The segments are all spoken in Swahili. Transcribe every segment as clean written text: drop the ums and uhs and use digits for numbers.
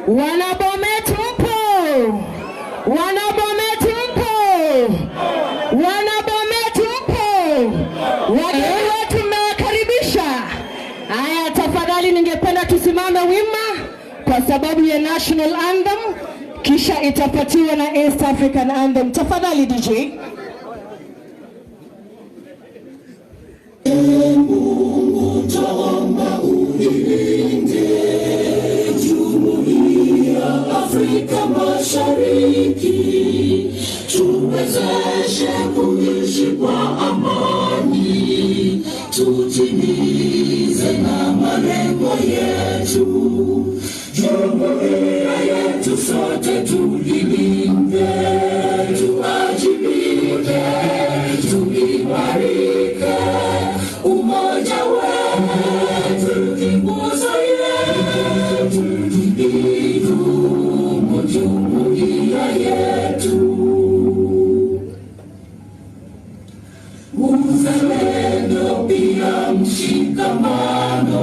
Wanabomet mpo. Wanabomet mpo. Wanabomet mpo. Wageni wetu mmewakaribisha. Haya, tafadhali ningependa tusimame wima kwa sababu ya national anthem, kisha itapatiwa na East African anthem. Tafadhali DJ. Mungu tuomba ulinde Jumuiya Afrika Mashariki, tuwezeshe kuishi kwa amani, tutimize na malengo yetu. Jumuiya yetu sote tulilinde, tuajibike, tuimarike. Umoja wetu ni nguzo yetu, idumu jumuiya yetu. Uzalendo pia mshikamano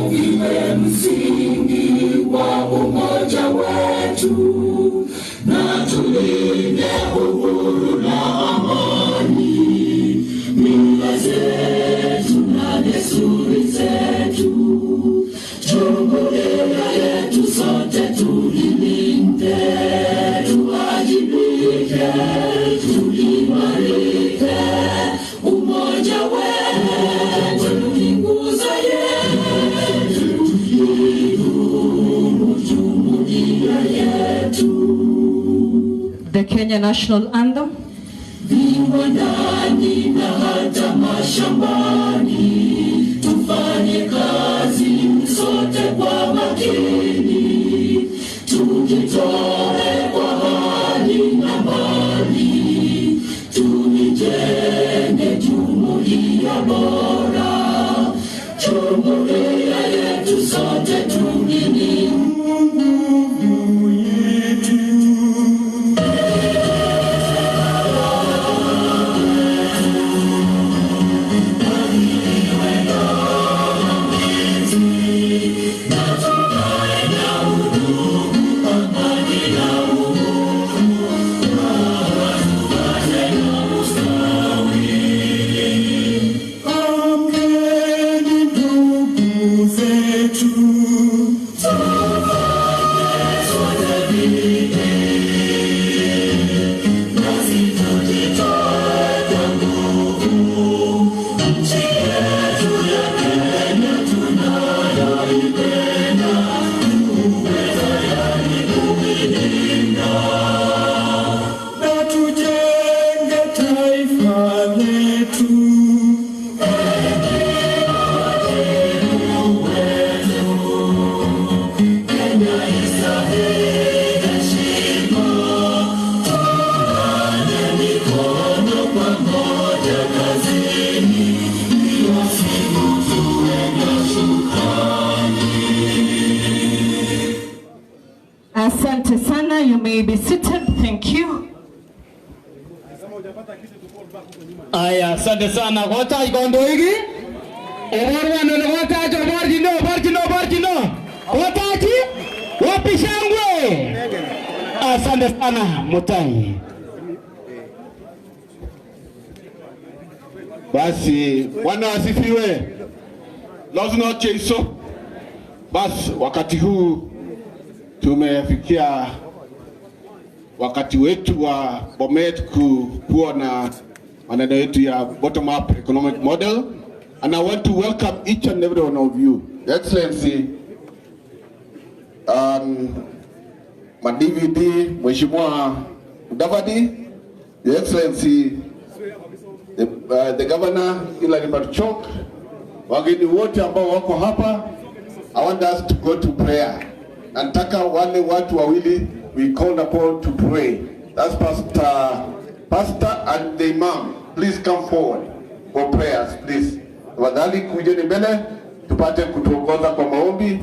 viwe msingi wa umoja wetu, na tulinde uhuru na amani, mila zetu na desturi zetu. Jumuiya yetu sote tulilinde, tuajibike, tuimarike. Umoja wetu ni nguzo yetu, idumu jumuiya yetu. The Kenya National Anthem. Viwandani na hata mashambani, tufanye kazi sote kwa makini, tujitoe kwa hali na mali, tujenge jumuiya bora. Jumuiya yetu sote tulilinde. Asante sana, you may be seated. Thank you. Aya, asante sana. Wata ikondo hiki? Wata barjino. Wata aji? Wapi shangwe? Asante sana, Mutai. Basi, Bwana asifiwe. Lazima Yesu. Basi, wakati huu tumefikia wakati wetu wa Bomet kuwa na maneno yetu ya bottom up economic model, and I want to welcome each and every one of you. Your Excellency, my DVD, Mheshimiwa Mudavadi, Your Excellency, the Governor Hilary Barchok, wageni wote ambao wako hapa. I want us to go to prayer. Nataka wale watu wawili we called upon to pray. That's Pastor and the Imam. Please come forward for prayers, please. Tafadhali kujeni mbele tupate kutuongoza kwa maombi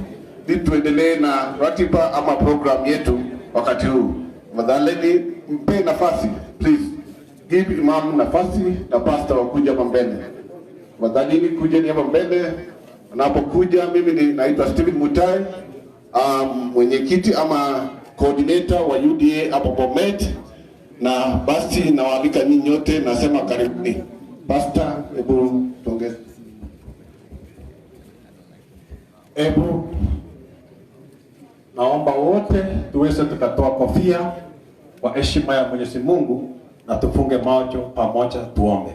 ili tuendelee na ratiba ama program yetu wakati huu. Tafadhali mpe nafasi, please. Give Imam nafasi na pastor wakuja hapa mbele. Tafadhali kujeni hapa mbele. Unapokuja, mimi naitwa Steven Mutai. mwenyekiti ama coordinator wa UDA hapo Bomet, na basi nawaalika nyinyi nyote, nasema karibuni. Pastor, hebu tuongeze. Hebu naomba wote tuweze tukatoa kofia kwa heshima ya Mwenyezi Mungu na tufunge macho pamoja tuombe.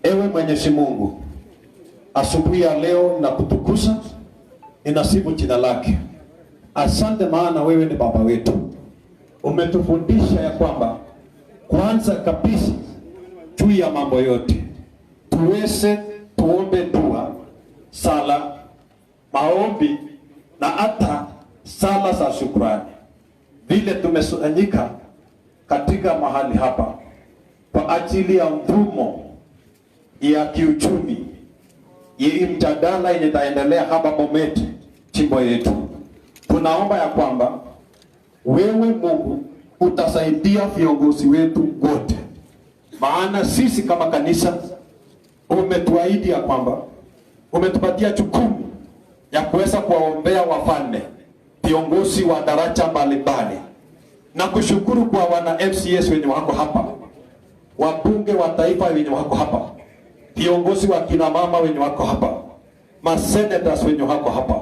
Ewe Mwenyezi Mungu, asubuhi ya leo na kutukuza, ninasifu jina lake. Asante maana wewe ni baba wetu. Umetufundisha ya kwamba kwanza kabisa juu ya mambo yote tuweze tuombe dua, sala, maombi na hata sala za shukrani. Vile tumesanyika katika mahali hapa kwa ajili ya mfumo ya kiuchumi, hii mjadala yenye itaendelea hapa Bomet, chimbo yetu. Tunaomba ya kwamba wewe Mungu utasaidia viongozi wetu wote, maana sisi kama kanisa umetuahidi ya kwamba umetupatia jukumu ya kuweza kuwaombea wafalme, viongozi wa daraja mbalimbali, na kushukuru kwa wana MCS wenye wako hapa, wabunge wa taifa wenye wako hapa, viongozi wa kina mama wenye wako hapa, masenators wenye wako hapa,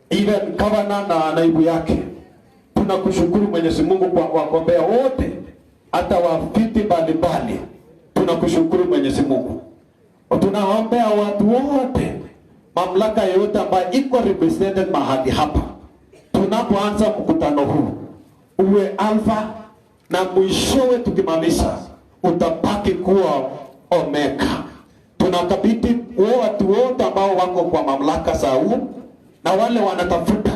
even governor na naibu yake. Tunakushukuru Mwenyezi Mungu kwa wagombea wote, hata wafiti mbalimbali. Tunakushukuru Mwenyezi Mungu. Tunaombea watu wote, mamlaka yote ambayo iko represented mahali hapa. Tunapoanza mkutano huu, uwe alfa na mwishowe tukimaliza utabaki kuwa omega. Tunakabidhi watu wote ambao wako kwa mamlaka za huu na wale wanatafuta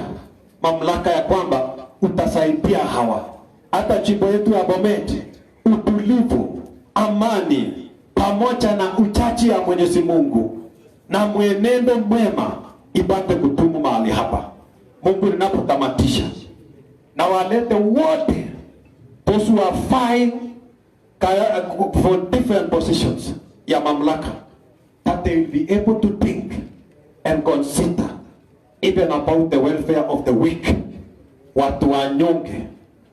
mamlaka ya kwamba utasaidia hawa. Hata jimbo yetu ya Bomet, utulivu, amani, pamoja na uchaji ya Mwenyezi Mungu na mwenendo mwema ipate kutumu mahali hapa. Mungu, ninapotamatisha na walete wote those who are vying for different positions ya mamlaka, that they will be able to think and consider even about the welfare of the weak, watu wanyonge,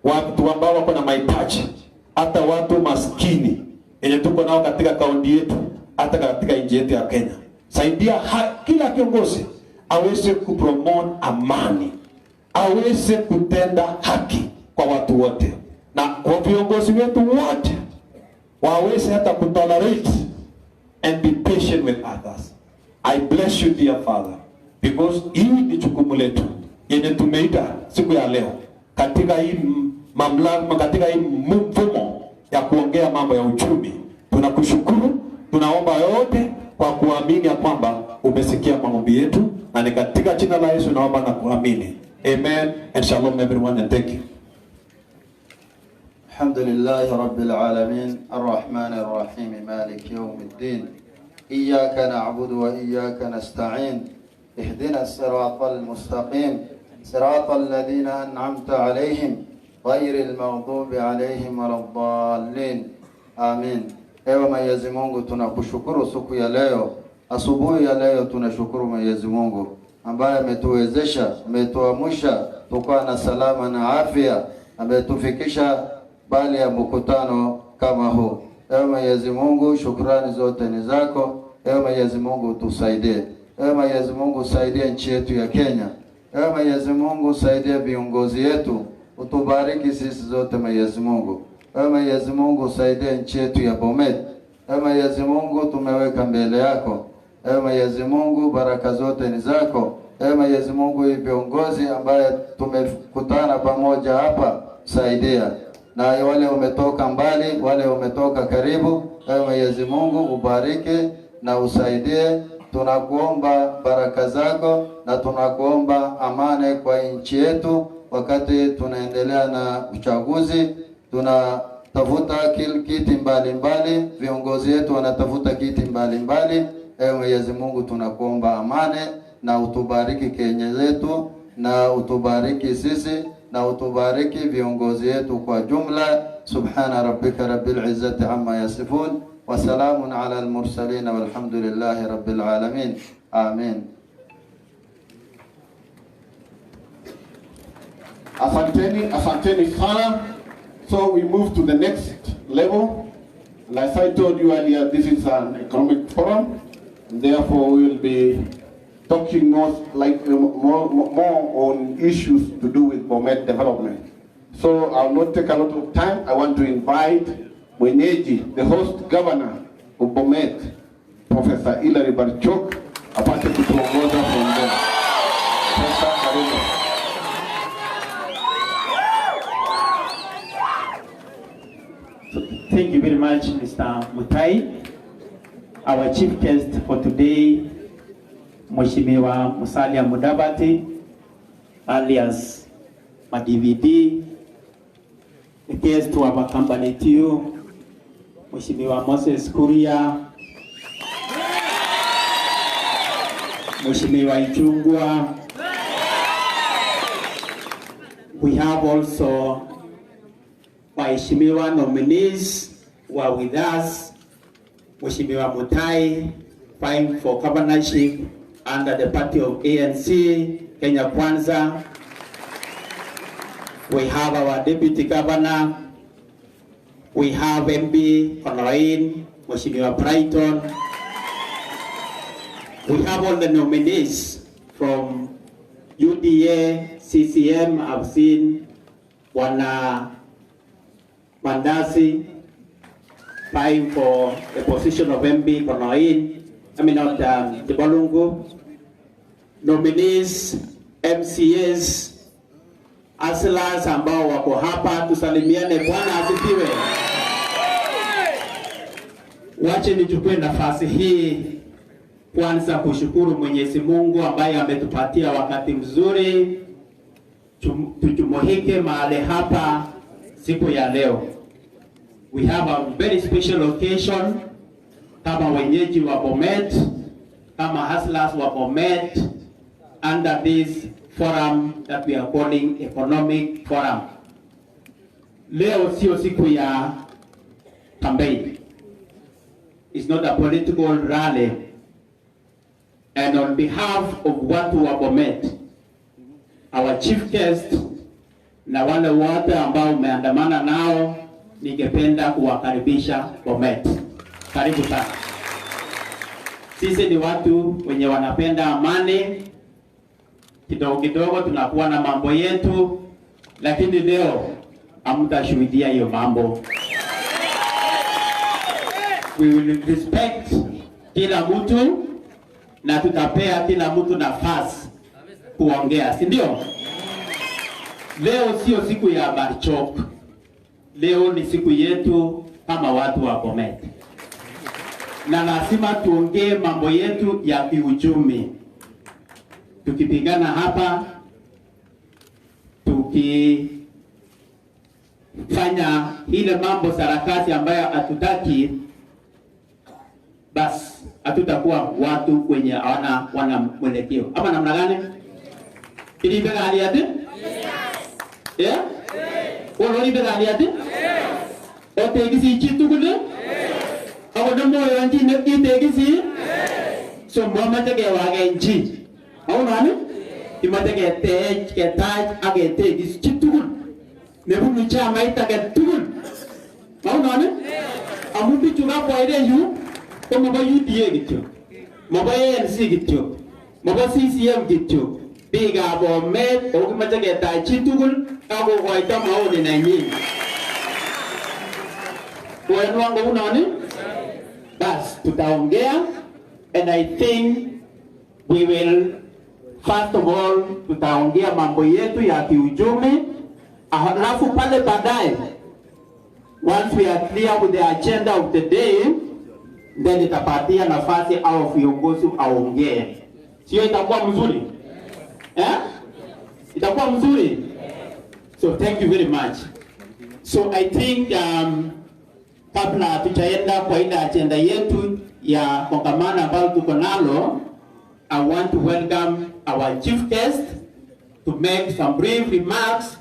watu ambao wako na mahitaji, hata watu maskini yenye tuko nao katika kaunti yetu, hata katika nchi yetu ya Kenya. Saidia kila kiongozi aweze kupromote amani, aweze kutenda haki kwa watu wote, na kwa viongozi wetu wote waweze hata kutolerate and be patient with others. I bless you dear Father, because hii ni jukumu letu yenye tumeita siku ya leo katika hii mamlaka, katika hii mfumo ya kuongea mambo ya uchumi. Tunakushukuru, tunaomba yote kwa kuamini ya kwamba umesikia maombi yetu, na ni katika jina la Yesu naomba na kuamini. Amen and shalom everyone and thank you. Alhamdulillahi Rabbil Alamin, Ar-Rahmanir Rahim, Maliki Yawmiddin. Iyyaka na'budu wa iyyaka nasta'in. Ihdina as-siratal mustaqim, siratal ladhina an'amta alayhim, ghayril maghdubi alayhim waladdallin. Amin. Ewe Mwenyezi Mungu, tunakushukuru siku ya leo, asubuhi ya leo tunashukuru Mwenyezi Mungu ambaye ametuwezesha, ametuamsha tukawa na salama na afya, ametufikisha bali ya mkutano kama huu. Ewe Mwenyezi Mungu, shukrani zote ni zako. Ewe Mwenyezi Mungu, tusaidie. Ewe Mwenyezi Mungu, usaidie nchi yetu ya Kenya. Ewe Mwenyezi Mungu, usaidie viongozi yetu. Utubariki sisi zote Mwenyezi Mungu. Ewe Mwenyezi Mungu, usaidie nchi yetu ya Bomet. Ewe Mwenyezi Mungu, tumeweka mbele yako. Ewe Mwenyezi Mungu, baraka zote ni zako. Ewe Mwenyezi Mungu, viongozi ambaye tumekutana pamoja hapa, saidia. Na wale umetoka mbali, wale umetoka karibu, ewe Mwenyezi Mungu ubariki na usaidie. Tunakuomba baraka zako na tunakuomba amani kwa nchi yetu wakati tunaendelea na uchaguzi. Tunatafuta kiti mbalimbali, viongozi wetu wanatafuta kiti mbalimbali. Ewe Mwenyezi Mungu, tunakuomba amani na utubariki Kenya yetu na utubariki sisi na utubariki viongozi wetu kwa jumla. Subhana rabbika rabbil izzati amma yasifun wa salamun ala al mursalin walhamdulillahi rabbil alamin. Amin. Asanteni sana. So we move to the next level. And as I told you earlier, this is an economic forum. And therefore, we will be talking more on issues to do with Bomet development. So I'll not take a lot of time. I want to invite Mwenyeji, the host governor of Bomet, Professor Hilary Barchok, apate kutuongoza from there. Professor, karibu. Thank you very much, Mr. Mutai. Our chief guest for today, Mheshimiwa Musalia Mudavadi, alias MaDVD. The guest to our company too, Mheshimiwa Moses Kuria, Mheshimiwa Ichungwa. We have also waheshimiwa nominees who are with us. Mheshimiwa Mutai, vying for governorship under the party of ANC, Kenya Kwanza. We have our deputy governor. We have MP Honorain, Mheshimiwa Brighton. We have all the nominees from UDA, CCM. I've seen Wana Mandasi vying for the position of MP Honorain. I mean not the Balungu. Nominees, MCAs, Asilas ambao wako hapa, tusalimiane. Bwana asifiwe. Wache nichukue nafasi hii kwanza kushukuru Mwenyezi Mungu ambaye ametupatia wakati mzuri tujumuike mahali hapa siku ya leo. We have a very special occasion kama wenyeji wa Bomet, kama hustlers wa Bomet, under this forum that we are calling Economic Forum. Leo sio siku ya campaign. It's not a political rally. And on behalf of watu wa Bomet, our chief guest na wale wote ambao umeandamana nao, ningependa kuwakaribisha Bomet. Karibu sana. Sisi ni watu wenye wanapenda amani. Kidogo kidogo tunakuwa na mambo yetu, lakini leo hamtashuhudia hiyo mambo. We will respect kila mtu na tutapea kila mtu nafasi kuongea, si ndio? Leo sio siku ya Barchok. Leo ni siku yetu kama watu wa Bomet. Na lazima tuongee mambo yetu ya kiuchumi. Tukipigana hapa, tukifanya ile mambo sarakasi ambayo hatutaki, basi hatutakuwa watu wenye wana mwelekeo. Ama namna gani? Ili mbele haliati? Yes. Yeah? Wala mbele haliati? Yes. Otegisi chitu kule? Yes. Ako namo yanji itegisi? Yes. So mama tege wage nchi. Au nani? Imate ke taj tegisi chitu kule. Nebu chama ita tukul. Au nani? Amupi chunga kwa ile yu. Kama ba UDA gitu, maba ANC gitu, maba CCM gitu, biga Bomet, oki maca kita citukul, aku kuaita mau ni nanyi. Kuai nuang kau nani? Bas, tutaongea, and I think we will first of all tutaongea mambo yetu ya kiuchumi, alafu pale baadaye, once we are clear with the agenda of the day, then itapatia nafasi au viongozi aongee. Sio itakuwa mzuri? Itakuwa mzuri? So thank you very much. So I think kabla tutaenda kwa ile agenda yetu ya kongamano ambalo tuko nalo, I want to welcome our chief guest to make some brief remarks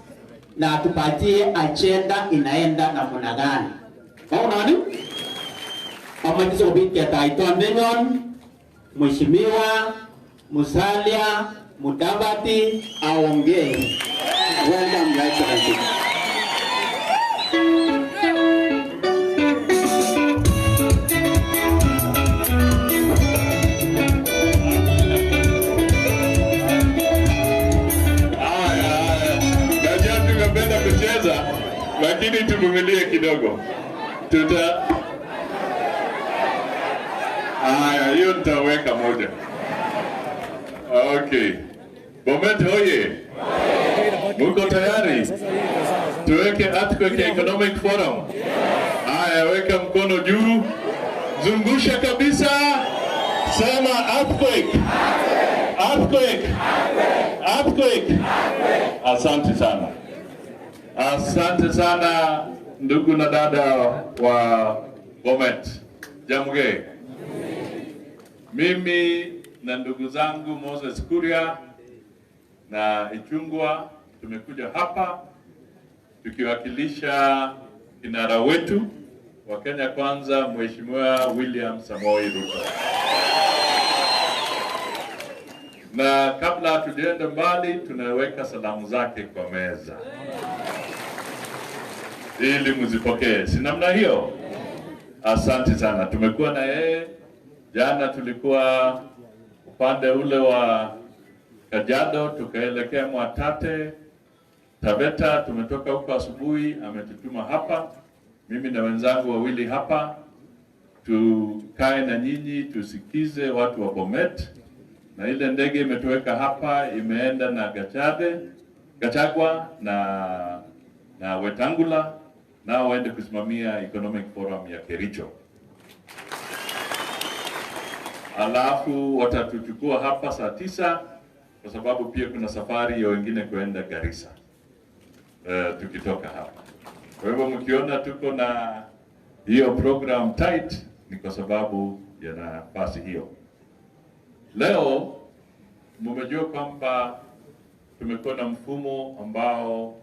na tupatie agenda inaenda namna gani. Unaona? Amatizo bikia taitonde nyon, Mheshimiwa Musalia Mudavadi aongee. Welcome, Your Excellency. Lakini tuvumilie kidogo. Hiyo nitaweka moja. Okay. Bomet hoye. Muko tayari? Tuweke earthquake economic forum. Weka mkono juu. Zungusha kabisa. Sema earthquake. Earthquake. Earthquake. Asante sana. Asante sana ndugu na dada wa Bomet. Jamge. Mimi na ndugu zangu Moses Kuria na Ichungwa tumekuja hapa tukiwakilisha kinara wetu wa Kenya Kwanza, Mheshimiwa William Samoei Ruto. Na kabla tujaenda mbali, tunaweka salamu zake kwa meza ili muzipokee. Si namna hiyo? Asante sana. Tumekuwa na yeye jana, tulikuwa upande ule wa Kajiado, tukaelekea Mwatate, Taveta. Tumetoka huko asubuhi, ametutuma hapa, mimi na wenzangu wawili hapa, tukae na nyinyi tusikize watu wa Bomet. Na ile ndege imetuweka hapa, imeenda na Gachagua na Wetangula, nao waende kusimamia economic forum ya Kericho. Alafu watatuchukua hapa saa 9 kwa sababu pia kuna safari ya wengine kuenda Garissa tukitoka hapa. Kwa hivyo mkiona tuko na hiyo program tight, ni kwa sababu ya nafasi hiyo. Leo mmejua kwamba tumekuwa na mfumo ambao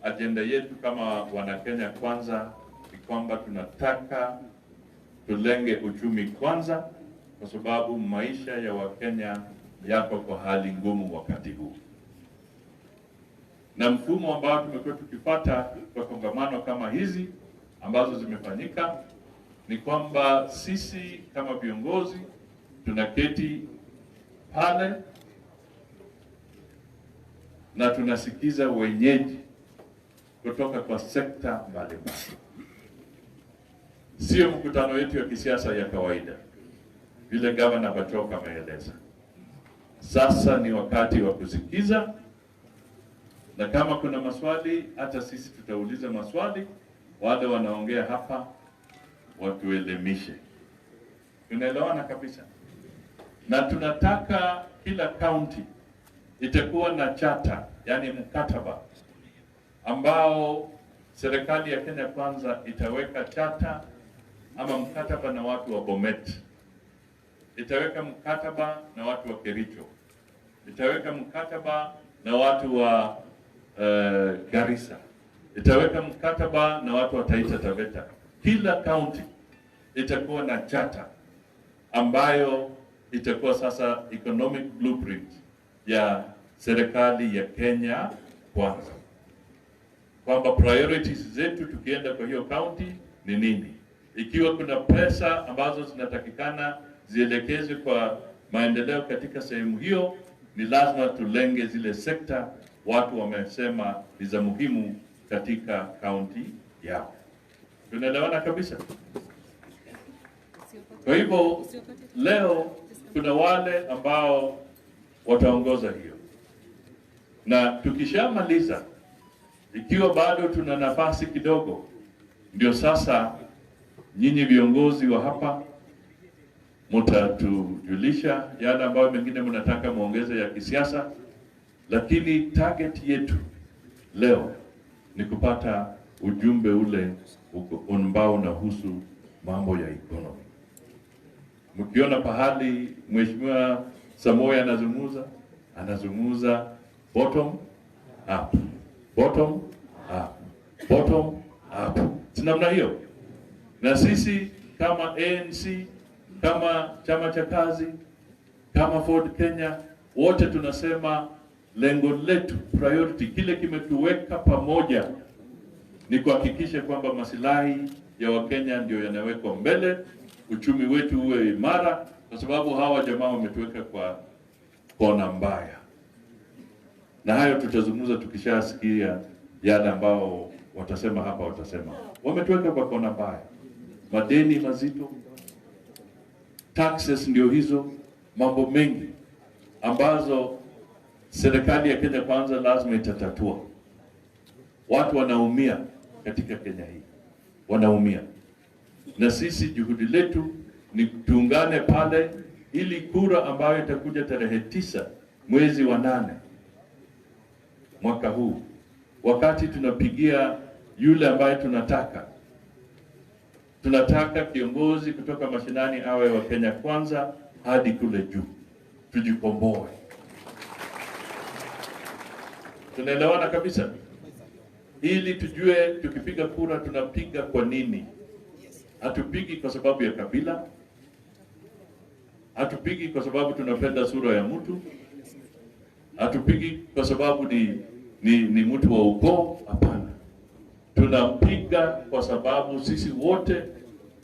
agenda yetu kama wana Kenya Kwanza ni kwamba tunataka tulenge uchumi kwanza, kwa sababu maisha ya Wakenya yako kwa hali ngumu wakati huu. Na mfumo ambao tumekuwa tukipata kwa kongamano kama hizi ambazo zimefanyika ni kwamba sisi kama viongozi tunaketi pale na tunasikiza wenyeji kutoka kwa sekta mbalimbali. Sio mkutano yetu ya kisiasa ya kawaida vile Gavana Bachoka ameeleza. Sasa ni wakati wa kusikiza, na kama kuna maswali hata sisi tutauliza maswali, wale wanaongea hapa watuelimishe. Tunaelewana kabisa? Na tunataka kila county itakuwa na charter, yani mkataba ambao serikali ya Kenya Kwanza itaweka charter ama mkataba na watu wa Bomet, itaweka mkataba na watu wa Kericho, itaweka mkataba na watu wa Garissa, itaweka mkataba na watu wa Taita Taveta. Kila county itakuwa na charter ambayo itakuwa sasa economic blueprint ya serikali ya Kenya Kwanza, kwamba priorities zetu tukienda kwa hiyo county ni nini. Ikiwa kuna pesa ambazo zinatakikana zielekezwe kwa maendeleo katika sehemu hiyo, ni lazima tulenge zile sekta watu wamesema ni za muhimu katika county yao. Tunaelewana kabisa? Kwa hivyo leo kuna wale ambao wataongoza hiyo, na tukishamaliza, ikiwa bado tuna nafasi kidogo, ndio sasa nyinyi viongozi wa hapa mtatujulisha yale ambayo mengine mnataka muongeze ya kisiasa, lakini target yetu leo ni kupata ujumbe ule ambao unahusu mambo ya economy. Mkiona pahali Mheshimiwa Samoei anazungumza bottom up, bottom up, bottom up. Si namna hiyo? Na sisi kama ANC, kama chama cha kazi, kama Ford Kenya, wote tunasema lengo letu, priority, kile kimetuweka pamoja ni kuhakikisha kwamba masilahi ya Wakenya ndio yanawekwa mbele, uchumi wetu uwe imara, kwa sababu hawa jamaa wametuweka kwa kona mbaya. Na hayo tutazungumza tukishasikia yale ambao watasema hapa. Wametuweka kwa kona mbaya, madeni mazito, taxes ndio hizo, mambo mengi ambazo serikali ya Kenya Kwanza lazima itatatua. Watu wanaumia katika Kenya hii, wanaumia, na sisi juhudi letu ni tuungane pale, ili kura ambayo itakuja tarehe 9 mwezi wa 8 mwaka huu, wakati tunapigia yule ambaye tunataka kiongozi kutoka mashinani awe wa Kenya Kwanza hadi kule juu, tujikomboe. Tunaelewana kabisa, ili tujue tukipiga kura tunapiga kwa nini. Hatupigi kwa sababu ya kabila, hatupigi kwa sababu tunapenda sura ya mtu, hatupigi kwa sababu ni mtu wa ukoo. Hapana, tunapiga kwa sababu sisi wote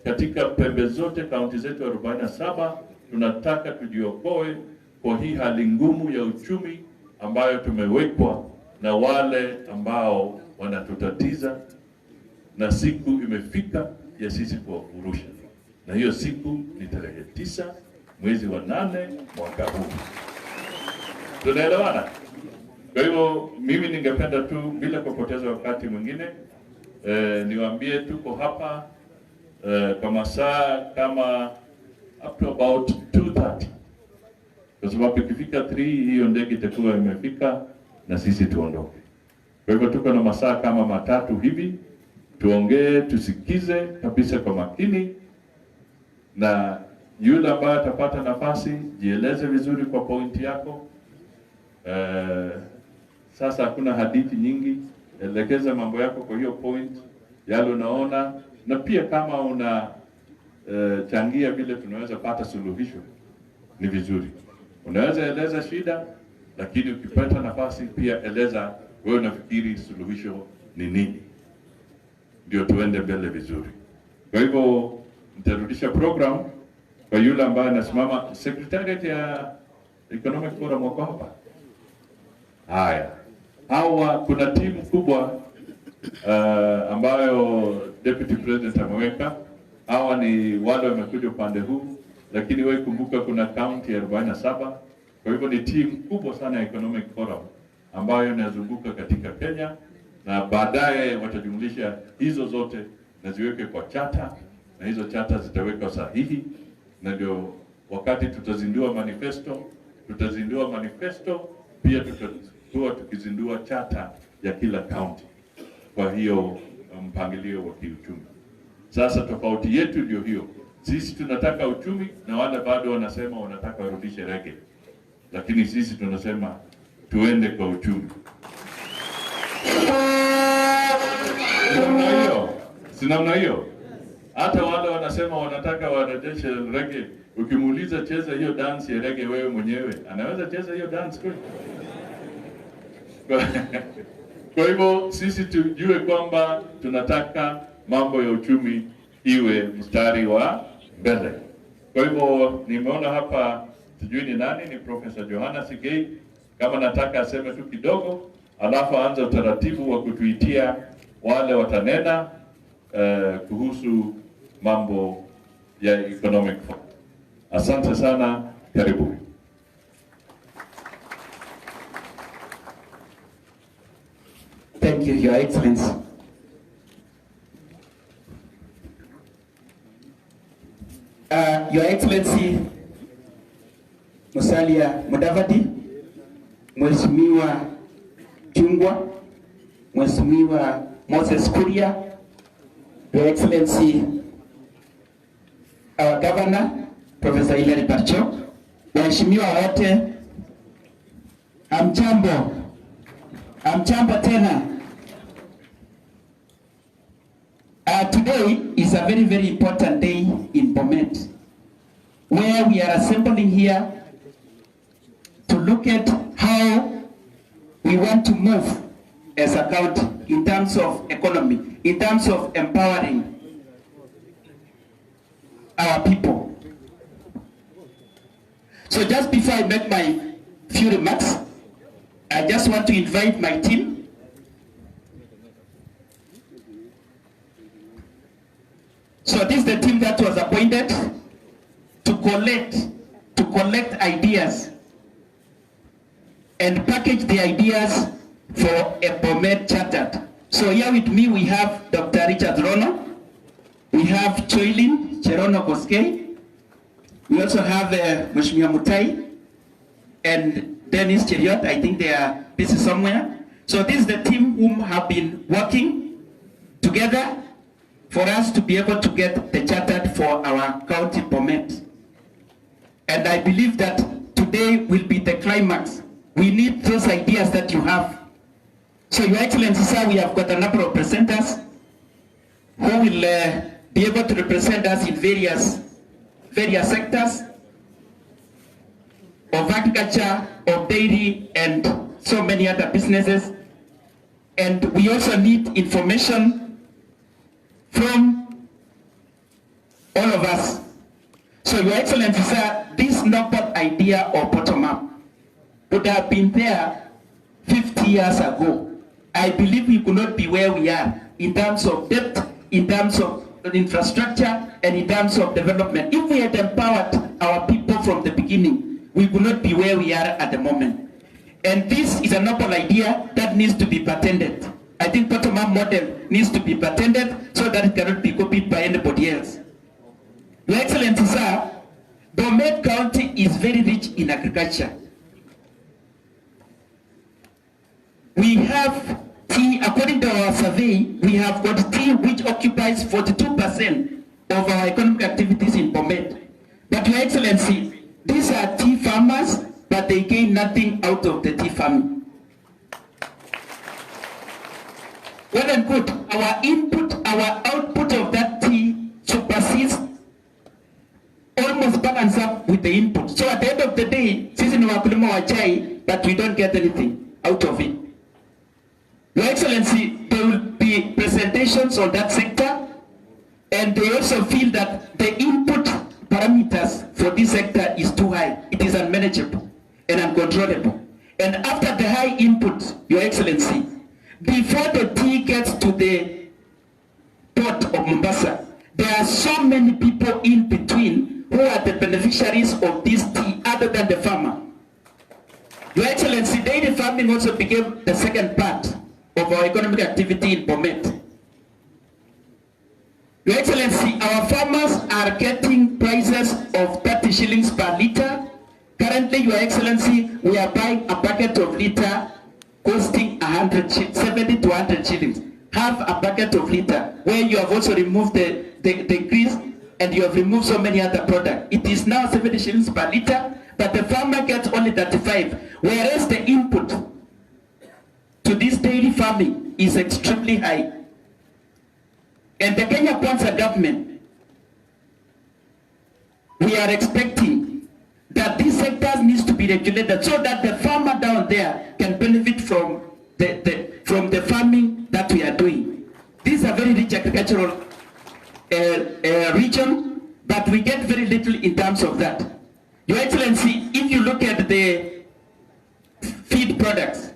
katika pembe zote, kaunti zetu 47, tunataka tujiokoe kwa hii hali ngumu ya uchumi ambayo tumewekwa na wale ambao wanatutatiza, na siku imefika ya sisi kuwafurusha, na hiyo siku ni tarehe 9 mwezi wa 8 mwaka huu. Tunaelewana? Kwa hivyo mimi ningependa tu bila kupoteza wakati mwingine niwaambie tuko hapa kwa masaa kama up to about 2:30, kwa sababu ikifika 3 hiyo ndege itakuwa imefika na sisi tuondoke. Kwa hivyo tuko na masaa kama 3 hivi, tuongee, tusikize kabisa kwa makini, na yule ambaye atapata nafasi jieleze vizuri kwa pointi yako. Sasa hakuna hadithi nyingi, elekeza mambo yako kwa hiyo point yale unaona, na pia kama una changia vile tunaweza pata suluhisho ni vizuri. Unaweza eleza shida, lakini ukipata nafasi pia eleza wewe unafikiri suluhisho ni nini, ndio tuende mbele vizuri. Kwa hivyo nitarudisha program kwa yule ambaye anasimama secretariat ya Economic Forum wako hapa. Haya, hawa kuna timu kubwa ambayo Deputy President ameweka. Hawa ni wale wamekuja upande huu, lakini wewe kumbuka kuna county 47. Kwa hivyo ni timu kubwa sana ya Economic Forum ambayo inazunguka katika Kenya, na baadaye watajumlisha hizo zote na ziweke kwa chata, na hizo chata zitawekwa sahihi, na ndio wakati tutazindua manifesto pia tutakuwa tukizindua chata ya kila county kwa hiyo mpangilio wa kiuchumi. Sasa tofauti yetu ndio hiyo, sisi tunataka uchumi na wale bado wanasema wanataka warudishe rege, lakini sisi tunasema tuende kwa uchumi. Sinaona hiyo. Hata wale wanasema wanataka warudishe rege, ukimuuliza cheza hiyo dance ya rege, wewe mwenyewe anaweza cheza hiyo dance kweli? Kwa hivyo sisi tujue kwamba tunataka mambo ya uchumi iwe mstari wa mbele. Kwa hivyo nimeona hapa, sijui ni nani, ni Professor Johanna Sigei, kama nataka aseme tu kidogo, alafu aanze utaratibu wa kutuitia wale watanena kuhusu mambo ya economic. Asante sana, karibu. Thank you, Your Excellency. Your Excellency Musalia Mudavadi, Mheshimiwa Chungwa, Mheshimiwa Moses Kuria, Your Excellency our Governor Professor Hilary Barchok, waheshimiwa wote, amchambo tena. Today is a very, very important day in Bomet, where we are assembling here to look at how we want to move as a county in terms of economy, in terms of empowering our people. So just before I make my few remarks, I just want to invite my team. So this is the team that was appointed to collect ideas and package the ideas for a Bomet Chartered. So here with me we have Dr. Richard Rono, we have Choilin Cherono Koskei, we also have Mheshimiwa Mutai and Dennis Cheriot. I think they are busy somewhere. So this is the team whom have been working together for us to be able to get the chartered for our county Bomet. And I believe that today will be the climax. We need those ideas that you have. So Your Excellency, sir, we have got a number of presenters who will be able to represent us in various sectors of agriculture, of dairy, and so many other businesses. And we also need information from all of us. So Your Excellency, sir, this noble idea of bottom-up would have been there 50 years ago. I believe we could not be where we are in terms of depth, in terms of infrastructure, and in terms of development. If we had empowered our people from the beginning, we could not be where we are at the moment. And this is a noble idea that needs to be patented. I think bottom-up model needs to be patented so that it cannot be copied by anybody else. Your Excellency, sir, Bomet County is very rich in agriculture. We have tea, according to our survey, we have got tea which occupies 42% of our economic activities in Bomet. But Your Excellency, these are tea farmers, but they gain nothing out of the tea farming. Well and good, our input, our output of that tea supersedes, almost balance up with the input. So at the end of the day, sisi ni wakulima wa chai, but we don't get anything out of it. Your Excellency, there will be presentations on that sector, and they also feel that the input parameters for this sector is too high. It is unmanageable and uncontrollable. And after the high input, Your Excellency, before the tea gets to the port of Mombasa, there are so many people in between who are the beneficiaries of this tea other than the farmer. Your Excellency, dairy farming also became the second part of our economic activity in Bomet. Your Excellency, our farmers are getting prices of 30 shillings per liter. Currently, Your Excellency, we are buying a bucket of liter costing 70 to 100 shillings. Half a bucket of liter, where you have also removed the grease and you have removed so many other products. It is now 70 shillings per liter, but the farmer gets only 35, whereas the input to this dairy farming is extremely high. And the Kenya Kwanza government, we are expecting that these sectors needs to be regulated so that the farmer down there can benefit from the farming that we are doing. This is a very rich agricultural region, but we get very little in terms of that. Your Excellency, if you look at the feed products,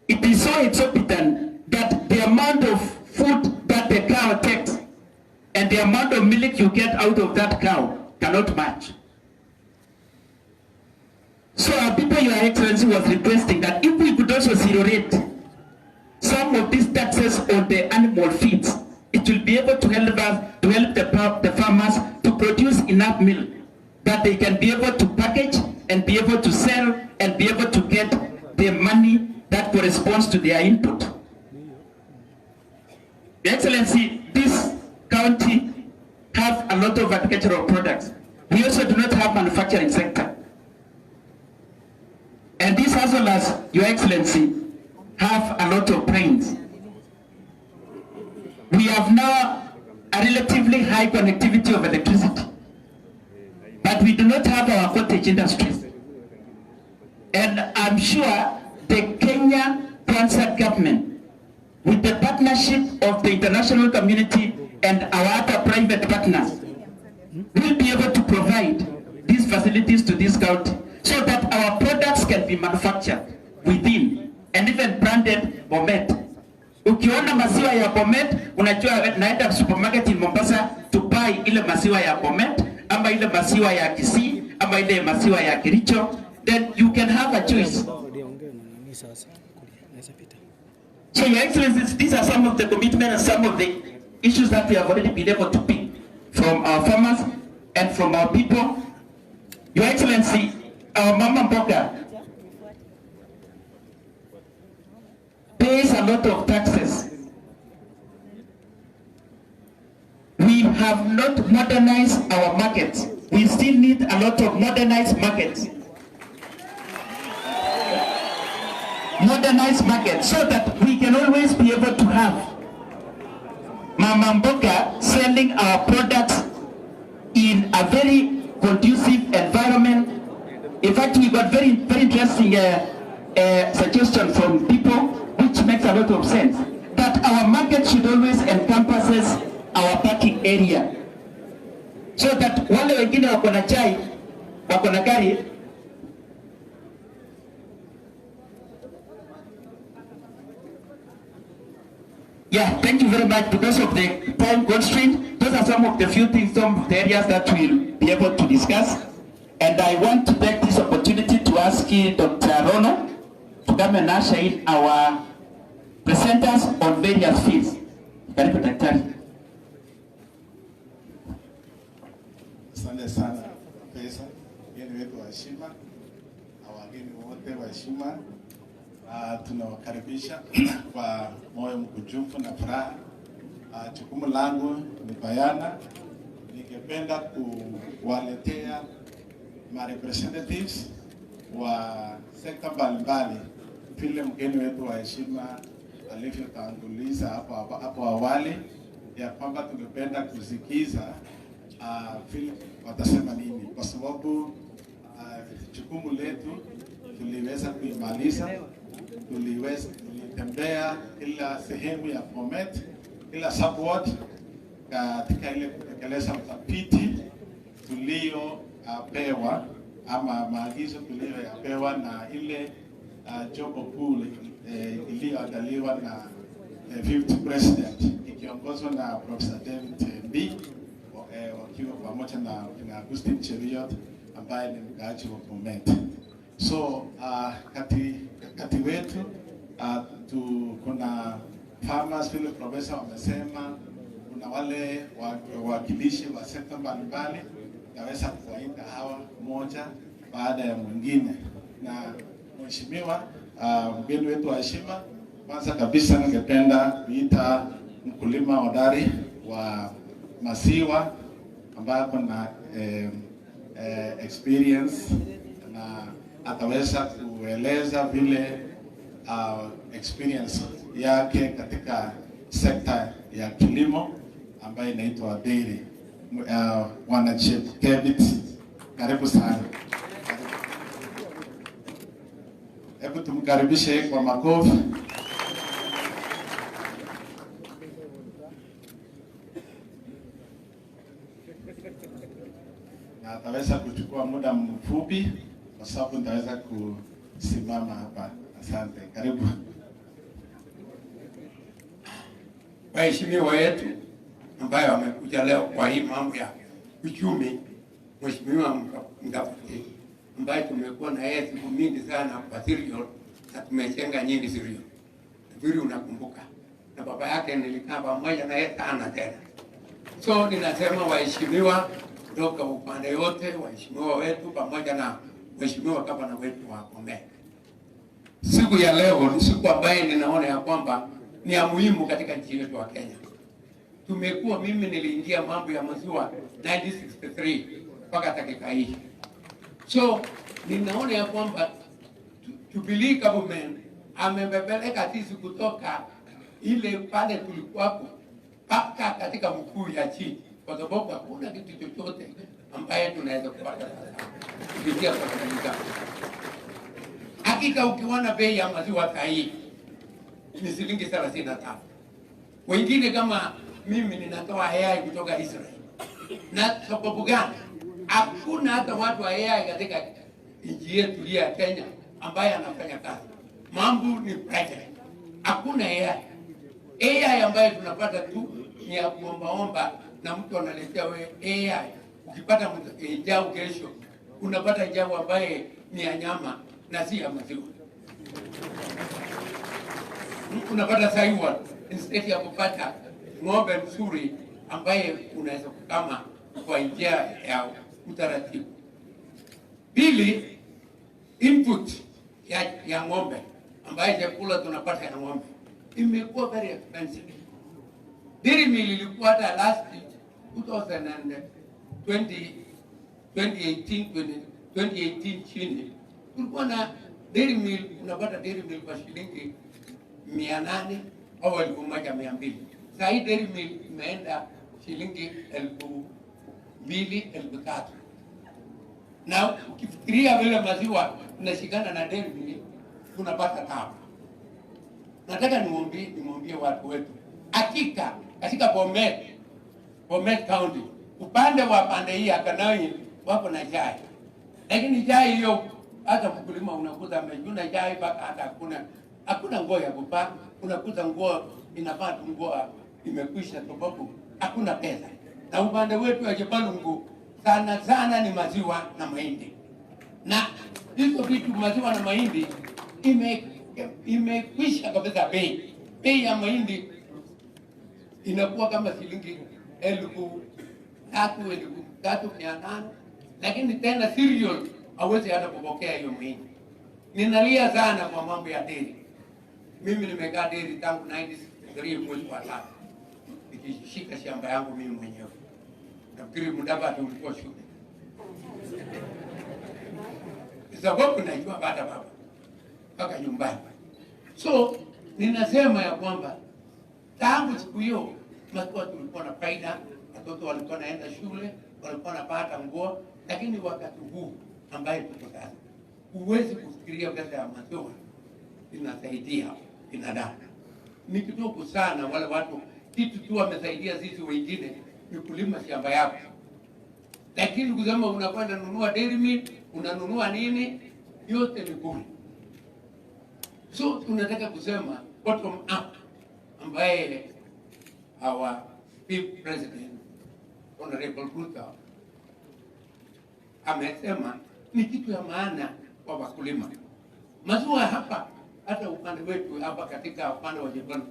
it is so exorbitant that the amount of food that the cow takes and the amount of milk you get out of that cow cannot match. So our people, Your Excellency, was requesting that if we could also zero rate some of these taxes on the animal feeds, it will be able to help us, to help the farmers to produce enough milk that they can be able to package and be able to sell and be able to get the money that corresponds to their input. Your Excellency, this county have a lot of agricultural products. We also do not have manufacturing sector. And this, as well as, Your Excellency, have a lot of brains. We have now a relatively high connectivity of electricity, but we do not have our cottage industries. And I'm sure the Kenya Kwanza government, with the partnership of the international community and our other private partners, will be able to provide these facilities to this county so that our products can be manufactured within and even branded Bomet. Ukiona maziwa ya Bomet, unajua naenda supermarket in Mombasa to buy ile maziwa ya Bomet, ama ile maziwa ya Kisii, ama ile maziwa ya Kericho, then you can have a choice. So Your Excellencies, these are some of the commitments and some of the issues that we have already been able to pick from our farmers and from our people. Your Excellency, our Mama Mboga pays a lot of taxes. We have not modernized our markets. We still need a lot of modernized markets. Modernized markets so that we can always be able to have Mama Mboga selling our products in a very conducive environment. In fact, we got very interesting suggestion from people, which makes a lot of sense, that our market should always encompasses our parking area, so that wale wengine wako na chai, wako na gari, yeah, thank you very much. Because of the time constraint, those are some of the few things, some of the areas that we'll be able to discuss. And I want to take this opportunity to ask Dr. Rono to come and usher in our presenters on various fields. Karibu daktari. Asante sana pesa, wageni wetu wa heshima na wageni wote wa heshima, tunawakaribisha kwa moyo mkunjufu na furaha. Jukumu langu ni bayana, ningependa kuwaletea ma representatives wa sekta mbalimbali vile mgeni wetu wa heshima alivyotanguliza hapo awali, ya kwamba tungependa kusikiza vile watasema nini, kwa sababu jukumu letu tuliweza kuimaliza. Tulitembea kila sehemu ya Bomet, kila subward katika ile kutekeleza utafiti tuliopewa ama maagizo tuliyoyapewa na ile job pool iliyoandaliwa na fifth president ikiongozwa na Professor David B wakiwa pamoja na Agustin Cheriot ambaye ni mkaaji wa Bomet. So kati wetu kuna farmers vile professor wamesema, kuna wale wawakilishi wa sekta mbalimbali, naweza kuwaita hawa moja baada ya mwingine. Na mheshimiwa mgeni wetu wa heshima, kwanza kabisa ningependa kuita mkulima hodari wa maziwa ambaye kuna experience na ataweza kueleza vile experience yake katika sekta ya kilimo ambayo inaitwa dairy. Bwana Chief Kevit, karibu sana. Hebu tumkaribishe kwa makofi. Na ataweza kuchukua muda mfupi kwa sababu nitaweza kusimama hapa. Asante, karibu. Waheshimiwa wetu ambayo wamekuja leo kwa hii mambo ya uchumi, Mheshimiwa Mdavadi ambaye tumekuwa na yeye siku mingi sana kwa cereal na tumejenga nyingi cereal. Vile unakumbuka. Na baba yake nilikaa pamoja na yeye sana tena. So ninasema waheshimiwa kutoka upande yote, waheshimiwa wetu pamoja na Mheshimiwa gavana wetu wa Bomet. Siku ya leo ni siku ambayo ninaona ya kwamba ni ya muhimu katika nchi yetu ya Kenya. Tumekuwa, mimi niliingia mambo ya maziwa 1963 mpaka dakika hii. So ninaona ya kwamba Jubilee government amebebeleka sisi kutoka ile pale tulikuwapo mpaka katika mkuu ya chini, kwa sababu hakuna kitu chochote ambaye tunaweza kupata sasa kupitia kwa serikali. Hakika ukiona bei ya maziwa sahihi ni shilingi 35. Wengine kama mimi ninatoa AI kutoka Israel. Na sababu gani? Hakuna hata watu wa AI katika nchi yetu ya Kenya ambaye anafanya kazi. Mambo ni private. Hakuna AI. AI ambayo tunapata tu ni ya kuombaomba na mtu analetea wewe AI. Ukipata njau kesho, unapata njau ambaye ni ya nyama na si ya maziwa. Unapata saiwa instead ya kupata ng'ombe mzuri ambaye unaweza kukama kwa njia ya utaratibu. Pili, input ya ng'ombe ambaye chakula tunapata ya ng'ombe imekuwa very expensive. Dairy meal ilikuwa hata last 2018 chini kulikuwa na dairy meal, unapata dairy meal kwa shilingi 800 au 1200. Sasa hii dairy meal imeenda shilingi 2000-3000. Na ukifikiria vile maziwa inashikana na dairy meal tunapata tabu. Nataka nimwambie watu wetu, hakika katika Bomet County upande wa pande hii Akanai wako na chai, lakini chai hiyo hata mkulima unakuta amejuna chai mpaka hata hakuna nguo ya kupaa. Unakuta nguo inapata nguo imekwisha sababu hakuna pesa. Na upande wetu wa Jebalungu sana ni maziwa na mahindi, na hizo vitu maziwa na mahindi imekwisha kabisa. Bei ya mahindi inakuwa kama shilingi 3,800, lakini tena cereal hawezi hata kupokea hiyo mahindi. Ninalia sana kwa mambo ya dairy. Mimi nimekaa dairy tangu 93 mwezi wa 3 nikishika shamba yangu mimi mwenyewe. Nafikiri Mudavadi ulikuwa shule. Sababu najua baada baba mpaka nyumbani. So ninasema ya kwamba tangu siku hiyo maziwa tulikuwa na faida, watoto walikuwa naenda shule, walikuwa napata nguo, lakini wakati huu ambaye tuko sasa, huwezi kufikiria pesa ya maziwa inasaidia binadamu. Ni kidogo sana. Wale watu kitu tu wamesaidia sisi wengine ni kulima shamba yako, lakini kusema unakwenda nunua dairy meal, unanunua nini, yote ni bure. So tunataka kusema bottom up ambaye our fifth president Honorable Ruto amesema ni kitu ya maana kwa wakulima. Maziwa hapa hata upande wetu hapa katika upande wa Jebani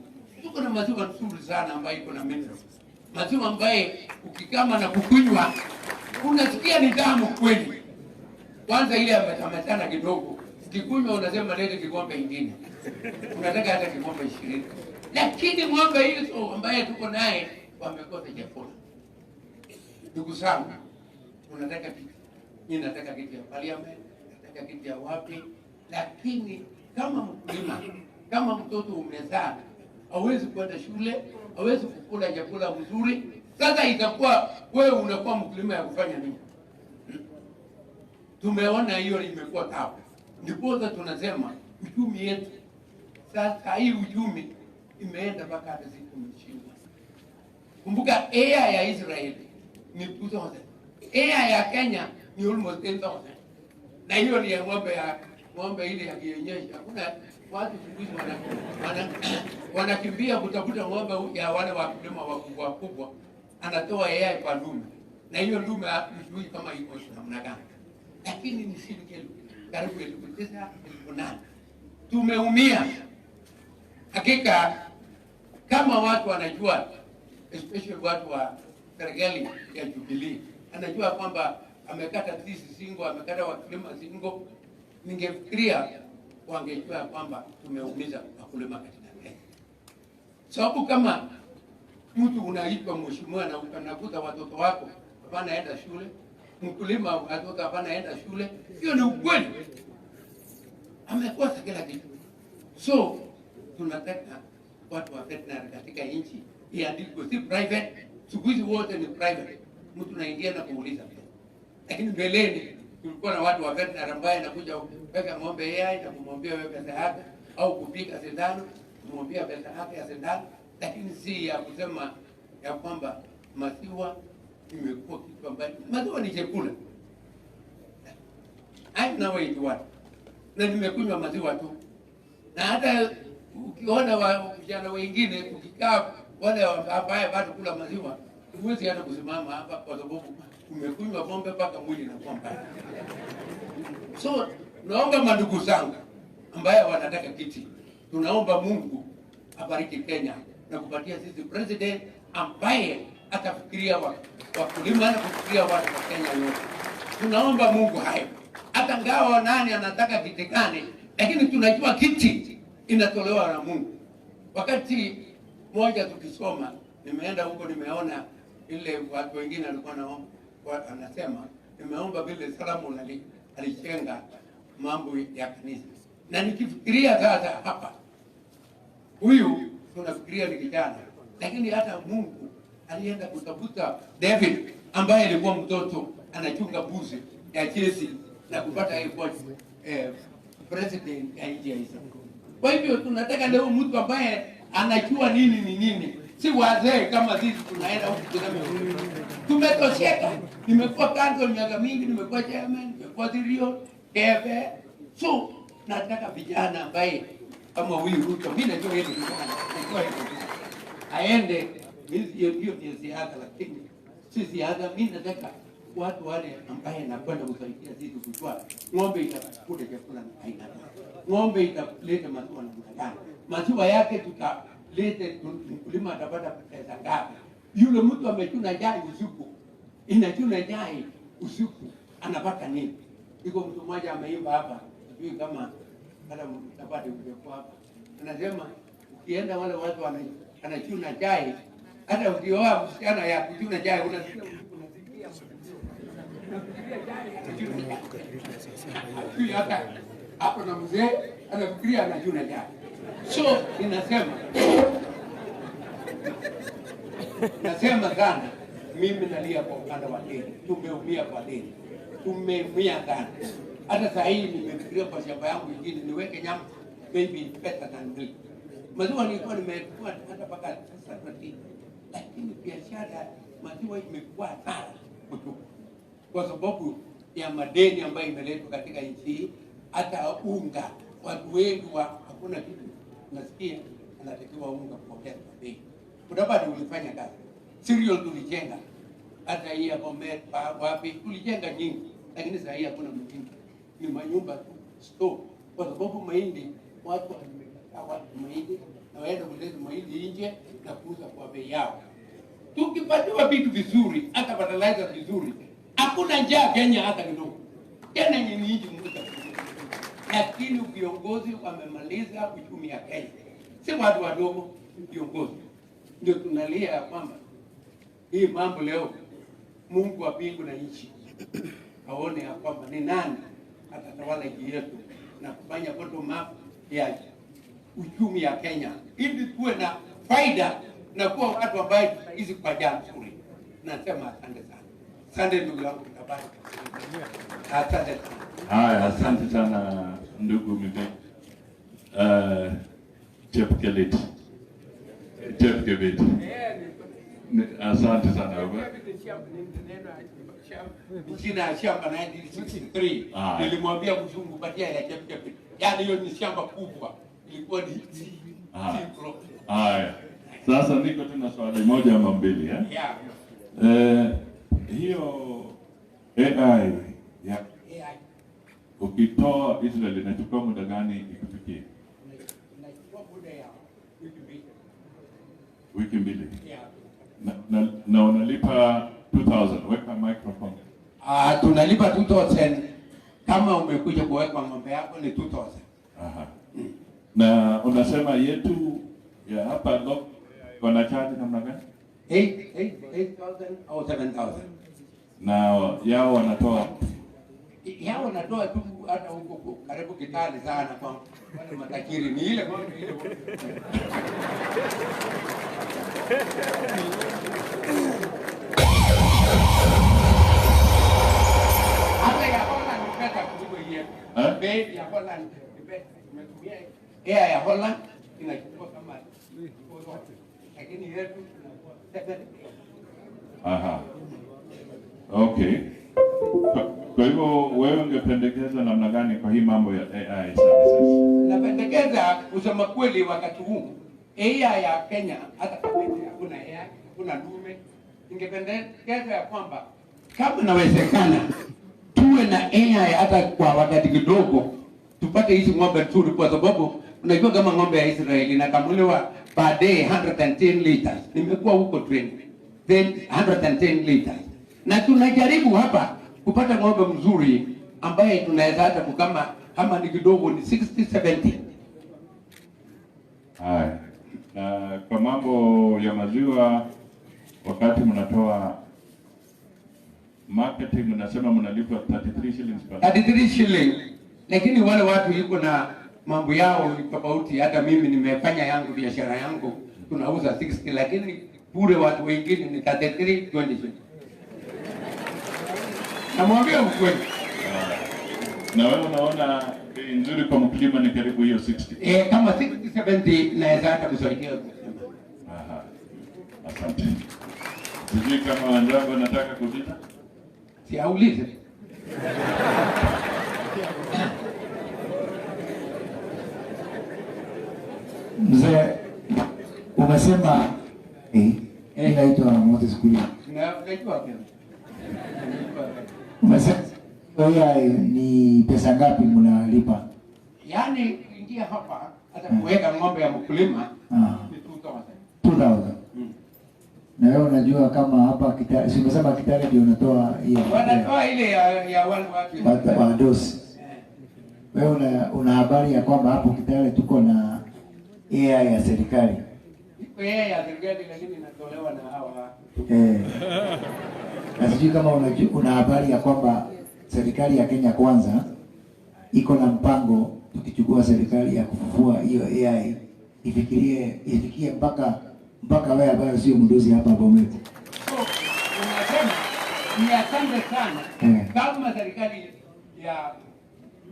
tuko na maziwa nzuri sana ambayo iko na minerals. Maziwa ambaye ukikama na kukunywa unasikia ni damu kweli. Kwanza ile ametamachana kidogo, ukikunywa unasema lete kikombe kingine. Unataka hata kikombe 20. Lakini ng'ombe hizo ambaye tuko naye wamekosa chakula. Ndugu zangu, unataka kitu. Mimi nataka kitu ya parliament, nataka kitu ya wapi, lakini kama mkulima, kama mtoto umezaa, hawezi kwenda shule, hawezi kukula chakula mzuri. Sasa itakuwa wewe unakuwa mkulima ya kufanya nini? Tumeona hiyo imekuwa tabu. Ndipo tunasema uchumi yetu sasa, hii uchumi imeenda mpaka hata siku mchini. Kumbuka AI ya Israel ni 2000. AI ya Kenya ni almost 10,000. Na hiyo ni ya ng'ombe ile ya kienyeji. Hakuna watu siku wanakimbia kutafuta ng'ombe ya wale wakulima wakubwa. Anatoa AI kwa dume. Na hiyo dume hujui kama iko namna gani. Lakini ni shilingi karibu 9,000. Tumeumia. Hakika kama watu wanajua, especially watu wa serikali ya Jubilee, anajua kwamba amekata sisi singo, amekata wakulima singo, ningefikiria wangejua kwamba tumeumiza wakulima katika Kenya. Sababu kama mtu unaitwa mheshimiwa na ukanakuta watoto wako wanaenda shule, mkulima watoto wanaenda shule, hiyo ni ukweli. Amekosa kila kitu. So tunataka watu wa veterinary katika nchi iandikwe si private. Siku hizi wote ni private. Mtu naingia na kuuliza pesa. Lakini mbeleni Tulikuwa na watu wa veterinary ambaye anakuja weka ng'ombe yai na kumwambia wewe pesa yake, au kupika sindano kumwambia pesa yake ya sindano, lakini si ya kusema ya kwamba maziwa imekuwa kitu ambacho maziwa ni chakula. I know it what. Na nimekunywa maziwa tu. Na hata ukiona vijana wengine ukikaa wale ambao bado kula maziwa, huwezi hata kusimama hapa kwa sababu umekunywa pombe mpaka mwili unakuwa mbaya. So naomba mandugu zangu ambaye wanataka kiti, tunaomba Mungu abariki Kenya na kupatia sisi president ambaye atafikiria wakulima na kufikiria watu wa Kenya wote. Tunaomba Mungu hayo. Hata ngao nani anataka kiti gani, lakini tunajua kiti inatolewa na Mungu. Wakati moja tukisoma, nimeenda huko nimeona ile watu wengine walikuwa naomba, anasema nimeomba vile Salamu alichenga mambo ya kanisa. Na nikifikiria sasa hapa, huyu tunafikiria ni kijana, lakini hata Mungu alienda kutafuta David ambaye alikuwa mtoto anachunga mbuzi ya Jesse na kupata alikuwa president ya nchi ya Israeli. Kwa hivyo tunataka leo mtu ambaye anajua nini ni nini, si wazee kama sisi tunaenda huko kusema tumetosheka. Nimekuwa council miaka mingi, nimekuwa chairman, nimekuwa CEO, keve. So nataka vijana ambaye kama huyu Ruto, mimi najua yeye ni kijana, aende hiyo ni siasa, lakini si siasa. Mimi nataka watu wale ambaye nakwenda kusaidia sisi kujua ng'ombe itakula chakula na aina gani, ng'ombe italeta maziwa na aina gani, maziwa yake tutalete, mkulima atapata pesa ngapi, yule mtu amechuna jai usiku, inachuna jai usiku anapata nini. Iko mtu mmoja ameimba hapa, sijui kama hata mtapata ungekuwa hapa, anasema ukienda wale watu anachuna jai, hata ukioa msichana ya kuchuna jai unasikia hapo na mzee anafikiria anachuna jai. So nasema sana, mimi nalia kwa upande wa deni, tumeumia kwa deni, tumeumia sana. Hata saa hii nimefikiria kwa shamba yangu ingine niweke nyama, maybe better than milk. Maziwa nilikuwa nimekuwa hata mpaka sasa 20, lakini biashara maziwa imekuwa sana kutupa kwa sababu ya madeni ambayo imeletwa katika nchi hii. Hata unga, watu wengi hakuna kitu, nasikia anatakiwa unga kuongeza bei. Udabadi ulifanya kazi, cereal tulijenga, hata hii hapo wapi tulijenga nyingi, lakini sasa hii hakuna mjini, ni manyumba tu, store. Kwa sababu mahindi, watu wamekawa mahindi na waenda kuleta mahindi nje na kuuza kwa bei yao. Tukipatiwa vitu vizuri, hata fertilizer vizuri, hakuna njaa Kenya hata kidogo. Kenya ni nchi moja. Lakini viongozi wamemaliza uchumi ya Kenya. Si watu wadogo, viongozi. Ndio tunalia kwamba hii mambo leo Mungu wa mbingu na nchi aone ya kwamba ni nani atatawala nchi yetu na kufanya bottom up ya uchumi ya Kenya ili tuwe na faida na kuwa watu ambao hizi kwa jamii nzuri. Nasema asante sana. Asante ndugu yangu Tabari. Asante sana. Haya, asante sana ndugu Mimi. Chef Kebet. Asante sana baba. Jina shamba 1963. Nilimwambia mzungu patia ya Chef Kebet. Yaani hiyo ni shamba kubwa. Ilikuwa ni haya. Sasa niko tuna swali moja ama mbili Yeah. Hiyo AI ya ukitoa Israel inachukua muda gani ikufikie? Inachukua muda ya wiki mbili. Yeah. Na unalipa 2000. Weka microphone. Tunalipa 2000 kama umekuja kuweka ng'ombe yako ni 2000. Aha. Na unasema yetu ya hapa lock wanacharge namna gani? 8,000 au 7,000. Na yao wanatoa tu hata huko karibu Kitale sana kwa wale matajiri ni ile kwa ile. Hata ya Bei ya Holland tumetumia air ya Holland inachukua kama lakini yetu Aha. Okay. Kwa hivyo wewe ungependekeza namna gani kwa hii mambo ya AI services? Napendekeza kusema kweli wakati huu AI ya Kenya hata kama hakuna AI, hakuna dume, ingependekeza ya kwamba kama inawezekana tuwe na AI hata kwa wakati kidogo tupate hizi ng'ombe nzuri, kwa sababu unajua kama ng'ombe ya Israeli inakamuliwa per day 110 liters. Nimekuwa huko training. Then 110 liters. Na tunajaribu hapa kupata ng'ombe mzuri ambaye tunaweza hata kama ni kidogo ni 60-70. Haya. Na kwa mambo ya maziwa, wakati mnatoa marketing mnasema mnalipwa 33 shillings per 33 shillings. Lakini wale watu yuko na mambo yao ni tofauti. Hata mimi nimefanya yangu biashara yangu tunauza 60, lakini bure watu wengine ni 33 20. Namwambia ukweli. Na wewe unaona bei nzuri kwa mkulima ni karibu hiyo 60. Kama 60 70 naweza hata kusaidia. Aha. Asante. Sijui kama wenzangu nataka kuuliza. Si aulize. Mzee, umesema inaitwa Moses Kulia. Naitwa Kenya. Umesema AI ni pesa ngapi mnalipa? Yaani ingia hapa hata kuweka ng'ombe ya mkulima ni 2000. Na wewe unajua kama hapa Kitale, si umesema Kitale ndio unatoa hiyo. Wanatoa ile ya wale watu. Wa dosi. Wewe una habari ya kwamba hapo Kitale tuko na AI ya serikali? Iko AI ya serikali lakini inatolewa na hawa. Na sijui kama una habari ya kwamba serikali ya Kenya Kwanza iko na mpango, tukichukua serikali ya kufufua hiyo AI ifikie mpaka wewe ambaye sio mdozi hapa Bomet. So unasema ni asante sana kama serikali ya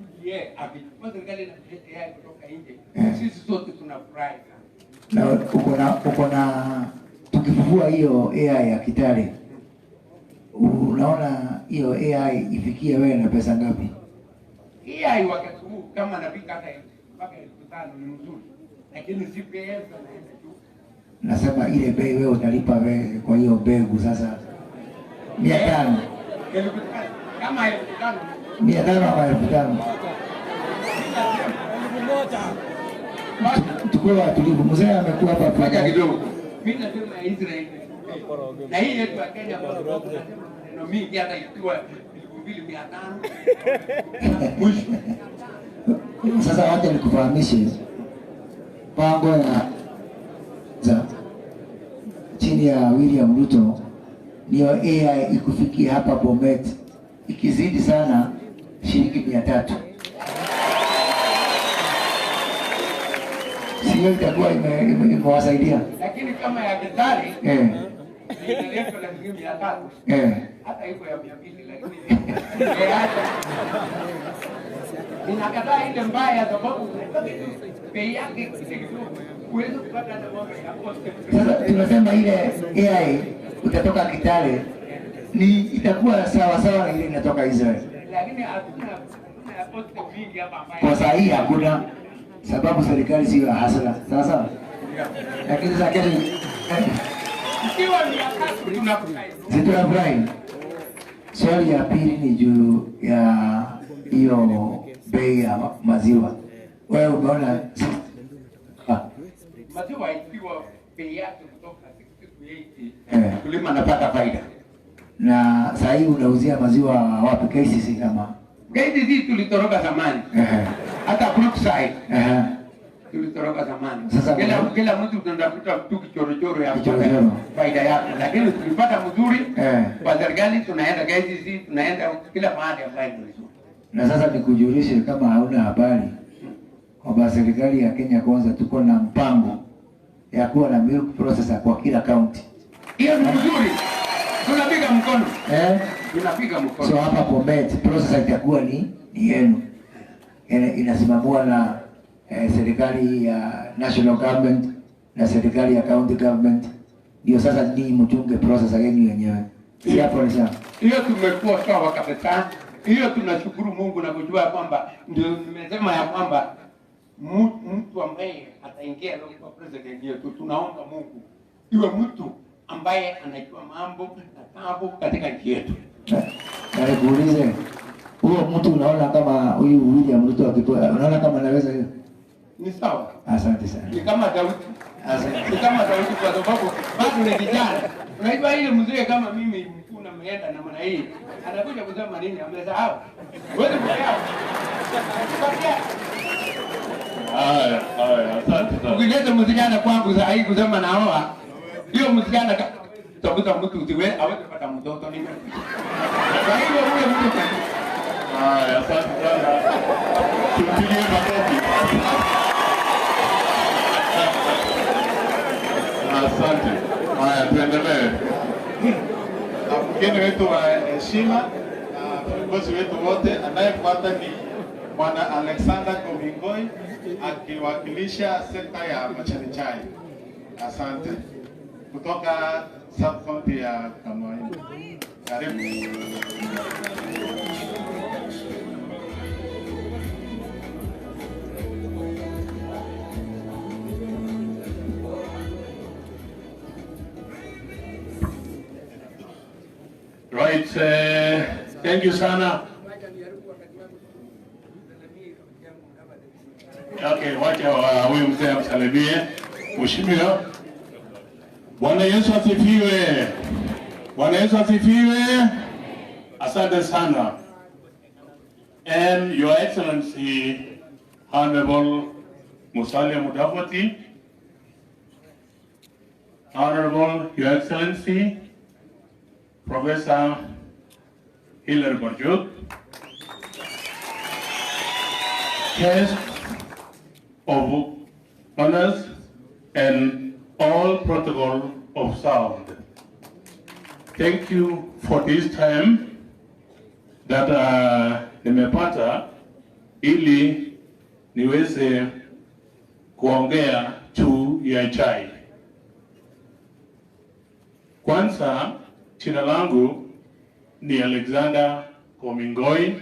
UDA akichukua serikali na AI kutoka nje, sisi sote tunafurahi. Na uko na tukifufua hiyo AI ya Kitale, unaona hiyo AI ifikie wewe na pesa ngapi? AI wakati huu kama nafika hata mpaka 5,000 ni mzuri, lakini CPS anaenda tu. Nasema ile bei wewe utalipa wewe kwa hiyo mbegu sasa 500. Kama 5,000. 500 ama 5,000. Tukue watulivu. Mzee amekuwa hapa kwa kidogo. Mimi nasema Israeli. Na hii yetu ya Kenya bado ndio mingi hata ikiwa 2,500. Mwisho. Sasa wacha nikufahamishe pango ya chini ya William Ruto niyo AI ikufikia hapa Bomet ikizidi sana shilingi 300. Sio itakuwa imewasaidia. Lakini kama ya Kitale inaletwa na shilingi 300. Hata hivyo ya 200 lakini ninakataa ile mbaya sababu bei yake huwezi kupata na ng'ombe ya poste. Sasa tunasema ile AI utatoka Kitale ni itakuwa sawa sawa na ile inatoka Israel. Lakini hakuna poste mingi hapa ambayo kwa saa hii hakuna, sababu serikali sio ya hasara. Sawa sawa. Lakini sasa kesho ikiwa ni akati tunafurahi. Tunafurahi. Swali ya pili ni juu ya hiyo bei ya maziwa. Wewe umeona maziwa ikiwa bei yake kutoka 60 to 80, kulima anapata faida. Na sasa hivi unauzia maziwa wapi? KCC kama? KCC tulitoroka zamani. Hata Brookside. Tulitoroka zamani. Sasa kila mtu tunatafuta tu kichorochoro ya faida yake. Lakini tulipata mzuri. Kwa serikali tunaenda KCC, tunaenda kila mahali ambapo ni nzuri. Na sasa nikujulishe kama hauna habari kwamba serikali ya Kenya Kwanza tuko na mpango ya kuwa na milk processor kwa kila county. Hiyo ni nzuri. Tunapiga mkono. Tunapiga mkono. So hapa Bomet processor itakuwa ni ni yenu, inasimamiwa na serikali ya national government na serikali ya county government. Ndio sasa ni mchunge process yenu wenyewe. Si hapo ni sawa. Hiyo tumekuwa sawa kabisa. Hiyo tunashukuru Mungu na kujua kwamba ndio nimesema ya kwamba mtu ambaye ataingia leo kwa president yetu, tunaomba Mungu iwe mtu ambaye anajua mambo na tabu katika nchi yetu. Na nikuulize, huyo mtu unaona kama huyu William Ruto akipewa, unaona kama anaweza hiyo? Ni sawa. Asante sana. Ni kama Daudi. Asante. Ni kama Daudi kwa sababu bado ni kijana. Unajua ile mzee kama mimi mkuu na meenda na maana hii, anakuja kusema nini amesahau. Wewe mkao. Asante sana. Ukileta mzijana kwangu saa hii kusema naoa, hiyo mzijana tafuta mtu usiwe aweze kupata mtoto nini. Kwa hiyo ule mtu Asante sana. Tupigie makofi. Asante. Haya, tuendelee. Mgeni wetu wa heshima na viongozi wetu wote, anayefuata ni Bwana Alexander Komingoi akiwakilisha sekta ya majani chai. Asante. Kutoka sub county ya Kamoini. Karibu. Right, thank you sana. Okay, wacha huyu mzee amsalimie. Mheshimiwa. Bwana Yesu asifiwe. Bwana Yesu asifiwe. Asante sana. And Your Excellency, Honorable Musalia Mudavadi, Honorable Your Excellency, Professor Hilary Barjuk, guests of honors, and all protocol observed. Thank you for this time that nimepata ili niweze kuongea juu ya chai. Kwanza, jina langu ni Alexander Komingoi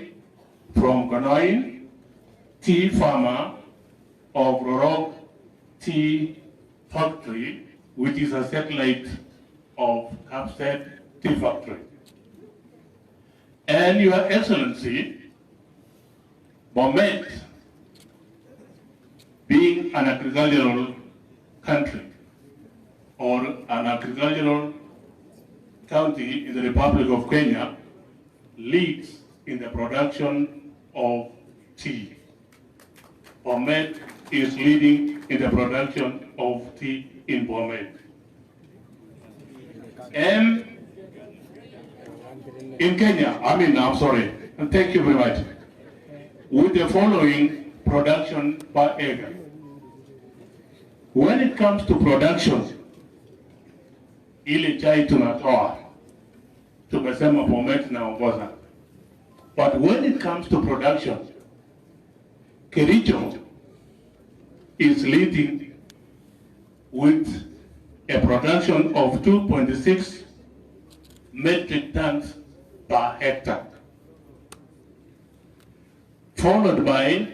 from Kanoin, tea farmer of Rorok Tea Factory, which is a satellite of Capstead Tea Factory. And Your Excellency, Bomet, being an agricultural country or an agricultural county in the Republic of Kenya, leads in the production of tea. Bomet is leading in the production of tea in Bomet. And in Kenya, and thank you very much, with the following production per acre. When it comes to production, ile chai tunatoa, tumesema Bomet naongoza. But when it comes to production, Kericho is leading with a production of 2.6 metric tons per hectare, followed by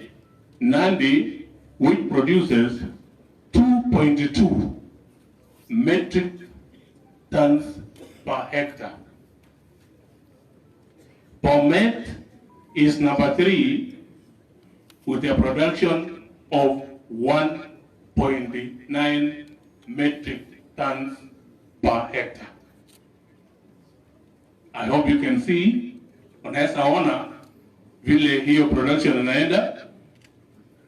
Nandi, which produces 2.2 metric tons per hectare. Bomet is number 3 with a production of 1.9 metric tons per hectare. I hope you can see, unaweza ona vile hiyo production inaenda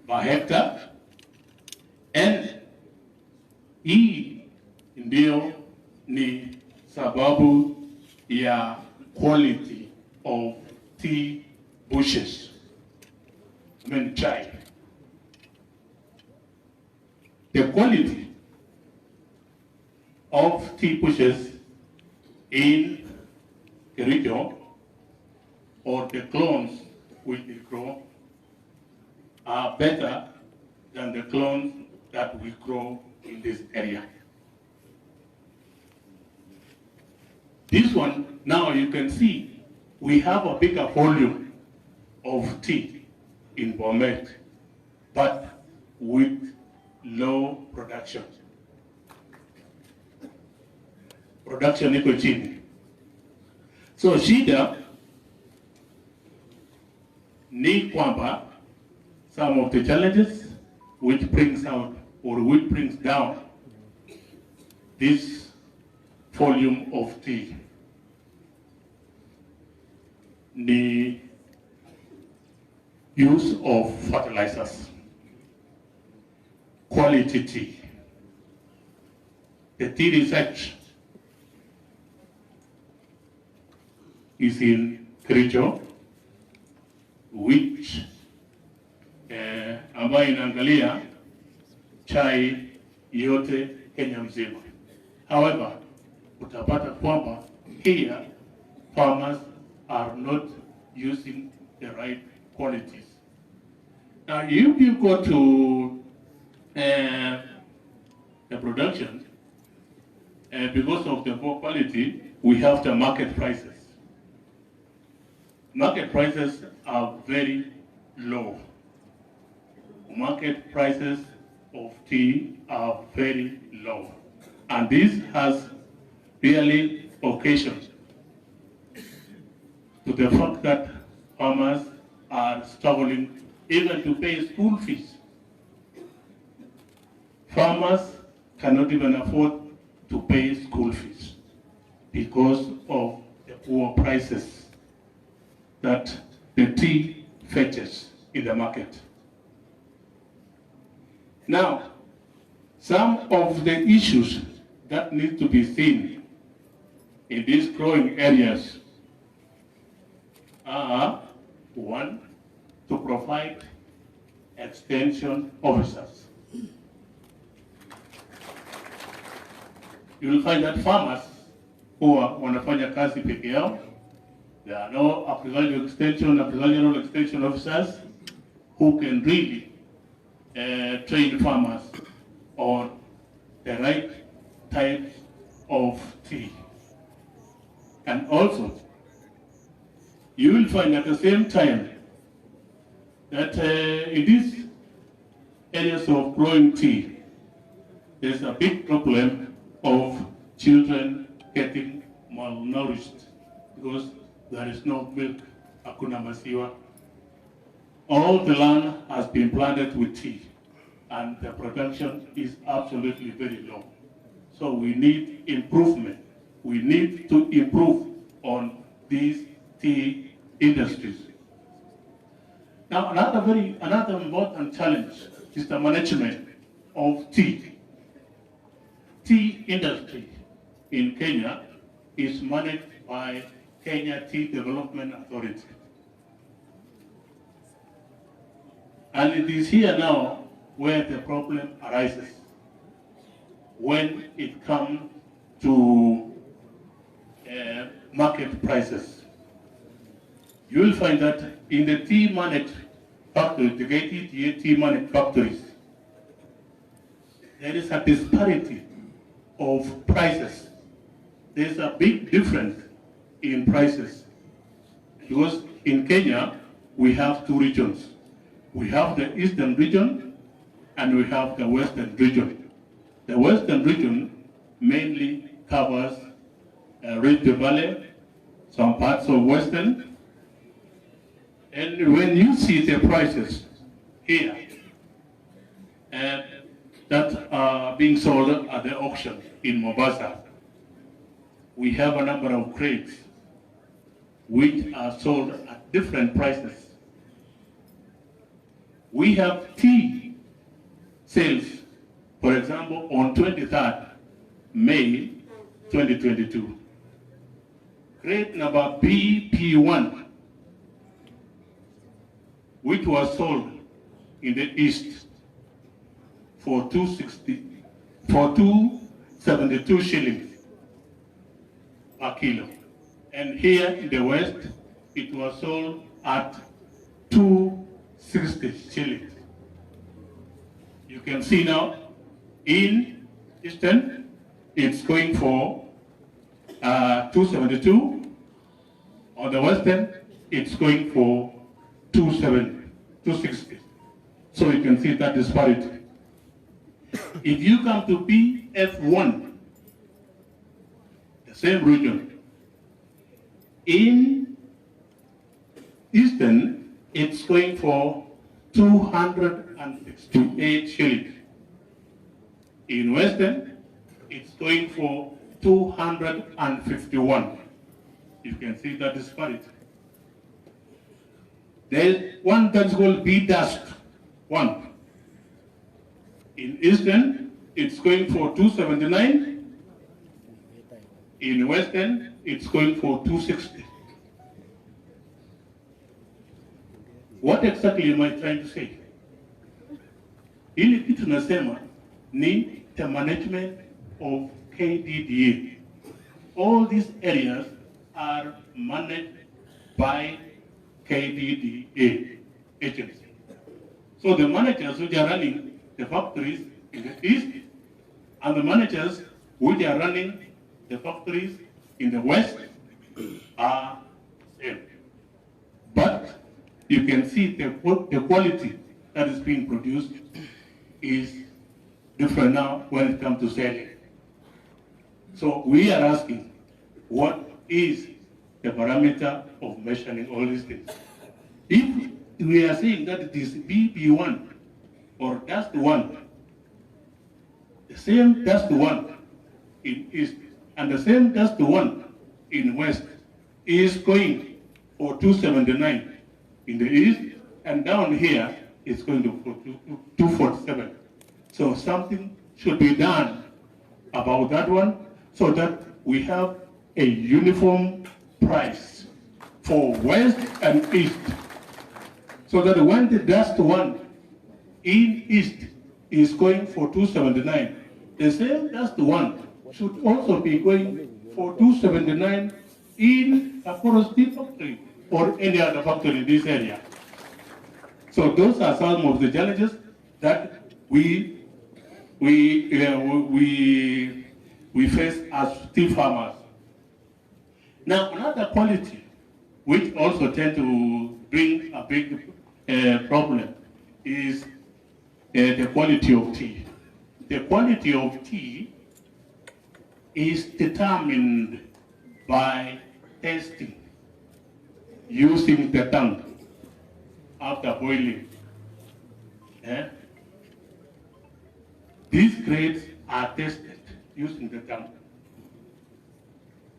per hectare, and hii ndio ni sababu ya quality of tea bushes, chai. The quality of tea bushes in Kericho, or the clones which we grow are better than the clones that we grow in this area. This one, now you can see, we have a bigger volume of tea in Bomet, but with low production. Production iko chini. So shida ni kwamba some of the challenges which brings out or which brings down this volume of tea the use of fertilizers, quality tea. The tea research is in Kericho, which ambayo inaangalia chai yote Kenya mzima. However, utapata kwamba here farmers are not using the right qualities. Now, if you go to the production, because of the poor quality, we have the market prices. Market prices are very low. Market prices of tea are very low. And this has really occasioned to the fact that farmers are struggling even to pay school fees. Farmers cannot even afford to pay school fees because of the poor prices that the tea fetches in the market. Now, some of the issues that need to be seen in these growing areas are, one, to provide extension officers. You will find that farmers who wanafanya kazi peke yao, there are no agricultural extension officers who can really train farmers on the right types of tea. And also, you will find at the same time that in these areas of growing tea, there's a big problem of children getting malnourished because there is no milk, hakuna maziwa. All the land has been planted with tea and the production is absolutely very low. So we need improvement. We need to improve on these tea industries. Now, another important challenge is the management of tea. Tea industry in Kenya is managed by Kenya Tea Development Authority. And it is here now where the problem arises when it comes to market prices. You will find that in the tea managed factories, the gated tea managed factories, there is a disparity of prices. There is a big difference in prices because in Kenya we have two regions. We have the eastern region and we have the western region. The western region mainly covers Rift Valley, some parts of western. And when you see the prices here that are being sold at the auction in Mombasa, we have a number of crates which are sold at different prices. We have tea sales, for example, on 23rd May 2022. Crate number BP1, which was sold in the east for 272 shillings per kilo. And here in the west, it was sold at 260 shillings. You can see now, in Eastern, it's going for 272. On the Western, it's going for 260. So you can see that disparity. If you come to BF1, the same region, in Eastern, it's going for 268 shillings. In Western, it's going for 251. You can see the disparity. There's one that's called B-dust 1. In Eastern, it's going for 279. In Western, it's going for 260. What exactly am I trying to say? Ili kitu nasema ni the management of KDDA. All these areas are managed by KDDA agency. So the managers which are running the factories in the east and the managers which are running the factories in the west are same. But you can see the quality that is being produced is different now when it comes to selling. So we are asking, what is the parameter of measuring all these things? If we are saying that it is BB1 or dust 1, the same dust 1 in east and the same dust 1 in west is going for 279 in the east, and down here it's going to 247. So something should be done about that one so that we have a uniform price for west and east. So that when the dust 1 in east is going for 279, the same dust 1 should also be going for 279 in a Steel factory or any other factory in this area. So those are some of the challenges that we face as steel farmers. Now, another quality which also tend to bring a big problem is the quality of tea. The quality of tea is determined by testing using the tongue after boiling. These grades are tested using the tongue.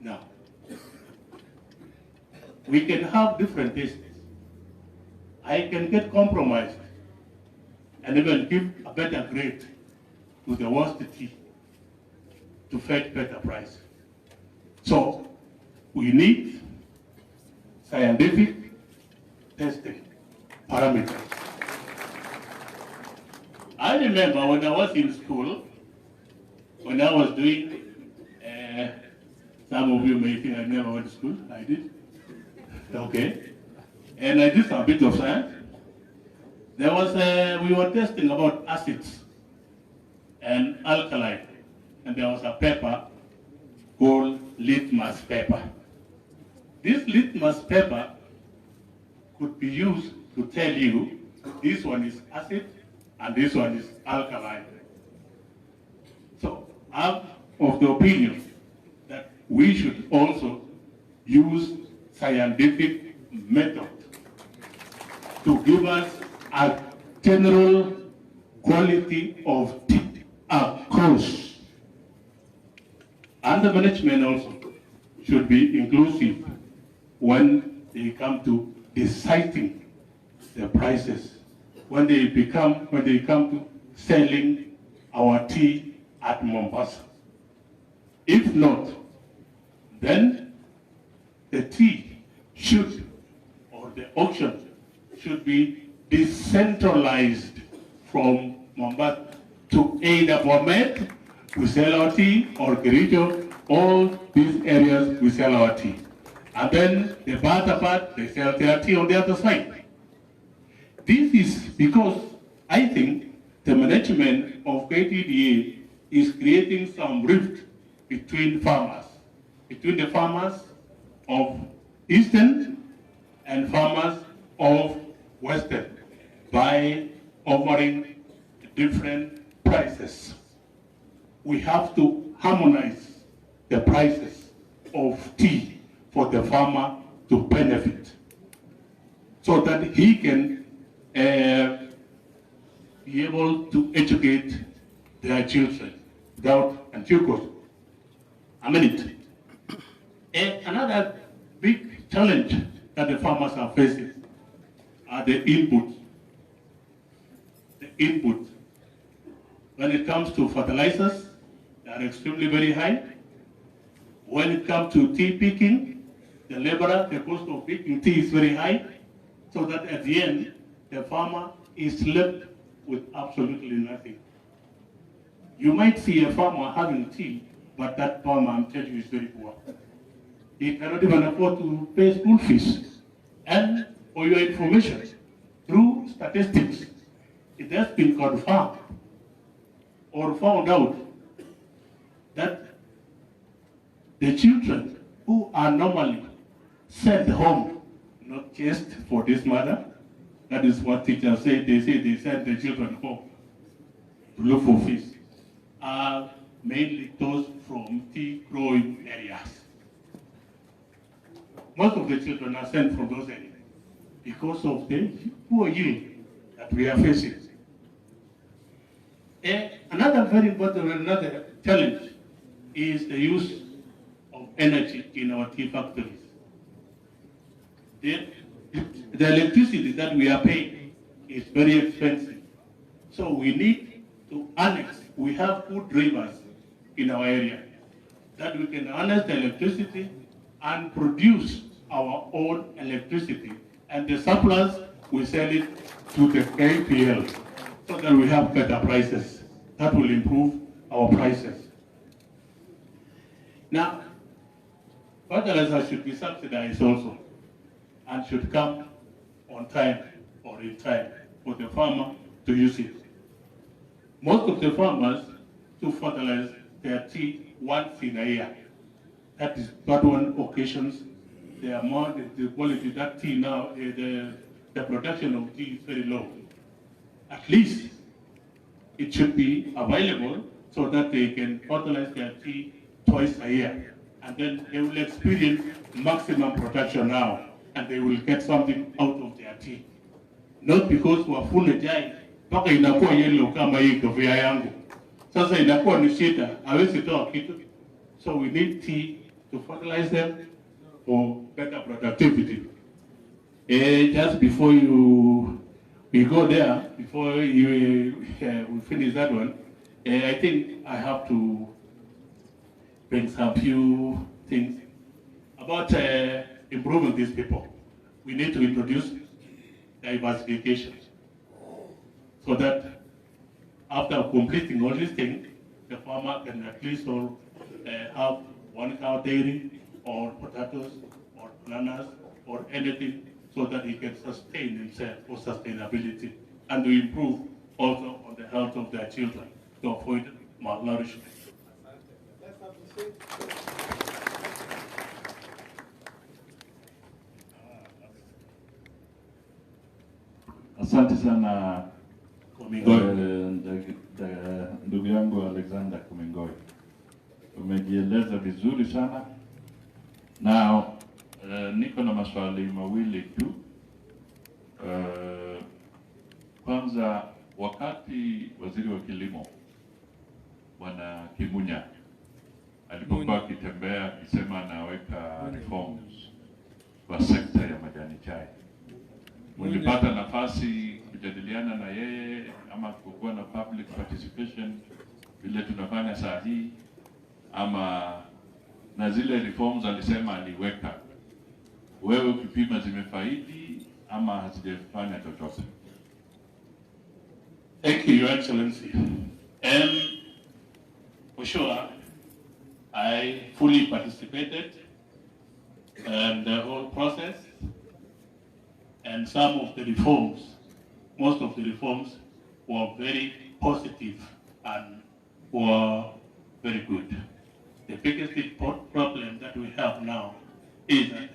Now, we can have different tastes. I can get compromised and even give a better grade to the worst tea to fetch better price. So we need scientific testing parameters. I remember when I was in school, when I was doing, some of you may think I never went to school, I did. Okay. And I did a bit of science. There was we were testing about acids and alkali, and there was a paper called litmus paper. This litmus paper could be used to tell you this one is acid and this one is alkaline. So I'm of the opinion that we should also use scientific method to give us a general quality of tea across. And the management also should be inclusive when they come to deciding the prices, when they come to selling our tea at Mombasa. If not, then the tea should, or the auction should be decentralized from Mombasa to either Bomet, we sell our tea, or Kericho, all these areas we sell our tea. And then the Bata part, they sell their tea on the other side. This is because I think the management of KTDA is creating some rift between the farmers of Eastern and farmers of Western by offering different prices. We have to harmonize the prices of tea for the farmer to benefit so that he can be able to educate their children without antiquity. A minute. Another big challenge that the farmers are facing are the inputs. The inputs. When it comes to fertilizers, they are extremely very high. When it comes to tea picking, the laborer, the cost of picking tea is very high, so that at the end, the farmer is left with absolutely nothing. You might see a farmer having tea, but that farmer, I'm telling you, is very poor. He cannot even afford to pay school fees. And for your information, through statistics, it has been confirmed or found out that the children who are normally sent home, not just for this matter, that is what teachers say they send the children home to look for fish, are mainly those from tea growing areas. Most of the children are sent from those areas because of the poor yield that we are facing. Another very important challenge is the use of energy in our tea factories. The electricity that we are paying is very expensive. So we need to annex. We have good rivers in our area that we can harness the electricity and produce our own electricity. And the surplus, we sell it to the KPL so that we have better prices. That will improve our prices. Now, fertilizer should be subsidized also and should come on time or in time for the farmer to use it. Most of the farmers to fertilize their tea once in a year. That is but one occasions. The amount, the quality of that tea now, the production of tea is very low. At least it should be available so that they can fertilize their tea twice a year. And then they will experience maximum production now, and they will get something out of their tea. Not because wafune jai, paka inakuwa yellow kama hii kofia yangu. Sasa inakuwa ni shida, hawezi toa kitu. So we need tea to fertilize them for better productivity. Just before we go there, before we finish that one, I think I have to bring some few things about improving these people. We need to introduce diversification so that after completing all these things, the farmer can at least have one cow dairy or potatoes or bananas or anything so that he can sustain himself for sustainability and to improve also on the health of their children to avoid malnourishment. Asante sana ndugu yangu Alexander Kumingoi, umejieleza vizuri sana na niko na maswali mawili tu. Kwanza, wakati waziri wa kilimo Bwana Kimunya alipokuwa akitembea akisema anaweka reforms kwa sekta ya majani chai, ulipata nafasi kujadiliana na yeye ama kukuwa na public participation vile tunafanya saa hii, ama na zile reforms alisema aliweka, wewe ukipima zimefaidi ama hazijafanya chochote? Thank you, Your Excellency. For sure, I fully participated in the whole process, and some of the reforms most of the reforms were very positive and were very good. The biggest problem that we have now is that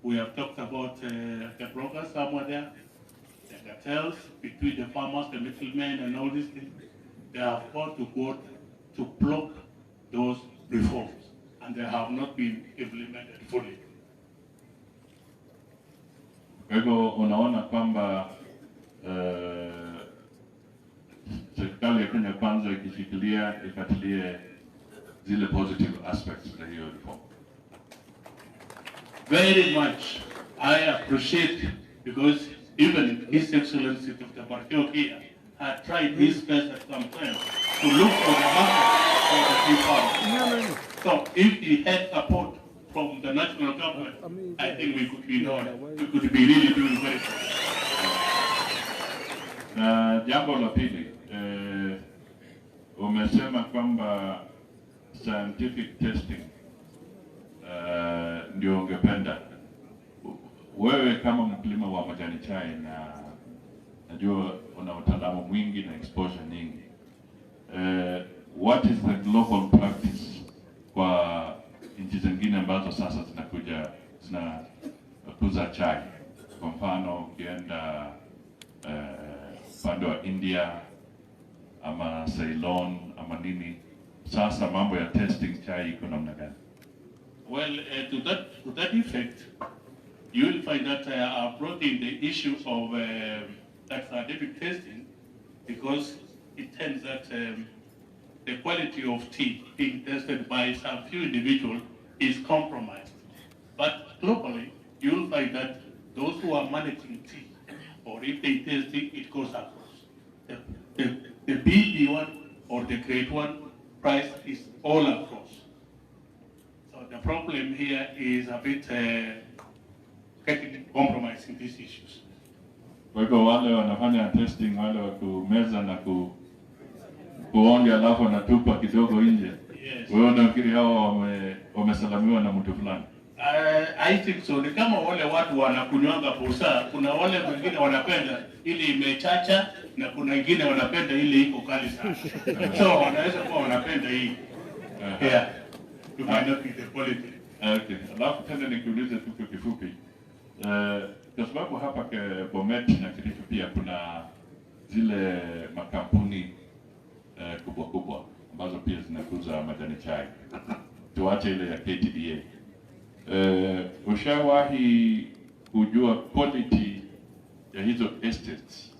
we have talked about the brokers somewhere there, the cartels between the farmers, the middlemen, and all these things. They have got to block those reforms, and they have not been implemented fully. Kwa hivyo unaona kwamba serikali ya Kenya Kwanza ikishikilia ifuatilie zile positive aspects za hiyo reform. Very much I appreciate, because even His Excellency Dr. Bartio here had tried his best at some time to look for the market for the tea farmers. So if he had support from the national government, I think we could be really doing very well. Na jambo la pili, umesema kwamba scientific testing ndio ungependa. Wewe kama mkulima wa majani chai na najua una utaalamu mwingi na exposure nyingi. What is the global practice kwa nchi zingine ambazo sasa zinakuza chai? Kwa mfano ukienda upande wa India ama Ceylon ama nini, sasa mambo ya testing chai iko namna gani? Well, to that effect, you will find that I've brought in the issue of that scientific testing, because it tends that the quality of tea being tested by some few individuals is compromised. But globally, you will find that those who are managing tea, or if they test it, it goes across. The BD one or the grade one price is all across. So the problem here is a bit getting compromising these issues. Kwa hivyo wale wanafanya testing, wale wa kumeza na kuonja alafu wanatupa kidogo nje. Yes. Wewe unafikiri hao wamesalamiwa na mtu fulani? I think so. Ni kama wale watu wanakunywanga busaa, kuna wale wengine wanapenda ili imechacha na kuna wengine wanapenda ili iko kali sana. So wanaweza kuwa wanapenda hii. Yeah. To find out the quality. Okay. Alafu tena nikuulize tu kwa kifupi. Kwa sababu hapa kwa Bomet na Kilifi pia kuna zile makampuni kubwa kubwa ambazo pia zinakuza majani chai. Tuache ile ya KTDA. Ushawahi kujua quality ya hizo estates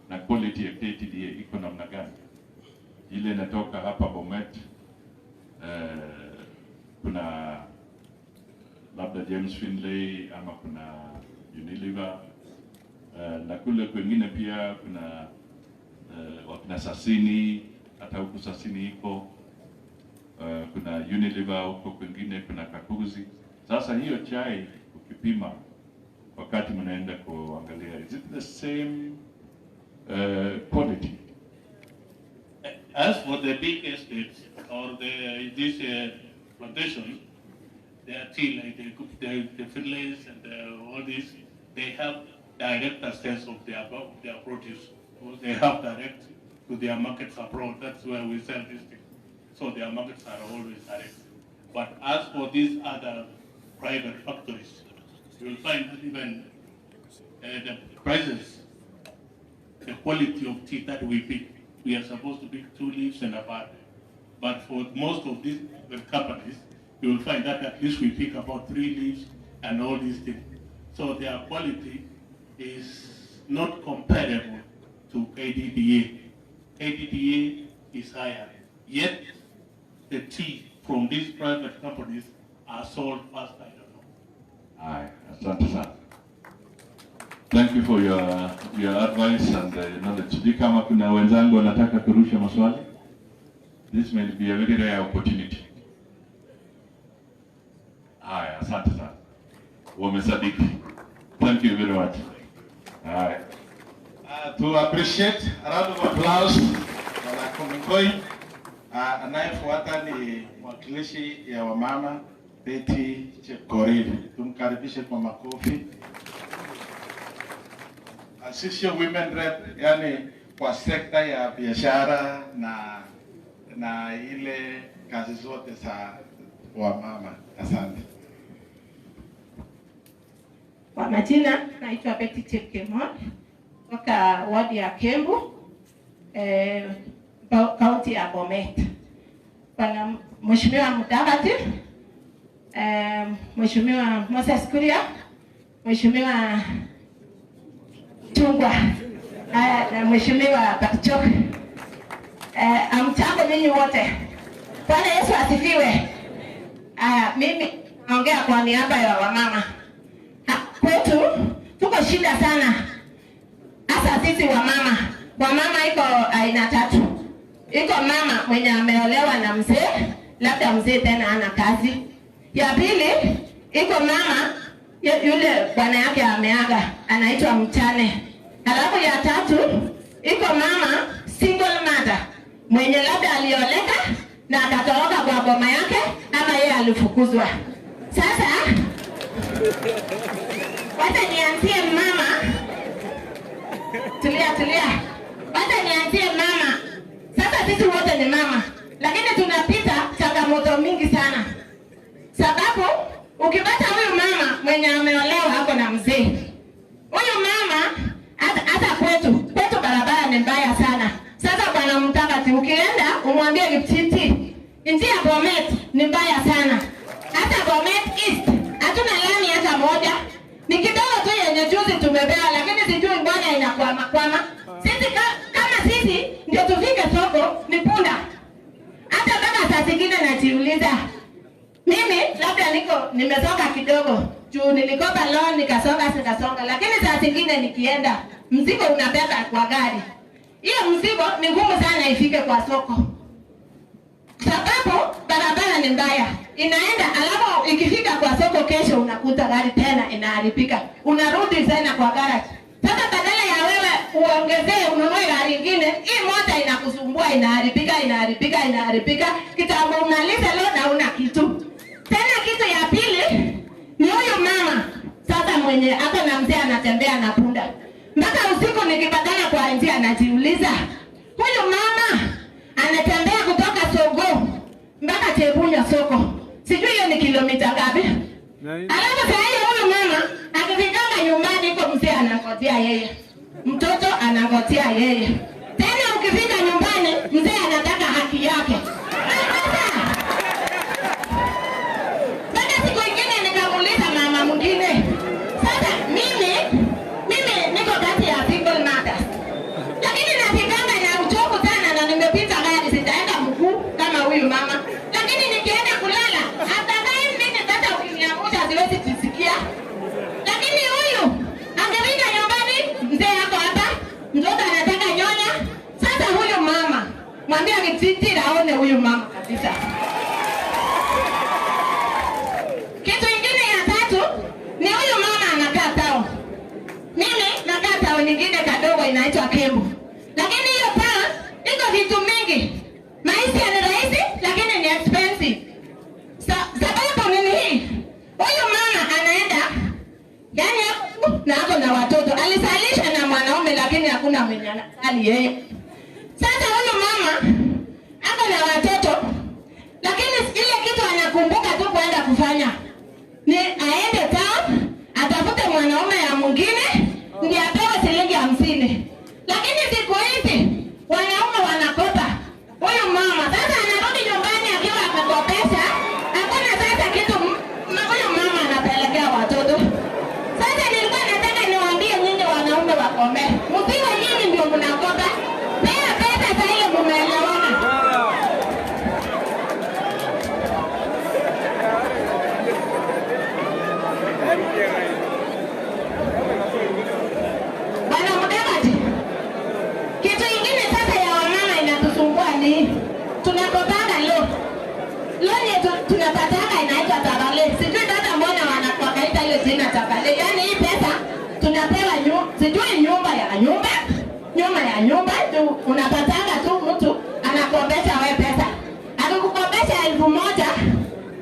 na quality ya KTDA iko namna gani? Ile inatoka hapa Bomet, kuna labda James Finlay ama kuna Unilever, na kule kwingine pia kuna wakina Sasini, hata huku Sasini iko, kuna Unilever huko kwingine, kuna Kakuzi. Sasa hiyo chai ukipima wakati mnaenda kuangalia, is it the same quality? As for the big estates or these plantations, they are still like the Finlays and all these, they have direct access of their produce. They have direct to their markets abroad. That's where we sell this thing. So their markets are always direct. But as for these other private factories, you will find that even the prices, the quality of tea that we pick, we are supposed to pick 2 leaves and a bud. But for most of these companies, you will find that at least we pick about 3 leaves and all these things. So their quality is not comparable to KDDA. KDDA is higher. Yet the tea from these private companies are sold fast, I don't know. Aye, asante sana. Thank you for your advice and knowledge. Sijui kama kuna wenzangu wanataka kurusha maswali. This may be a very rare opportunity. Aye, asante sana. Wamesadiki. Thank you very much. Aye. To appreciate a round of applause Bwana Komikoi. Anayefuata ni mwakilishi ya wamama Betty Chepkorir. Tumkaribishe kwa makofi. sisi women rep, yani kwa sekta ya biashara na ile kazi zote za wamama. Asante. Kwa majina naitwa Betty Chepkemon kutoka wadi ya Kembu, kaunti ya Bomet. Bwana Mheshimiwa Mudavadi, Mheshimiwa Moses Kuria, Mheshimiwa Chungwa, na Mheshimiwa Bakchok, amchango nyinyi wote. Bwana Yesu asifiwe. Mimi naongea kwa niaba ya wamama. Kwetu tuko shida sana, hasa sisi wamama. Wamama iko aina tatu. Iko mama mwenye ameolewa na mzee, labda mzee tena ana kazi. Ya pili, iko mama yule bwana yake ameaga, anaitwa mchane. Alafu ya tatu, iko mama single mother mwenye labda alioleka na akatoroka kwa boma yake ama yeye alifukuzwa. Sasa wacha nianzie mama. Tulia. Wacha nianzie mama. Sasa sisi wote ni mama, lakini tunapita changamoto mingi sana. Sababu ukipata huyu mama mwenye ameolewa hapo na mzee, huyu mama hata kwetu barabara ni mbaya sana. Sasa Bwana Mtakati, ukienda umwambie Kipchiti, njia ya Bomet ni mbaya sana. Hata Bomet East hatuna lami hata moja. Ni kidogo tu yenye juzi tumebea, lakini sijui mbona inakwama. Sisi kama sisi ndio tufike soko ni punda. Hata mpaka saa zingine najiuliza, mimi labda nimesonga kidogo juu nilikopa loan nikasonga, lakini saa zingine nikienda mzigo unabeba kwa gari. Hiyo mzigo ni ngumu sana ifike kwa soko, sababu barabara ni mbaya. Inaenda alafu ikifika kwa soko kesho unakuta gari tena inaharibika, unarudi tena kwa garage. Sasa badala ya wewe uongezee ununue gari nyingine, hii moja inakusumbua, inaharibika. Kitambo unaliza leo na una kitu. Tena kitu ya pili ni huyu mama sasa mwenye hapa na mzee anatembea na punda. Mpaka usiku nikipatana kwa njia najiuliza, huyu mama anatembea kutoka Sogo mpaka Chebunya soko. Sijui hiyo ni kilomita ngapi? Alafu sasa huyu mama akifika nyumbani iko mzee anangojea yeye. Mtoto anangojea yeye. Tena ukifika nyumbani mzee anataka haki yake. Sasa siku nyingine nikamuuliza mama mwingine, sasa mimi niko kati ya single mother, lakini nafikanga na uchovu sana na nimepita gari, sitaenda mguu kama huyu mama. Lakini nikienda kulala hata mimi sasa ukiniamsha siwezi kusikia. Lakini huyu angefika nyumbani mzee yako hapa, mtoto anataka nyonya. Sasa huyu mama mwambie Kipchiti aone huyu mama kabisa. Kitu kingine ya tatu ni huyu mama anakaa town. Mimi nakaa town nyingine kadogo inaitwa Kembu. Lakini hiyo town iko vitu mingi. Maisha ni rahisi lakini ni expensive. Sababu nini hii? Huyu mama anaenda yani na hapo na watoto. Alisalisha na mwanaume lakini hakuna mwenye anali yeye. Sasa huyu mama hapo na watoto lakini ile kitu anakumbuka tu kwenda kufanya ni aende town atafute mwanaume ya mwingine ndiye apewe shilingi 50. Lakini siku hizi wanaume wanakopa. Huyu mama sasa anarudi nyumbani akiwa amekopesha, hakuna sasa kitu huyu mama anapelekea watoto. Sasa nilikuwa nataka niwaambie nyinyi wanaume wakome. Msiwe nyinyi ndio mnakopa. Pea pesa sasa ile mumeelewana. Bwana Mudavadi, kitu kingine sasa ya wamama inatusumbua ni tunakopanga loan yetu tunapataka inaitwa tabale. Sijui dada mbona wakaita hiyo jina tabale. Yaani hii pesa tunapewa sijui nyumba ya nyumba tu unapataka tu mtu anakopesha wewe pesa. Akikukopesha 1,000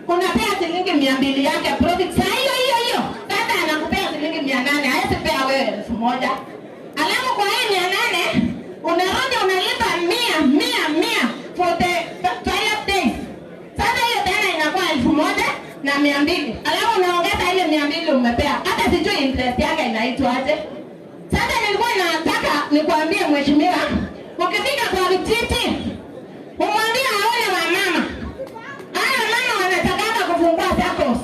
unapea shilingi 200 yake profit. Saa hiyo. Sasa anakupea shilingi 800, hawezi pea wewe 1,000. Alafu kwa hii 800 unarudi unalipa 100 for the 12 days. Sasa hiyo tena inakuwa 1,200. Alafu unaongeza ile 200 umepea. Hata sijui interest yake inaitwaje. Sasa nilikuwa nataka nikwambie mheshimiwa, ukifika kwa vijiji umwambie aone wamama. Hao mama wanataka kufungua SACCOS.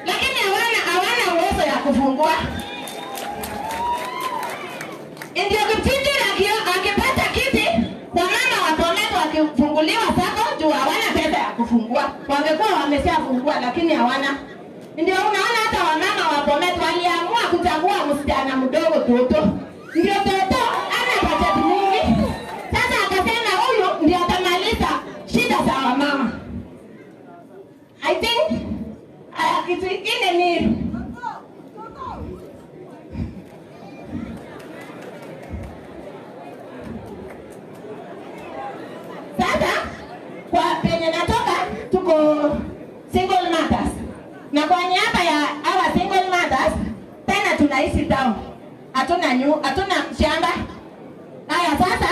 Lakini hawana uwezo ya kufungua. Ndio vijiji akipata kiti kwa mama wapoleto wakifunguliwa SACCO juu hawana pesa ya kufungua. Wangekuwa wameshafungua lakini hawana. Ndio unaona hata wamama wapoleto waliamua kuchagua msichana mdogo Ruto. Ndio Ruto ana budget mingi. Sasa akasema huyu ndio atamaliza shida za wamama. I think kitu kingine ni sasa kwa penye natoka tuko single mothers. Na kwa niaba ya hawa single mothers tena tunaishi town. Hatuna shamba. Haya sasa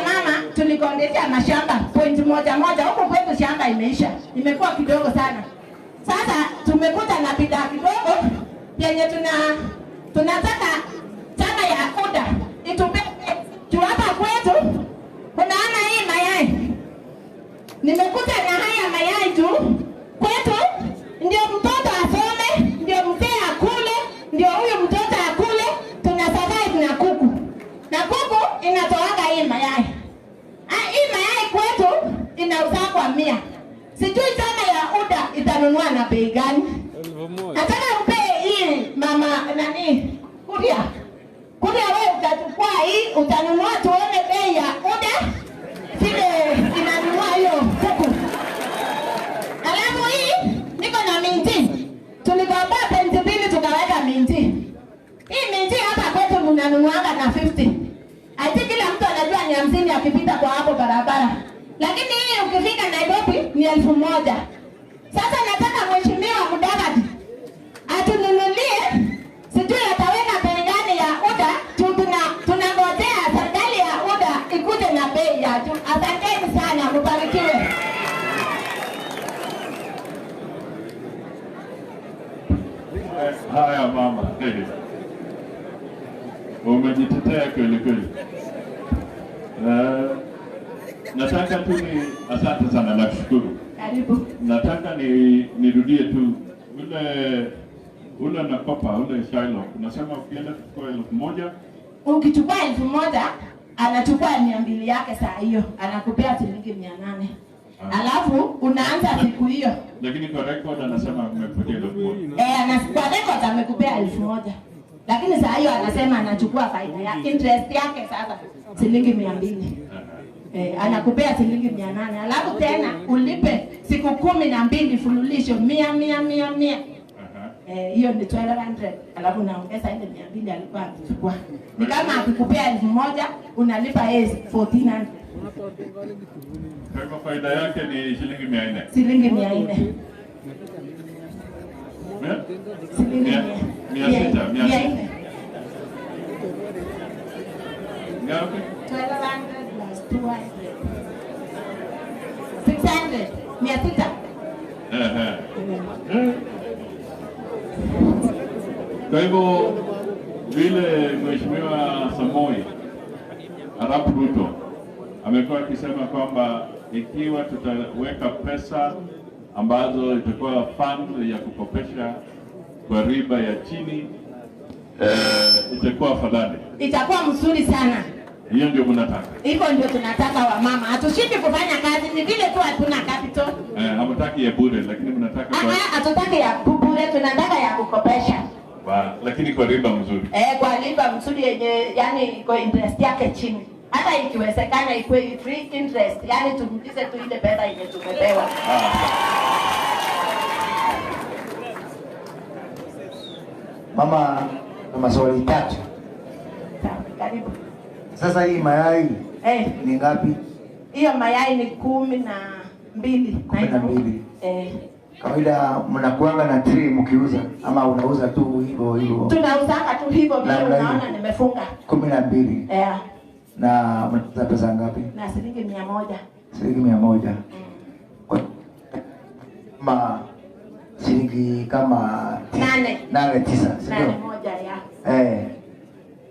mama tulikondesha mashamba point moja huko kwetu shamba imeisha. Imekuwa kidogo sana. Sasa tumekuta na bidhaa kidogo yenye tunataka chama ya UDA itupe tu hapa kwetu. Unaona hii mayai. Nimekuta na haya mayai tu kwetu ndio mtoto asome, ndio mzee akule, ndio huyu mtoto akule, tunasurvive na kuku. Na kuku inatoanga hii mayai. Hii mayai kwetu inauza kwa 100. Sijui chama ya UDA itanunua na bei gani? Nataka mpe hii mama nani? Kuria wewe utachukua hii, utanunua tuone bei ya UDA vile inanunua hiyo kuku. Alafu hii niko na minti. Tulikomba penti mbili tukaweka minti. Hii minti hapa kwetu mnanunuanga na 50. I think kila mtu anajua ni 50 akipita kwa hapo barabara. Lakini hii ukifika Nairobi ni 1,000. Sasa nataka mheshimiwa Mudavadi atununulie, sijui ataweka bei gani ya UDA, tunangojea serikali ya UDA ikuje na bei ya juu. Asanteni sana, mbarikiwe. Haya mama, umejitetea kweli kweli. Nataka tu asante sana, nakushukuru. Karibu. Nataka nirudie tu ule nakopa ule Shiloh. Unasema ukienda kuchukua 1,000, ukichukua 1,000 anachukua 200 yake saa hiyo, anakupea shilingi 800. Alafu unaanza siku hiyo. Lakini kwa record anasema umekupatia 1,000. Kwa record amekupea 1,000. Lakini saa hiyo anasema anachukua faida ya interest yake sasa shilingi 200. Anakupea shilingi 800. Alafu tena ulipe siku 12 fululisho 100. Hiyo ni 1,200. Alafu unaongeza ile 200 alikuwa akichukua. Ni kama akikupea 1,000 unalipa 1,400. Kwa hivyo faida yake ni shilingi 400. Shilingi 400. Shilingi 400. Ngapi? 1,200 plus 200. 600. 600. Kwa hivyo vile Mheshimiwa Samoi Arap Ruto amekuwa akisema kwamba ikiwa tutaweka pesa ambazo itakuwa fund ya kukopesha kwa riba ya chini, itakuwa afadhali. Itakuwa mzuri sana. Hiyo ndio mnataka. Hivyo ndio tunataka wamama. Hatushindi kufanya kazi, ni vile tu hatuna capital. Hamtaki ya bure, lakini mnataka kwa hatutaki ya bure, tunataka ya kukopesha. Lakini kwa riba mzuri. Kwa riba mzuri yenye yani iko interest yake chini. Hata ikiwezekana ikuwe free interest, yani tumlize tu ile pesa yenye tumepewa. Mama, na maswali 3. Karibu. Sasa hii mayai ni ngapi? Hiyo mayai ni 12. 12. Kawaida mnakuanga na tree mkiuza ama unauza tu hivyo hivyo? Tunauzanga tu hivyo vile unaona nimefunga. 12. Na mnauza pesa ngapi? Na shilingi 100. Shilingi 100. Shilingi kama 8 9, sio? 8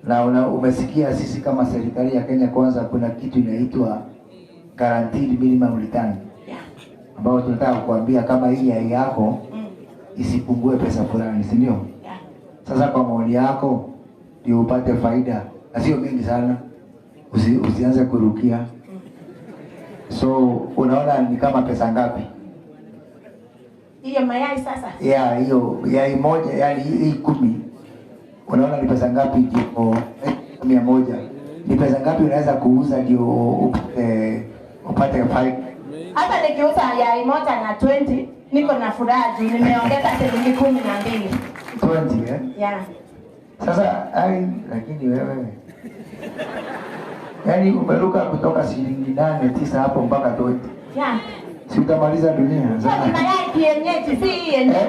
ya. Na umesikia sisi kama serikali ya Kenya Kwanza kuna kitu inaitwa guaranteed minimum return. Ambao tunataka kukuambia kama hii AI yako isipungue pesa fulani, si ndio? Sasa kwa maoni yako ndio upate faida, na sio mingi sana. Usianze kurukia. So unaona ni kama pesa ngapi? Hiyo mayai sasa? Hiyo yai moja, yani hii 10. Unaona ni pesa ngapi ndio 100? Ni pesa ngapi unaweza kuuza ndio upate faida? Hata nikiuza yai moja na 20, niko na furaha juu nimeongeza shilingi 12. 20 Yeah. Sasa lakini wewe yani umeruka kutoka shilingi 8 9 hapo mpaka 20. Yeah. Si utamaliza dunia. Sasa ni mayai kienyeji, si yenyewe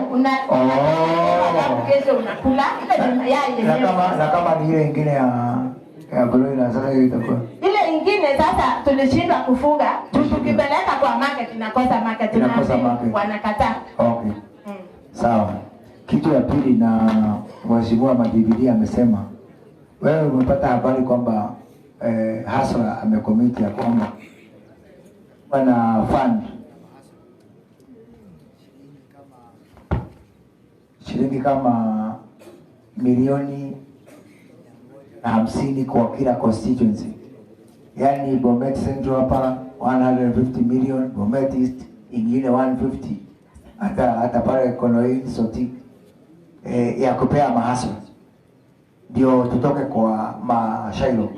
kesho unakula ile ni mayai yenyewe. Na kama ni ile nyingine ya broiler sasa hiyo itakuwa. Ile nyingine sasa tulishindwa kufuga, tukipeleka kwa market inakosa market na wanakataa. Okay. Sawa. Kitu ya pili, na Mheshimiwa Madividi amesema wewe umepata habari kwamba Hasra amekomiti ya kwamba wana fund shilingi kama milioni 50 kwa kila constituency. Yani Bomet Central hapa 150 million, Bomet East ingine 150, hata pale Konoin Soti ya kupea mahasla ndio tutoke kwa mashailo.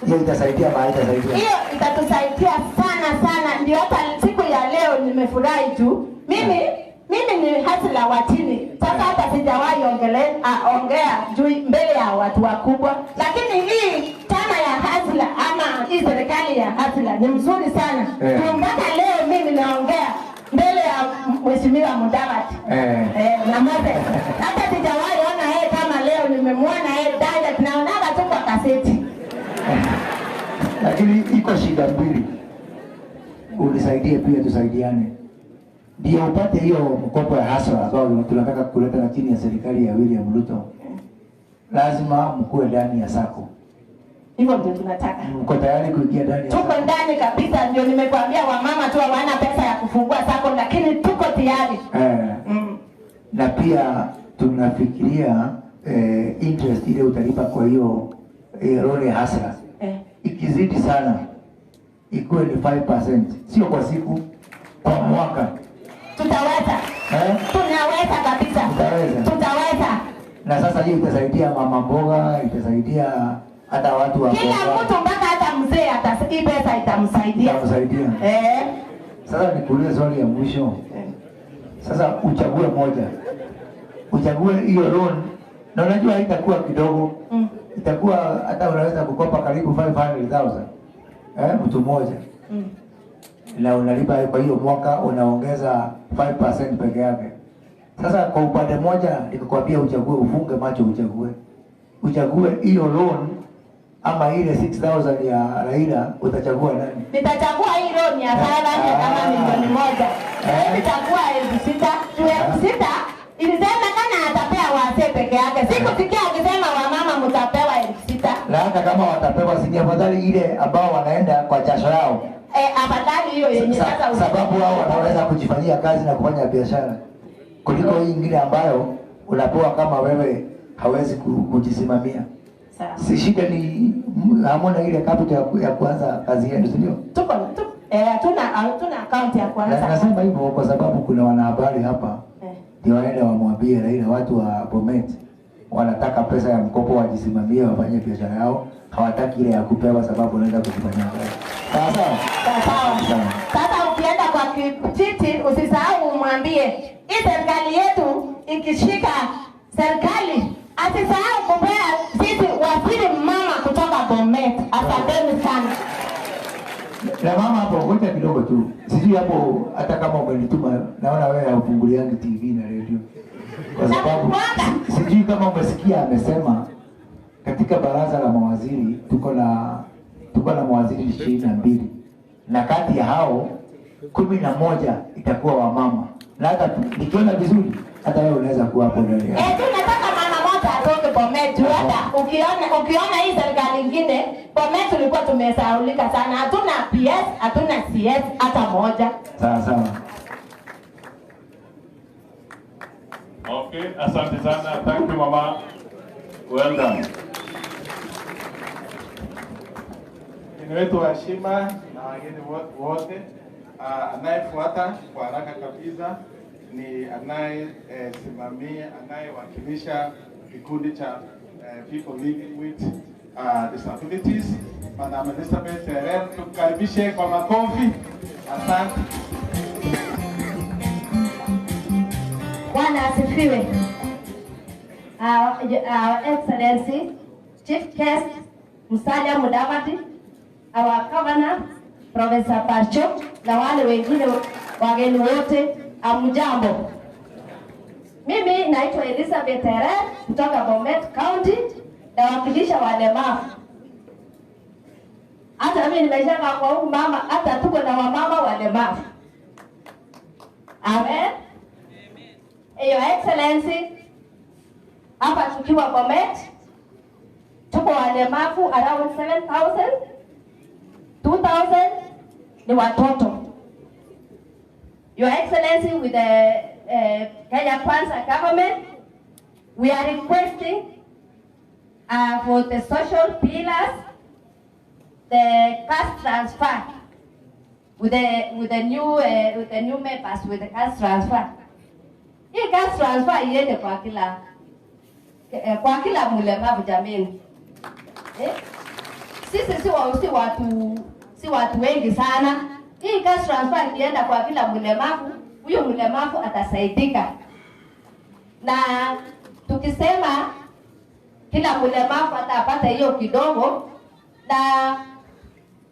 Hiyo itasaidia itasaidia. Hiyo itatusaidia sana ndio hata siku ya leo nimefurahi tu. Mimi ni hasla wa chini. Sasa hata sijawahi ongea juu mbele ya watu wakubwa, lakini hii chama ya hasla ama hii serikali ya hasla ni mzuri sana. Mpaka leo mimi naongea mbele ya Mheshimiwa Mudavadi. Na mate. Hata sijawahi ona yeye kama leo nimemwona yeye direct, naonaga tu kwa kaseti. Lakini iko shida mbili. Unisaidie pia tusaidiane. Ndio upate hiyo mkopo ya Hasra ambao tunataka kuleta na chini ya serikali ya William Ruto. Lazima mkue ndani ya sako. Hivyo ndio tunataka. Mko tayari kuingia ndani ya sako? Tuko ndani kabisa, ndio nimekwambia wamama tu hawana pesa ya kufungua sako, lakini tuko tayari. Na pia tunafikiria interest ile utalipa kwa hiyo loan ya Hasra. Ikizidi sana ikuwe ni 5%, sio kwa siku, kwa mwaka. Tutaweza. Tunaweza kabisa. Tutaweza. Na sasa hiyo itasaidia mama mboga, itasaidia hata watu wa kila mtu, mpaka hata mzee hii pesa itamsaidia. Sasa nikuulize swali ya mwisho. Sasa uchague moja. Uchague hiyo loan, na unajua haitakuwa kidogo. Itakuwa hata unaweza kukopa karibu 500,000. Mtu mmoja. Na unalipa kwa hiyo mwaka unaongeza 5% peke yake. Sasa kwa upande moja nikakwambia uchague, ufunge macho uchague hiyo loan ama ile 6,000 ya Raila, utachagua nani? Nitachagua hii loan ya Raila kama milioni moja. Nitachagua 6,000 ilisema kana atapea wazee peke yake. Sikusikia akisema wamama mtapewa 6,000. Na hata kama watapewa si afadhali ile ambao wanaenda kwa jasho yao. Afadhali hiyo yenye sasa sababu wao wanaweza kujifanyia kazi na kufanya biashara kuliko hii nyingine ambayo unapewa kama wewe hawezi kujisimamia. Si shida ni hamna ile capital ya kuanza kazi yenu, si ndio? Tuna account ya kuanza. Na nasema hivyo kwa sababu kuna wanahabari hapa ndio waende wamwambie Raila watu wa Bomet wanataka pesa ya mkopo wajisimamie wafanye biashara yao, hawataki ile ya kupewa sababu wanaenda kujifanyia kazi. Sawa. Sasa ukienda kwa kijiji usisahau umwambie hii serikali yetu ikishika serikali asisahau kupea sisi waziri mama kutoka Bomet. Asanteni sana. Na mama hapo ngoja kidogo tu. Sijui hapo hata kama umenituma naona wewe haufunguliangi TV na radio. Kwa sababu sijui kama umesikia amesema katika baraza la mawaziri tuko na mawaziri 22 na kati ya hao 11 itakuwa wamama. Na hata nikiona vizuri hata wewe unaweza kuwa hapo ndani. Tunataka mama moja atoke Bomet. Hata ukiona hii serikali nyingine Bomet tulikuwa tumesahaulika sana. Hatuna PS, hatuna CS hata moja. Sawa. Okay, asante sana. Thank you mama. Well done. Ni wetu wa heshima na wageni wote. Anayefuata kwa haraka kabisa ni anayewakilisha kikundi cha people living with disabilities. Madam Elizabeth Terere, tukaribishe kwa makofi. Asante. Bwana asifiwe. Our Excellency Chief Guest Musalia Mudavadi, our Governor Professor Parcho na wale wengine wageni wote, amjambo. Mimi naitwa Elizabeth Terere kutoka Bomet County na wakilisha walemavu. Hata mimi nimeshaka kwa huyu mama, hata tuko na wamama walemavu. Amen. Your Excellency, hapa tukiwa Bomet tuko walemavu around 7,000. 2,000 ni watoto. Your Excellency, with the Kenya Kwanza government, we are requesting for the social pillars, the cash transfer with the new members with the cash transfer. Hii cash transfer iende kwa kila mlemavu jameni. Sisi si watu wengi sana. Hii cash transfer ikienda kwa kila mlemavu, huyo mlemavu atasaidika. Na tukisema kila mlemavu atapata hiyo kidogo, na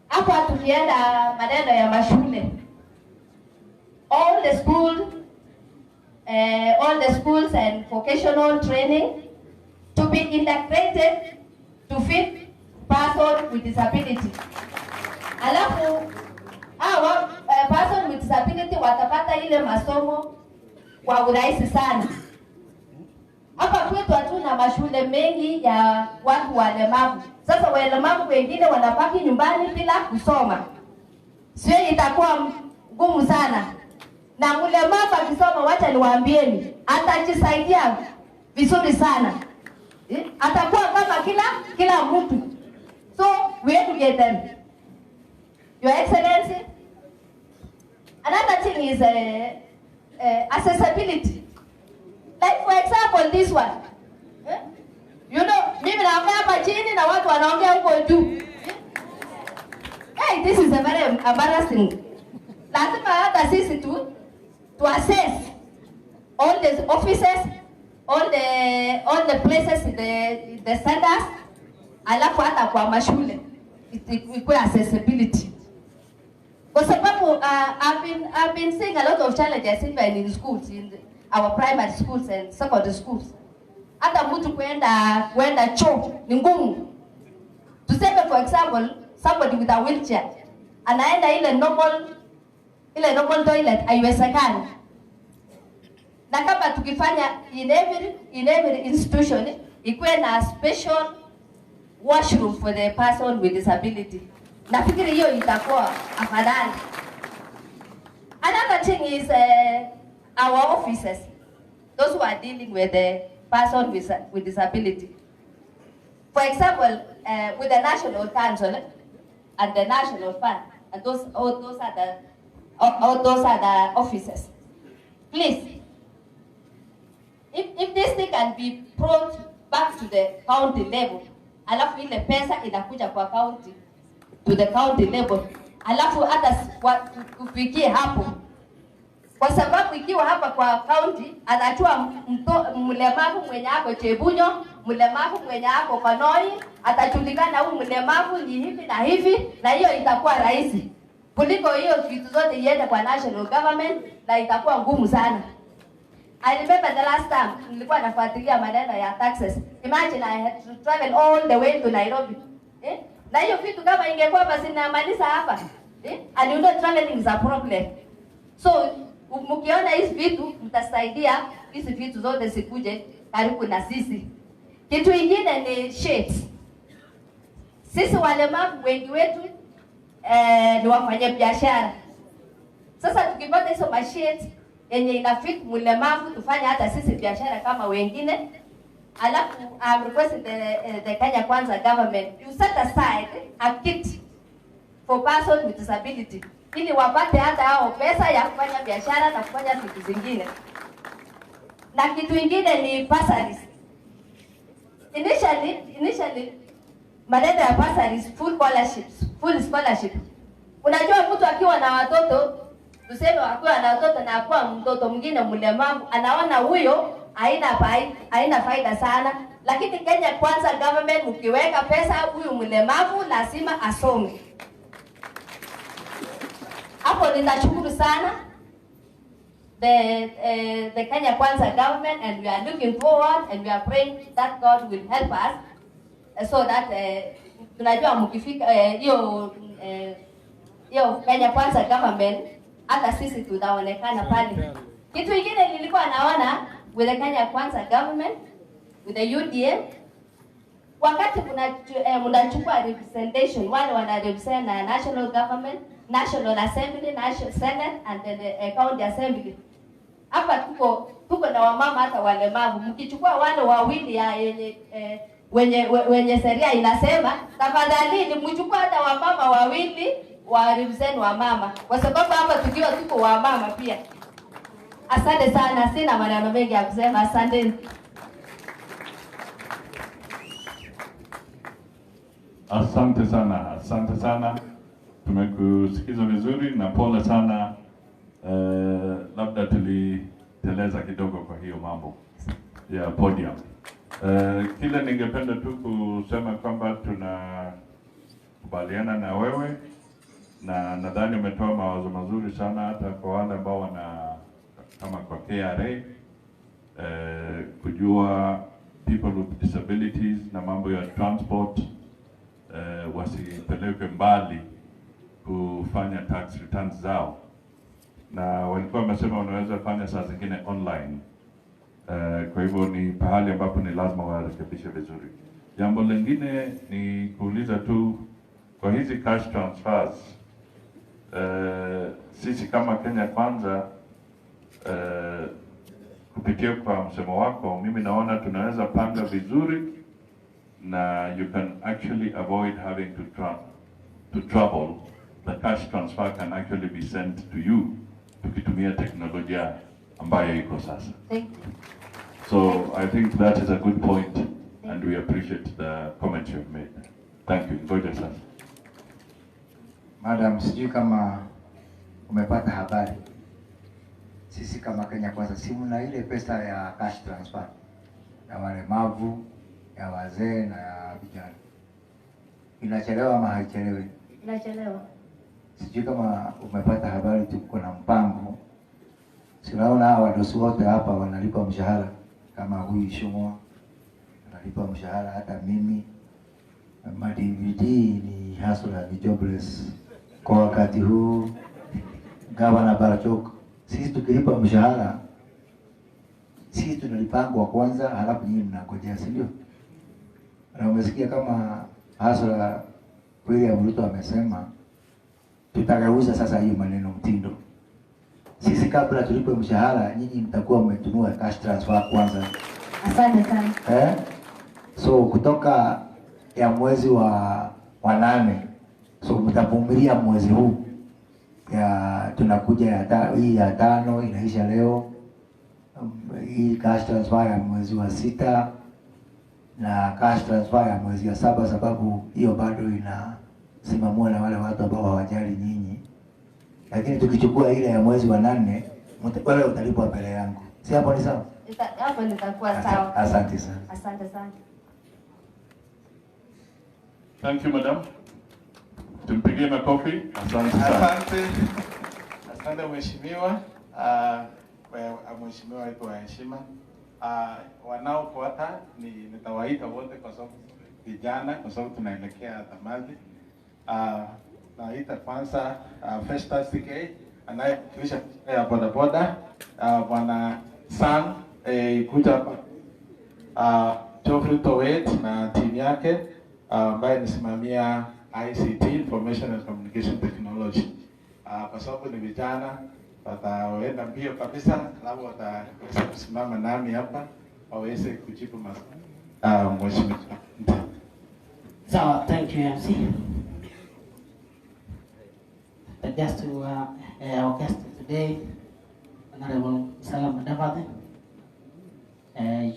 hapa tukienda maneno ya mashule, all the schools and vocational training to be integrated to fit person with disability. Alafu hawa person with disability watapata ile masomo kwa urahisi sana. Hapa kwetu hatuna mashule mengi ya watu walemavu. Sasa walemavu wengine wanabaki nyumbani bila kusoma. Sio, itakuwa ngumu sana. Na mlemavu akisoma, wacha niwaambieni, atajisaidia vizuri sana. Atakuwa kama kila mtu. So we have to get them. Your Excellency, another thing is accessibility. Like for example this one. You know, mimi naongea hapa chini na watu wanaongea huko juu. Hey, this is a very embarrassing. Lazima hata sisi to assess all the offices, all the places in the centers, alafu hata kwa mashule ikuwe accessibility. Kwa sababu I've been seeing a lot of challenges even in schools, in our primary schools and secondary schools. Hata mtu kwenda choo ni ngumu. Tuseme for example somebody with a wheelchair anaenda ile normal toilet haiwezekani. Na kama tukifanya in every institution ikuwe na special washroom for the person with disability, nafikiri hiyo itakuwa afadhali. Another thing is our officers, those who are dealing with the person with disability. For example, with the National Council and the National Fund, and those are the officers. Please, if this thing can be brought back to the county level, alafu ile pesa inakuja kwa county, to the county level, alafu hata kufikie hapo. Kwa sababu ikiwa hapa kwa county atachua mlemavu mwenye ako Chebunyo, mlemavu mwenye ako Kanoi, atajulikana huyu mlemavu ni hivi na hivi, na hiyo itakuwa rahisi. kuliko hiyo vitu zote iende kwa national government, na itakuwa ngumu sana. I remember the last time nilikuwa nafuatilia maneno ya taxes. Imagine I had to travel all the way to Nairobi. Na hiyo vitu kama ingekuwa basi namaliza hapa. And you know traveling is a problem. So mkiona hizi vitu mtasaidia hizi vitu zote sikuje karibu na sisi. Kitu kingine ni shades. Sisi walemavu wengi wetu ni wafanya biashara. Sasa tukipata hizo mashades yenye inafit mlemavu tufanye hata sisi biashara kama wengine. Alafu I'm requesting the Kenya Kwanza government you set aside a kit for persons with disability ili wapate hata hao pesa ya kufanya biashara na kufanya vitu zingine. Na kitu kingine ni bursaries. Initially maneno ya bursaries full scholarship. Unajua mtu akiwa na watoto, tuseme akiwa na watoto na akuwa mtoto mwingine mlemavu, anaona huyo haina faida sana, lakini Kenya Kwanza government ukiweka pesa huyu mlemavu lazima asome. Hapo ninashukuru sana the Kenya Kwanza government, and we are looking forward and we are praying that God will help us so that tunajua mkifika hiyo Kenya Kwanza government hata sisi tutaonekana pale. Kitu kingine nilikuwa naona with the Kenya Kwanza government, with the UDA, wakati mnachukua representation, wale wana represent na national government, national assembly, national senate and the county assembly. Hapa tuko na wamama hata walemavu. Mkichukua wale wawili ya wenye sheria inasema, tafadhali mchukue hata wamama wawili wa represent wa mama, kwa sababu hapa tukiwa tuko wa mama pia. Asante sana, sina maneno mengi ya kusema. Asante. Asante sana. Tumekusikiza vizuri na pole sana. Labda tuliteleza kidogo kwa hiyo mambo ya podium. Kile ningependa tu kusema kwamba tunakubaliana na wewe, na nadhani umetoa mawazo mazuri sana hata kwa wale ambao wana kama kwa KRA kujua people with disabilities na mambo ya transport wasipeleke mbali kufanya tax returns zao, na walikuwa wamesema wanaweza fanya saa zingine online. Kwa hivyo ni pahali ambapo ni lazima warekebishe vizuri. Jambo lingine ni kuuliza tu kwa hizi cash transfers, sisi kama Kenya Kwanza kupitia kwa msemo wako, mimi naona tunaweza panga vizuri na you can actually avoid having to travel. The cash transfer can actually be sent to you tukitumia teknolojia ambayo iko sasa. Thank you. So I think that is a good point and we appreciate the comment you've made. Thank you. Ngoja sasa. Madam, sijui kama umepata habari. Sisi kama Kenya Kwanza simu na ile pesa ya cash transfer ya walemavu, ya wazee na ya vijana. Inachelewa ama haichelewi? Inachelewa. Sijui kama umepata habari, tuko na mpango. Sinaona hawa wadosi wote hapa wanalipa mshahara, kama huyu Shumo analipa mshahara, hata mimi. Ma-DVD ni hustler, ni jobless. Kwa wakati huu Governor Barachok, sisi tukilipa mshahara, sisi tunalipangwa kwanza, halafu nyinyi mnangojea, si ndio? Na umesikia kama hustler William Ruto amesema tutageuza sasa hiyo maneno mtindo. Sisi kabla tulipe mshahara, nyinyi mtakuwa mmetumia cash transfer kwanza. Asante sana. So kutoka ya mwezi wa 8, so mtavumilia mwezi huu ya tunakuja hii ya 5 inaisha leo. Hii cash transfer ya mwezi wa 6 na cash transfer ya mwezi wa 7, sababu hiyo bado inasimamiwa na wale watu ambao hawajali nyinyi. Lakini tukichukua ile ya mwezi wa 8, wewe utalipwa mbele yangu. Si hapo ni sawa? Hapo nitakuwa sawa. Asante sana. Asante sana. Thank you, madam. Tumpigie makofi. Asante sana. Asante mheshimiwa. Mheshimiwa wetu wa heshima. Wanaofuata nitawaita wote kwa sababu vijana, kwa sababu tunaelekea tamati. Naita kwanza Festus TK anayewakilisha ya bodaboda, bwana Sang kuja hapa, Geoffrey Towet na timu yake ambaye nisimamia ICT, Information and Communication Technology. Kwa sababu ni vijana wataenda mbio kabisa, alafu wataweza kusimama nami hapa waweze kujibu maswali. Mheshimiwa. So, thank you, MC. Just to our guest today, Honorable Salam Davade,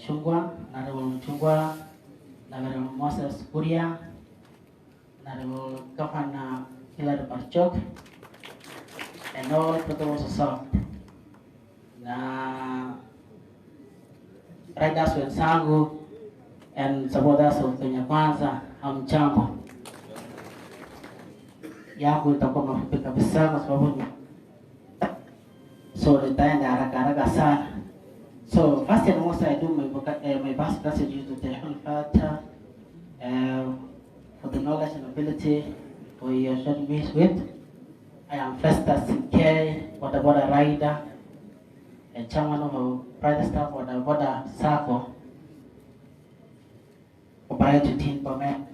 Chungwa, Honorable Chungwa, Honorable Moses Kuria, Honorable Governor Hilary Barchok, and all protocols served. Riders wenzangu and supporters of Kenya Kwanza, hamjambo. Yangu itakuwa mafupi kabisa kwa sababu so nitaenda haraka sana. So first and most I do my best message to the whole Father for the knowledge and ability for your short meet with. I am Festus CK, bodaboda rider and chairman of a private staff bodaboda circle operating team for men.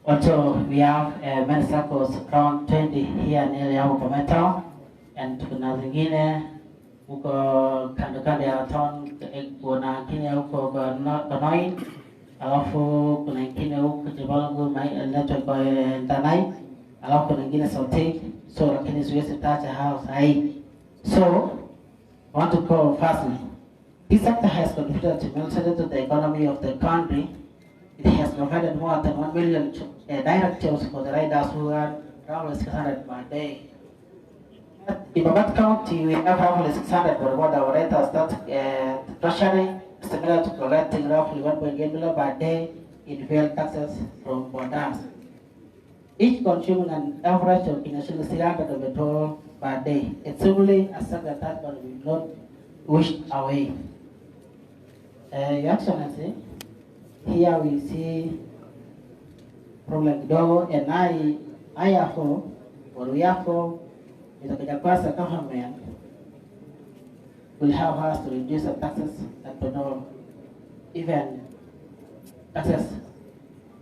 Also, we have many circles around 20 here near hapo Kometa, and kuna zingine huko kando ya town, kuna ingine huko Kanoi, alafu kuna ingine huko Jibalungu inaitwa kwa Ndanai, alafu kuna ingine Sauti, so lakini siwezi taja hao sahi. So, I want to call firstly, this sector has contributed tremendously to the economy of the country. It has provided more than 1 million direct jobs for the riders who earn roughly 600 per day. In Bomet County, we have roughly 600 bodaboda operators that treasury similar to collecting roughly 1.8 million per day in fuel taxes from bodas. Each consuming an average of initially 300 of petrol per day. It's simply a sector that will not wished away. Your Excellency, here we see problem kidogo, and I therefore, or we therefore, the Kenya Kwanza government will help us to reduce the taxes that petrol, even taxes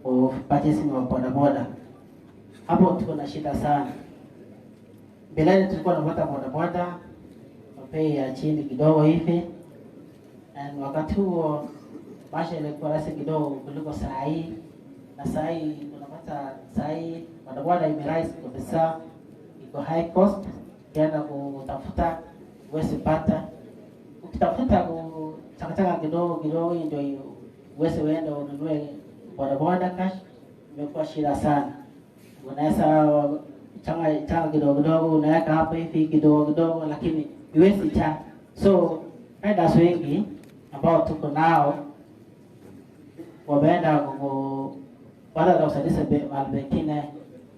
of purchasing of bodaboda. Hapo tuko na shida sana. Mbeleni tulikuwa tunapata bodaboda bei ya chini kidogo hivi, and wakati huo maisha ilikuwa rahisi kidogo kuliko saa hii, na saa hii unapata saa hii bodaboda imerise kabisa, iko high cost. Ukienda kutafuta uwezi pata, ukitafuta kuchakachaka kidogo ndio uwezi uende ununue bodaboda cash, imekuwa shida sana. Unaweza changa kidogo unaweka hapa hivi kidogo, lakini uwezi cha. So riders wengi ambao tuko nao wameenda kupata usaidizi mahali pengine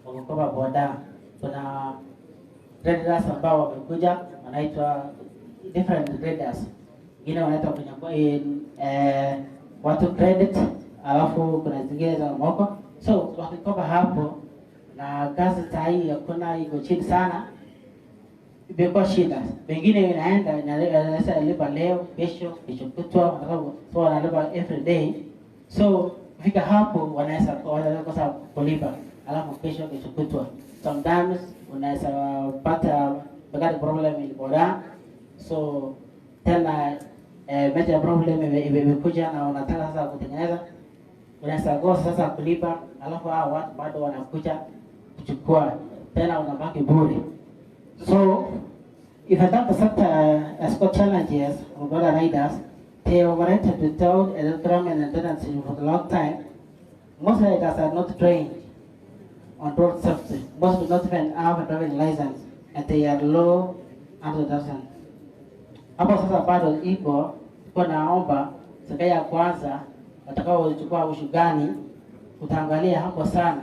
kukopa boda. Kuna traders ambao wamekuja wanaitwa different traders, wengine wanaitwa kwenye watu credit, alafu kuna zingine za moko. So wakikopa hapo na gazi tai hakuna, iko chini sana, imekuwa shida. Wengine inaweza lipa leo, kesho kutwa, so wanalipa every day. So fika hapo wanaweza kosa kulipa, alafu kesho kutwa. Sometimes unaweza pata bagari problem in boda, so tena major problem imekuja na unataka sasa kutengeneza, unaweza go sasa kulipa, alafu hao watu bado wanakuja kuchukua, tena unabaki bure. So if I thought the sector has got challenges for border riders, they operated without electronic maintenance for a long time. Most riders are not trained on road safety. Most do not even have a driving license, and they are low under dozen. Hapo sasa bado ipo, kwa naomba serikali ya Kwanza watakao chukua ushugani utaangalia hapo sana,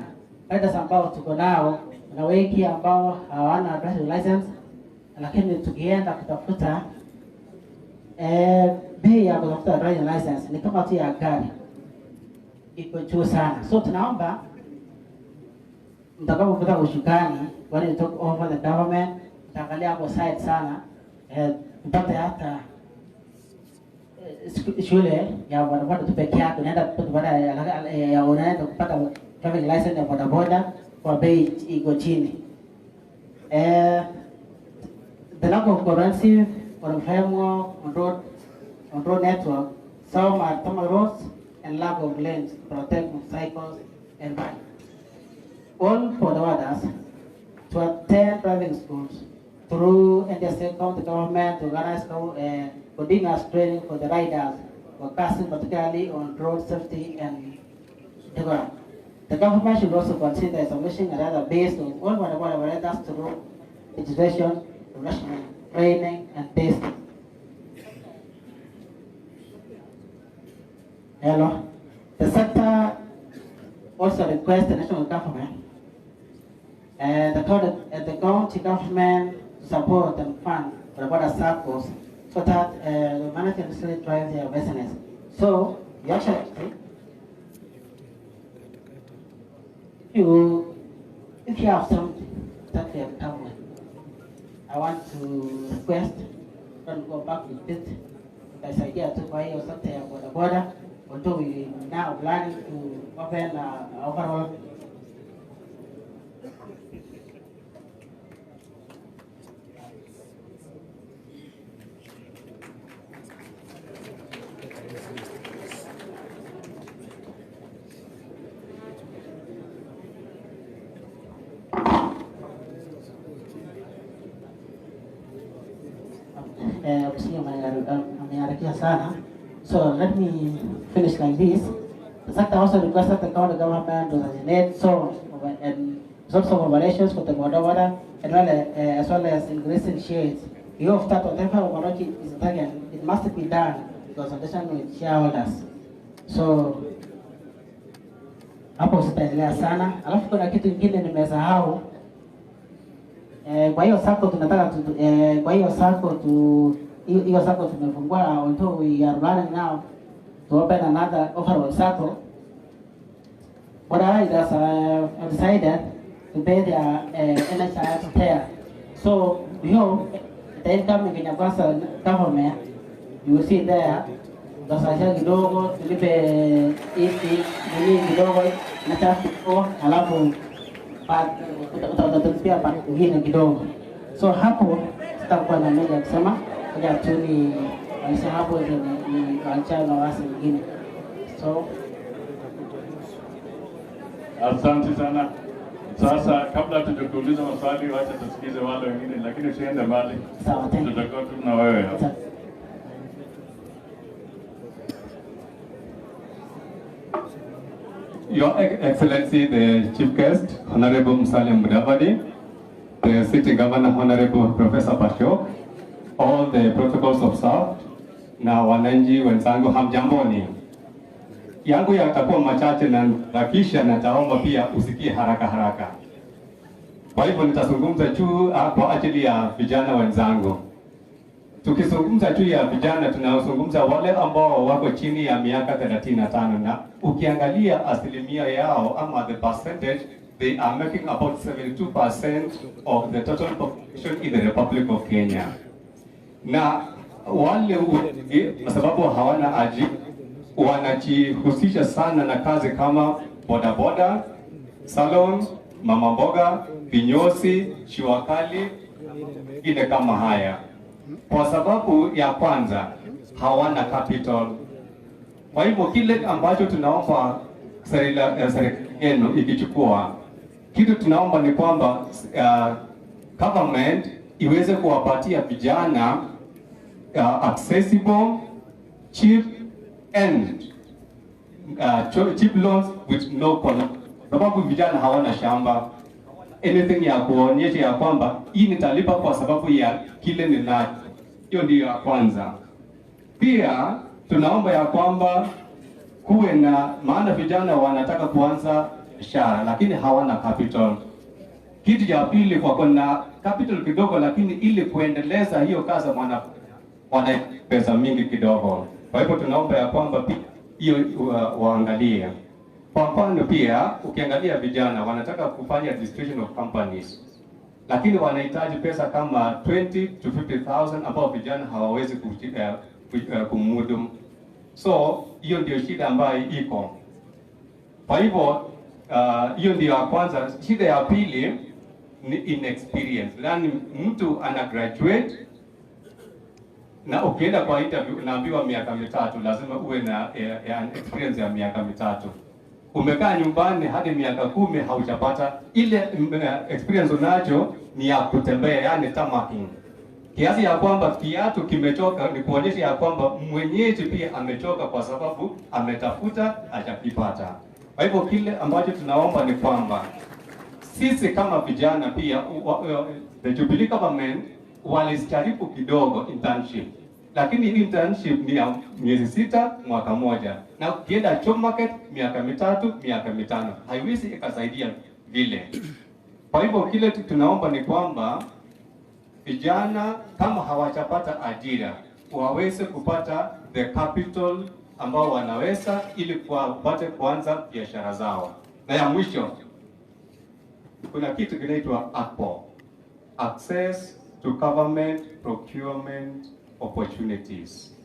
riders ambao tuko nao na wengi ambao hawana driving license, lakini tukienda kutafuta bei ya kutafuta driving license ni kama tu ya gari, iko juu sana. So tunaomba mtakapopata ushukani, when you talk over the government, tutaangalia hapo side sana, mpate hata shule ya bodaboda tu peke yake, unaenda kupata driving license ya bodaboda kwa bei iko chini. The lack of comprehensive or framework on road network, some are tarmac roads and lack of lanes to protect motorcycles and bikes. All bodabodas to attend driving schools through NDSA county government to organize continuous training for the riders, focusing particularly on road safety and decorum. The government should also consider establishing a database of all bodaboda riders through registration, professional training, and testing. Hello. The sector also requests the national government and the county government to support and fund bodaboda circles so that the humanity necessarily drive their business. So, you actually, if you have something that you have done with, I want to request, don't go back with it. As I get to buy or something about the border, although we now planning to open overall. So let me finish like this. The sector also requested the county government to designate zones and zones of operations for the bodaboda as well as increasing shades. You have started whatever operation is taken, it must be done in consultation with shareholders. So hapo sitaendelea sana. Alafu kuna kitu kingine nimesahau. Kwa hiyo sako tunataka hiyo sako tumefungua, although we are planning now to open another overall sako. But I just decided to pay their NHIF there. So we hope the income in Kwanza government, you will see there, tutasaidia kidogo tulipe hivi kidogo na tafiko, alafu utatupia pengine kidogo. So hapo sitakuwa na mengi ya kusema, ngoja tu ni maisha hapo ni acha na wasi wengine. So asante sana. Sasa kabla tujakuuliza maswali, wacha tusikize wale wengine, lakini usiende mbali. Sawa, tutakuwa tu na wewe hapa. Your Excellency, the Chief Guest, Honorable Musalia Mudavadi, the Sitting Governor, Honorable Professor Pashok, all the protocols observed, na wananchi wenzangu, hamjamboni. Yangu yatakuwa machache na kisha nataomba pia usikie haraka haraka. Kwa hivyo nitazungumza juu kwa ajili ya vijana wenzangu. Tukizungumza juu ya vijana, tunazungumza wale ambao wako chini ya miaka 35, na ukiangalia asilimia yao ama the percentage, they are making about 72% of the total population in the Republic of Kenya. Na wale kwa sababu hawana ajira, wanajihusisha sana na kazi kama bodaboda, salon, mama mboga, vinyozi, shiwakali, ile kama haya. Kwa sababu ya kwanza, hawana capital. Kwa hivyo kile ambacho tunaomba serikali yenu ikichukua, kitu tunaomba ni kwamba government iweze kuwapatia vijana accessible, cheap and cheap loans with no cost. Sababu vijana hawana shamba, anything ya kuonyesha ya kwamba hii nitalipa kwa sababu ya kile ninacho. Hiyo ndio ya kwanza. Pia tunaomba ya kwamba kuwe na, maana vijana wanataka kuanza biashara lakini hawana capital. Kitu cha pili, wako na capital kidogo, lakini ili kuendeleza hiyo kazi wana pesa mingi kidogo. Kwa hivyo tunaomba ya kwamba hiyo waangalie. Kwa mfano pia ukiangalia vijana wanataka kufanya registration of companies, lakini wanahitaji pesa kama 20 to 50,000 ambao vijana hawawezi kumudu. So hiyo ndio shida ambayo iko. Kwa hivyo hiyo ndio ya kwanza. Shida ya pili ni inexperience. Yaani mtu ana graduate na ukienda kwa interview unaambiwa miaka mitatu, lazima uwe na experience ya miaka mitatu. Umekaa nyumbani hadi miaka 10 haujapata ile experience. Unacho ni ya kutembea, yani tamaking, kiasi ya kwamba kiatu kimechoka, ni kuonyesha ya kwamba mwenyeji pia amechoka kwa sababu ametafuta hajakipata. Kwa hivyo kile ambacho tunaomba ni kwamba sisi kama vijana pia the Jubilee government walijaribu kidogo internship, lakini internship ni ya miezi 6 mwaka moja, na ukienda job market miaka 3 miaka 5 haiwezi ikasaidia vile. Kwa hivyo kile tunaomba ni kwamba vijana kama hawajapata ajira waweze kupata the capital ambao wanaweza ili wapate kuanza biashara zao. Na ya mwisho, kuna kitu kinaitwa ACPO, Access to Government Procurement Opportunities.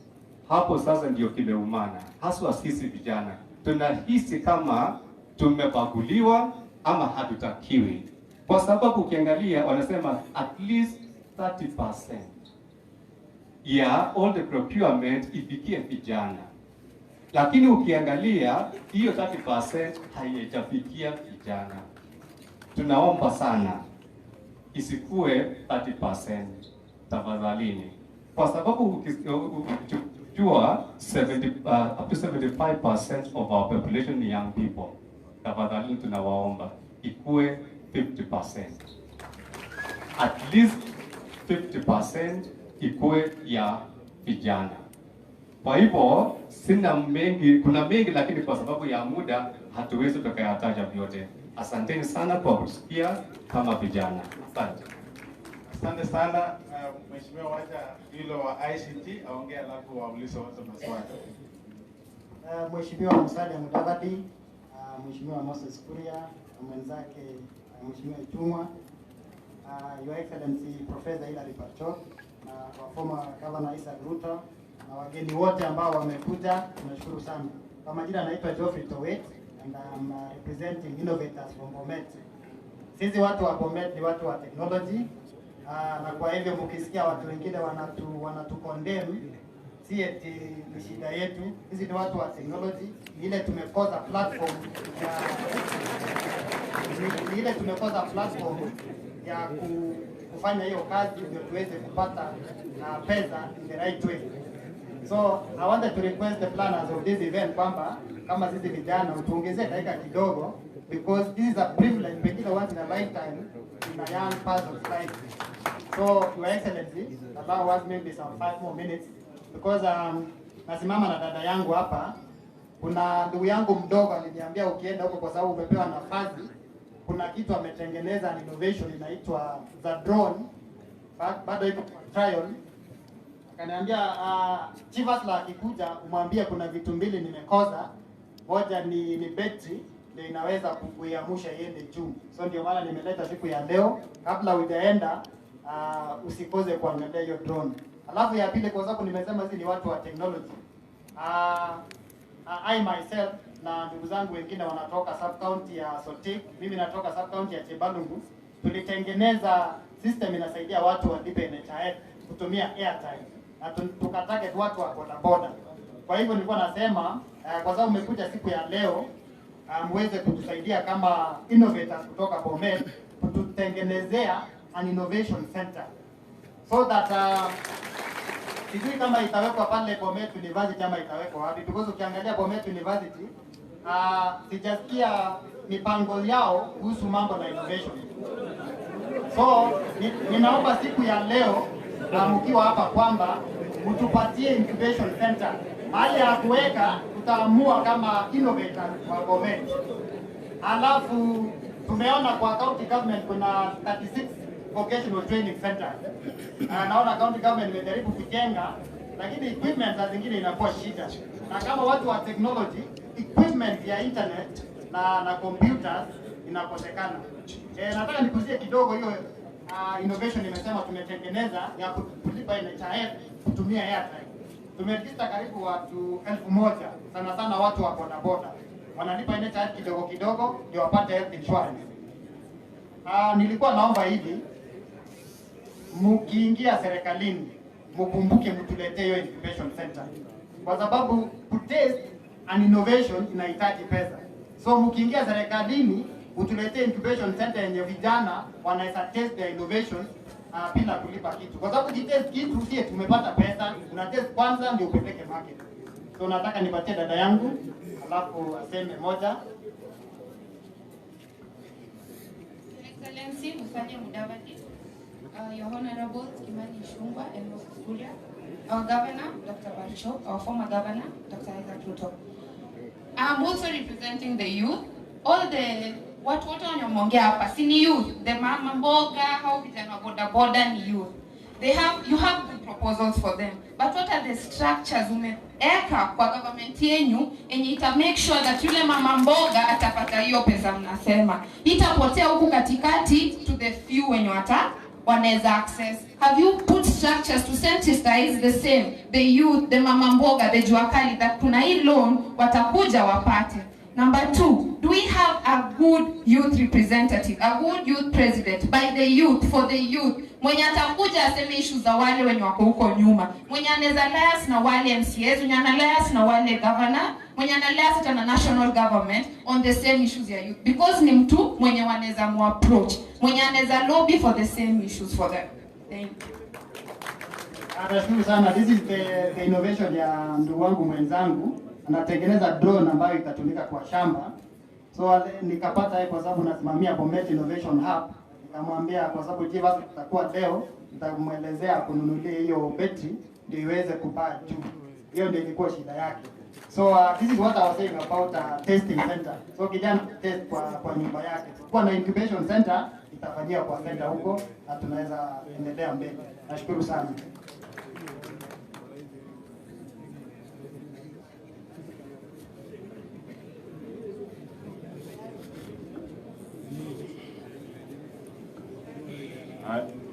Hapo sasa ndio kimeumana, haswa sisi vijana tunahisi kama tumebaguliwa ama hatutakiwi, kwa sababu ukiangalia wanasema at least 30% ya all the procurement ifikie vijana, lakini ukiangalia hiyo 30% haijafikia vijana. Tunaomba sana isikue 30% tafadhalini, kwa sababu ukijua up to 75% of our population ni young people. Tafadhalini tunawaomba ikue 50%, at least 50% ikue ya vijana. Kwa hivyo sina mengi, kuna mengi lakini kwa sababu ya muda hatuwezi tukayataja vyote. Asanteni sana kwa kusikia kama vijana. Asante. Asante sana. Mheshimiwa, wacha hilo wa ICT aongea alafu waulize wote maswali. Mheshimiwa Musalia Mudavadi, Mheshimiwa Moses Kuria na mwenzake Mheshimiwa Itumwa, Your Excellency Professor Hilary Parchok na former Governor Ruto na wageni wote ambao wamekuja, tunashukuru sana. Kwa majina naitwa Geoffrey Towet and I'm representing innovators from Bomet. Sisi watu wa Bomet ni watu wa technology, na kwa hivyo mkisikia watu wengine wanatu condemn, si eti ni shida yetu. Sisi ni watu wa technology, ile tumekosa platform ya kufanya hiyo kazi ndio tuweze kupata pesa in the right way. So I wanted to request the planners of this event kwamba kama sisi vijana utuongezee dakika kidogo, because this is a privilege, pengine once in a lifetime in a young person's life. So Your Excellency, allow us maybe some 5 more minutes, because nasimama na dada yangu hapa. Kuna ndugu yangu mdogo aliniambia ukienda huko, kwa sababu umepewa nafasi, kuna kitu ametengeneza an innovation inaitwa the drone, bado iko trial. Akaniambia Chief Asla akikuja umwambie kuna vitu mbili nimekosa, moja ni battery ndio inaweza kuiamsha iende juu. So ndio maana nimeleta siku ya leo, kabla hujaenda usikoze kuangalia hiyo drone. Alafu ya pili, kwa sababu nimesema sisi ni watu wa technology, I myself na ndugu zangu wengine wanatoka sub county ya Sotik, mimi natoka sub county ya Chebalungu, tulitengeneza system inasaidia watu walipe NHIF kutumia airtime, na tukatarget watu wa bodaboda. Kwa hivyo nilikuwa nasema kwa sababu umekuja siku ya leo, muweze kutusaidia kama innovators kutoka Bomet, kututengenezea an innovation center, so that sijui kama itawekwa pale Bomet University ama itawekwa wapi, because ukiangalia Bomet University sijasikia mipango yao kuhusu mambo na innovation. So ninaomba siku ya leo mkiwa hapa kwamba mtupatie incubation center, mahali ya kuweka tutaamua kama innovators wa Bomet. Alafu tumeona kwa county government kuna 36 vocational training centers. Naona county government imejaribu kujenga, lakini equipment za zingine inakuwa shida. Na kama watu wa technology, equipment ya internet na computers inakosekana. Nataka nikuzie kidogo hiyo innovation nimesema tumetengeneza ya kulipa NHIF kutumia airtime. Tumeregister karibu watu 1000, sana sana watu wa bodaboda. Wanalipa NHIF kidogo kidogo ndio wapate health insurance. Nilikuwa naomba hivi, mkiingia serikalini mkumbuke mtuletee hiyo incubation center, kwa sababu kutest an innovation inahitaji pesa. So mkiingia serikalini utuletee incubation center yenye vijana wanaweza test their innovations bila kulipa kitu, kwa sababu kitest kitu sie tumepata pesa, una test kwanza ndio upeleke market. So nataka nipatie dada yangu alafu aseme moja. Excellency Musalia Mudavadi, Your Honorable Kimani Ichung'wah and Moses Kuria, our Governor Dr. Barchok, our former Governor Dr. Isaac Ruto. I'm also representing the youth. All the watu wote wanaongea hapa si ni youth, the mama mboga, how vijana wa boda boda ni youth. You have good proposals for them, but what are the structures umeeka kwa government yenyu enye ita make sure that yule mama mboga atapata hiyo pesa mnasema itapotea huku katikati to the few wenye wanaweza access? Have you put structures to sensitize the same, the youth, the mama mboga, the juakali, that kuna hii loan watakuja wapate? Number 2, do we have a good youth representative, a good youth president by the youth, for the youth, mwenye atakuja aseme issue za wale wenye wako huko nyuma, mwenye anaweza liaise na wale MCAs, mwenye analiaise na wale governor, mwenye analiaise hata na national government on the same issues ya youth, because ni mtu mwenye wanaweza mu approach, mwenye anaweza lobby for the same issues for them. Thank you. Nashukuru sana. This is the innovation ya ndugu wangu mwenzangu, anatengeneza drone ambayo itatumika kwa shamba. So nikapata yeye kwa sababu nasimamia Bomet Innovation Hub, nikamwambia kwa sababu Jivas tutakuwa leo, nitamuelezea kununulia hiyo betri ndio iweze kupaa juu. Hiyo ndio ilikuwa shida yake. So this is what I was saying about testing center. So kijana test kwa nyumba yake. Kwa na incubation center itafanyia kwa center huko na tunaweza endelea mbele. Nashukuru sana.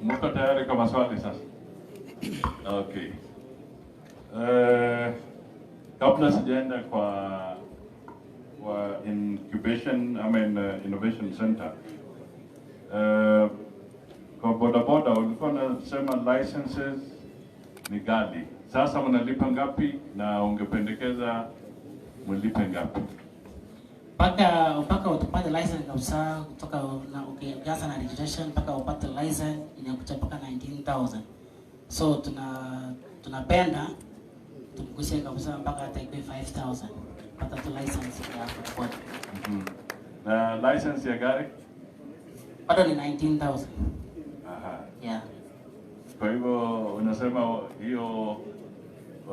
Mko tayari kwa maswali sasa? Okay. Kabla sijaenda kwa incubation, innovation center. Kwa bodaboda ulikuwa unasema licenses ni ghali. Sasa mnalipa ngapi na ungependekeza mlipe ngapi? Mpaka utapata license kabisa, kutoka na ukianza na registration mpaka upate license inakuja mpaka 19,000. So tunapenda tumgusie kabisa mpaka hata iwe 5,000 pata tu license ya boda. Na license ya gari bado ni 19,000. Aha. Yeah. Kwa hivyo unasema hiyo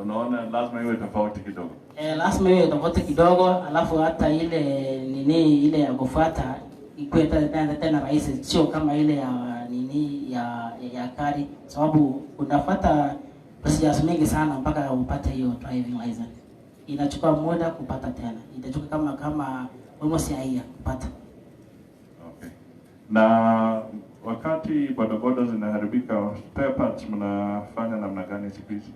unaona lazima iwe tofauti kidogo. Lazima iwe tofauti kidogo, alafu hata ile ya kufuata ikuwe tena rahisi, sio kama ile ya gari, sababu unafuata procedures mingi sana mpaka upate hiyo driving license. Inachukua muda kupata tena. Itachukua kama almost a year kupata. Okay. Na wakati bodaboda zinaharibika, spare parts mnafanya namna gani siku hizi?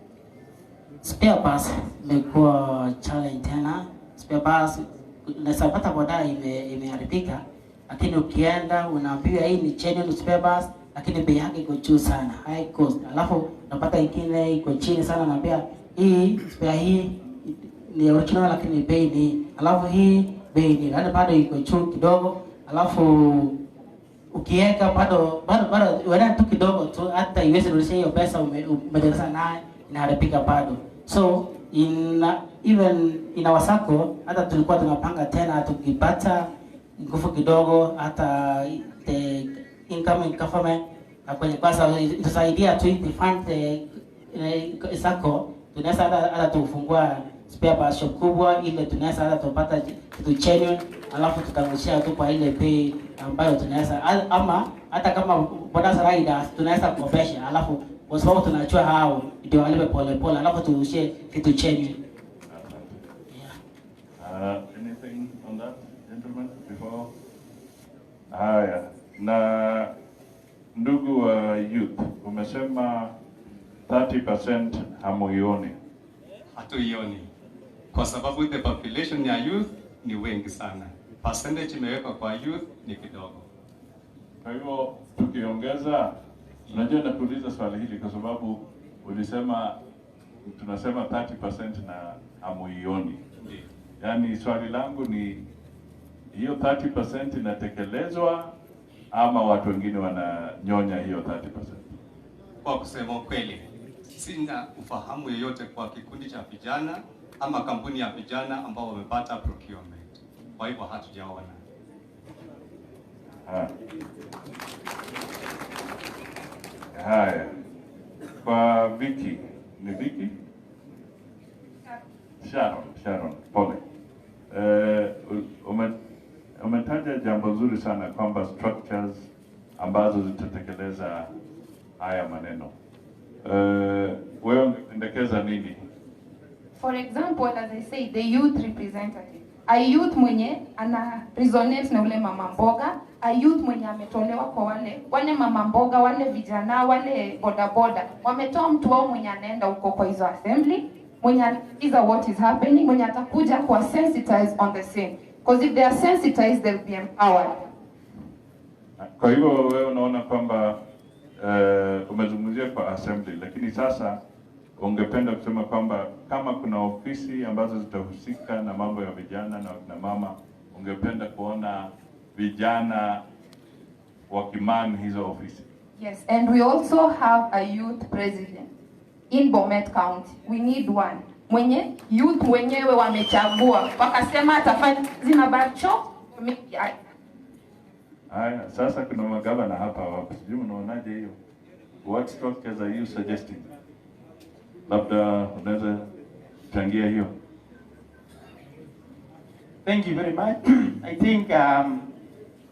Spare parts imekuwa challenge tena. Spare parts unaweza pata boda imeharibika, lakini ukienda unaambiwa hii ni genuine spare parts, lakini bei yake iko juu sana, high cost. Alafu unapata ingine iko chini sana, naambia hii spare hii ni original lakini bei ni, alafu hii bei ni, hata bado iko juu kidogo. Alafu ukiweka bado wewe tu kidogo tu, hata iweze kurudisha hiyo pesa umejaza naye inaharibika bado. So even in our circle, hata tulikuwa tunapanga tena tukipata nguvu kidogo, hata the incoming government na kwenye Kwanza itusaidia tu fund the circle, tunaweza hata tufungua spare parts shop kubwa ile tunaweza hata tupata kitu genuine, alafu tutagushia tu kwa ile bei ambayo tunaweza, ama hata kama bonanza riders tunaweza kuopesha, alafu kwa sababu tunachua hao ndio walipe pole pole, alafu tugushie kitu genuine. Anything on that, gentlemen, before? Haya, na ndugu wa youth, umesema 30% hamuioni. Hatuioni kwa sababu the population ya youth ni wengi sana, percentage imewekwa kwa youth ni kidogo. Kwa hivyo tukiongeza, unajua nakuuliza swali hili kwa sababu ulisema tunasema 30% na hamuioni. Yaani swali langu ni hiyo 30% inatekelezwa ama watu wengine wananyonya hiyo 30%? Kwa kusema kweli, sina ufahamu yoyote kwa kikundi cha vijana ama kampuni ya vijana ambao wamepata procurement. Kwa hivyo hatujaona. Haya. Kwa Vicky, ni Vicky? Sharon, pole. Umetaja jambo zuri sana kwamba structures ambazo zitatekeleza haya maneno. Wewe ungependekeza nini? For example, as I say, the youth representative. A youth mwenye ana resonate na ule mama mboga, a youth mwenye ametolewa kwa wale mama mboga, wale vijana, wale boda boda. Wametoa mtu wao mwenye anaenda huko kwa hizo assembly, mwenye is what is happening, mwenye atakuja kwa sensitize on the same. Because if they are sensitized, they will be empowered. Kwa hivyo wewe unaona kwamba umezungumzia kwa assembly, lakini sasa ungependa kusema kwamba kama kuna ofisi ambazo zitahusika na mambo ya vijana na wakina mama, ungependa kuona vijana wakiman hizo ofisi? Yes, and we also have a youth president in Bomet County. We need one. Mwenye youth wenyewe wamechagua, wakasema atafanya zina bacho. Haya, sasa kuna magavana hapa wapo. Sijui mnaonaje hiyo? What structures are you suggesting? Labda unaweza changia hiyo. Thank you very much. I think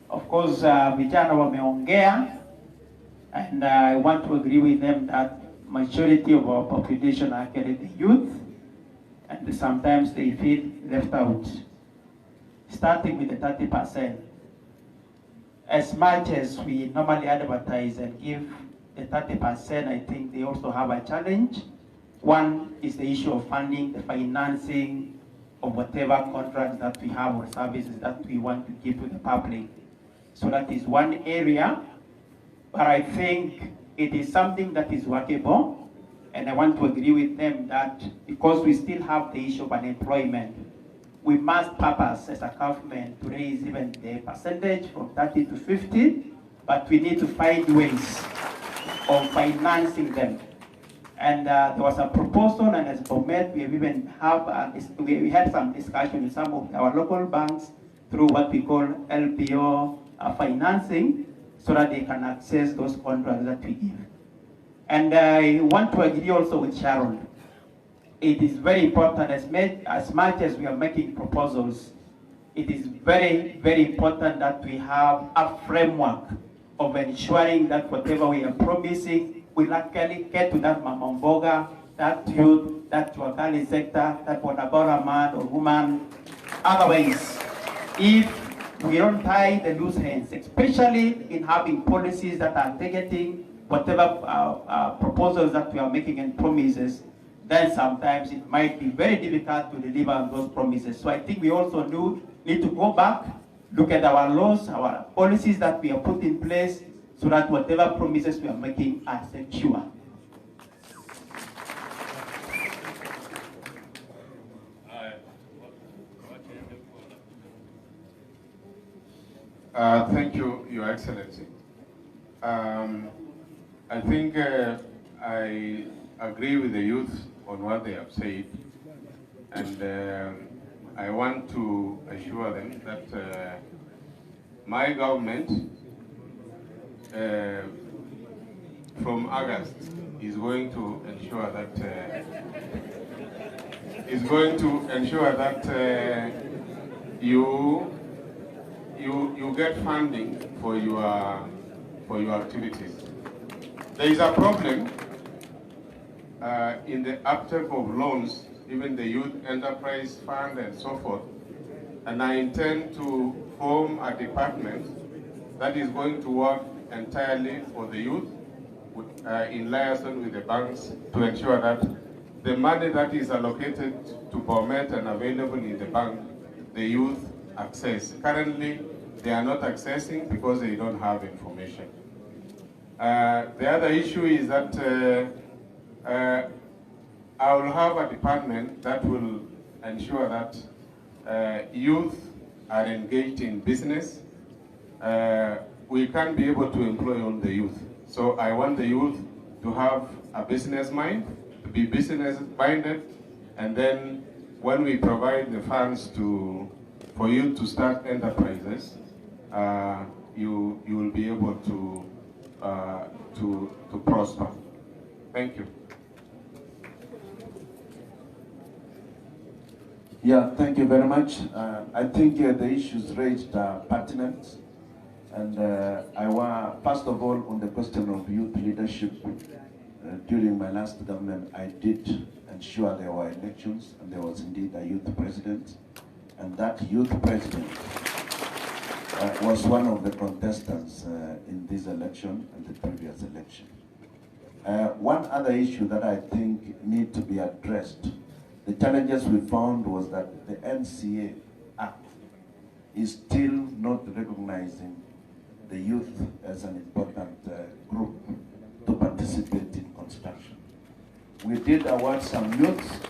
of course vijana wameongea, and I want to agree with them that majority of our population are actually the youth, and sometimes they feel left out. Starting with the 30%. As much as we normally advertise and give the 30%, I think they also have a challenge. One is the issue of funding, the financing of whatever contracts that we have or services that we want to give to the public. So that is one area, but I think it is something that is workable, and I want to agree with them that because we still have the issue of unemployment, we must purpose as a government to raise even the percentage from 30 to 50, but we need to find ways of financing them. And there was a proposal, and as Bomet, we have even we had some discussion with some of our local banks through what we call LPO financing, so that they can access those contracts that we give. And I want to agree also with Sharon. It is very important, as much as we are making proposals, it is very, very important that we have a framework of ensuring that whatever we are promising will actually get to that mama mboga, that youth, that Wakali sector, that boda man or woman. Otherwise, if we don't tie the loose ends, especially in having policies that are targeting whatever proposals that we are making and promises, then sometimes it might be very difficult to deliver on those promises. So I think we also need to go back, look at our laws, our policies that we have put in place, so that whatever promises we are making are secure. Thank you, Your Excellency. I think I agree with the youth on what they have said, and I want to assure them that my government from August is going to ensure that is going to ensure that you get funding for your activities. There is a problem in the uptake of loans, even the Youth Enterprise Fund and so forth. And I intend to form a department that is going to work entirely for the youth in liaison with the banks to ensure that the money that is allocated to Bomet and available in the bank, the youth access. Currently, they are not accessing because they don't have information. The other issue is that I will have a department that will ensure that youth are engaged in business. We can't be able to employ all the youth. So I want the youth to have a business mind, to be business minded, and then when we provide the funds for you to start enterprises, you will be able to prosper. Thank you. Yeah, thank you very much. I think the issues raised are pertinent. And I want, first of all, on the question of youth leadership, during my last government, I did ensure there were elections, and there was indeed a youth president. And that youth president was one of the contestants in this election and the previous election. One other issue that I think need to be addressed, the challenges we found was that the NCA Act is still not recognizing the youth as an important group to participate in construction. We did award some youths,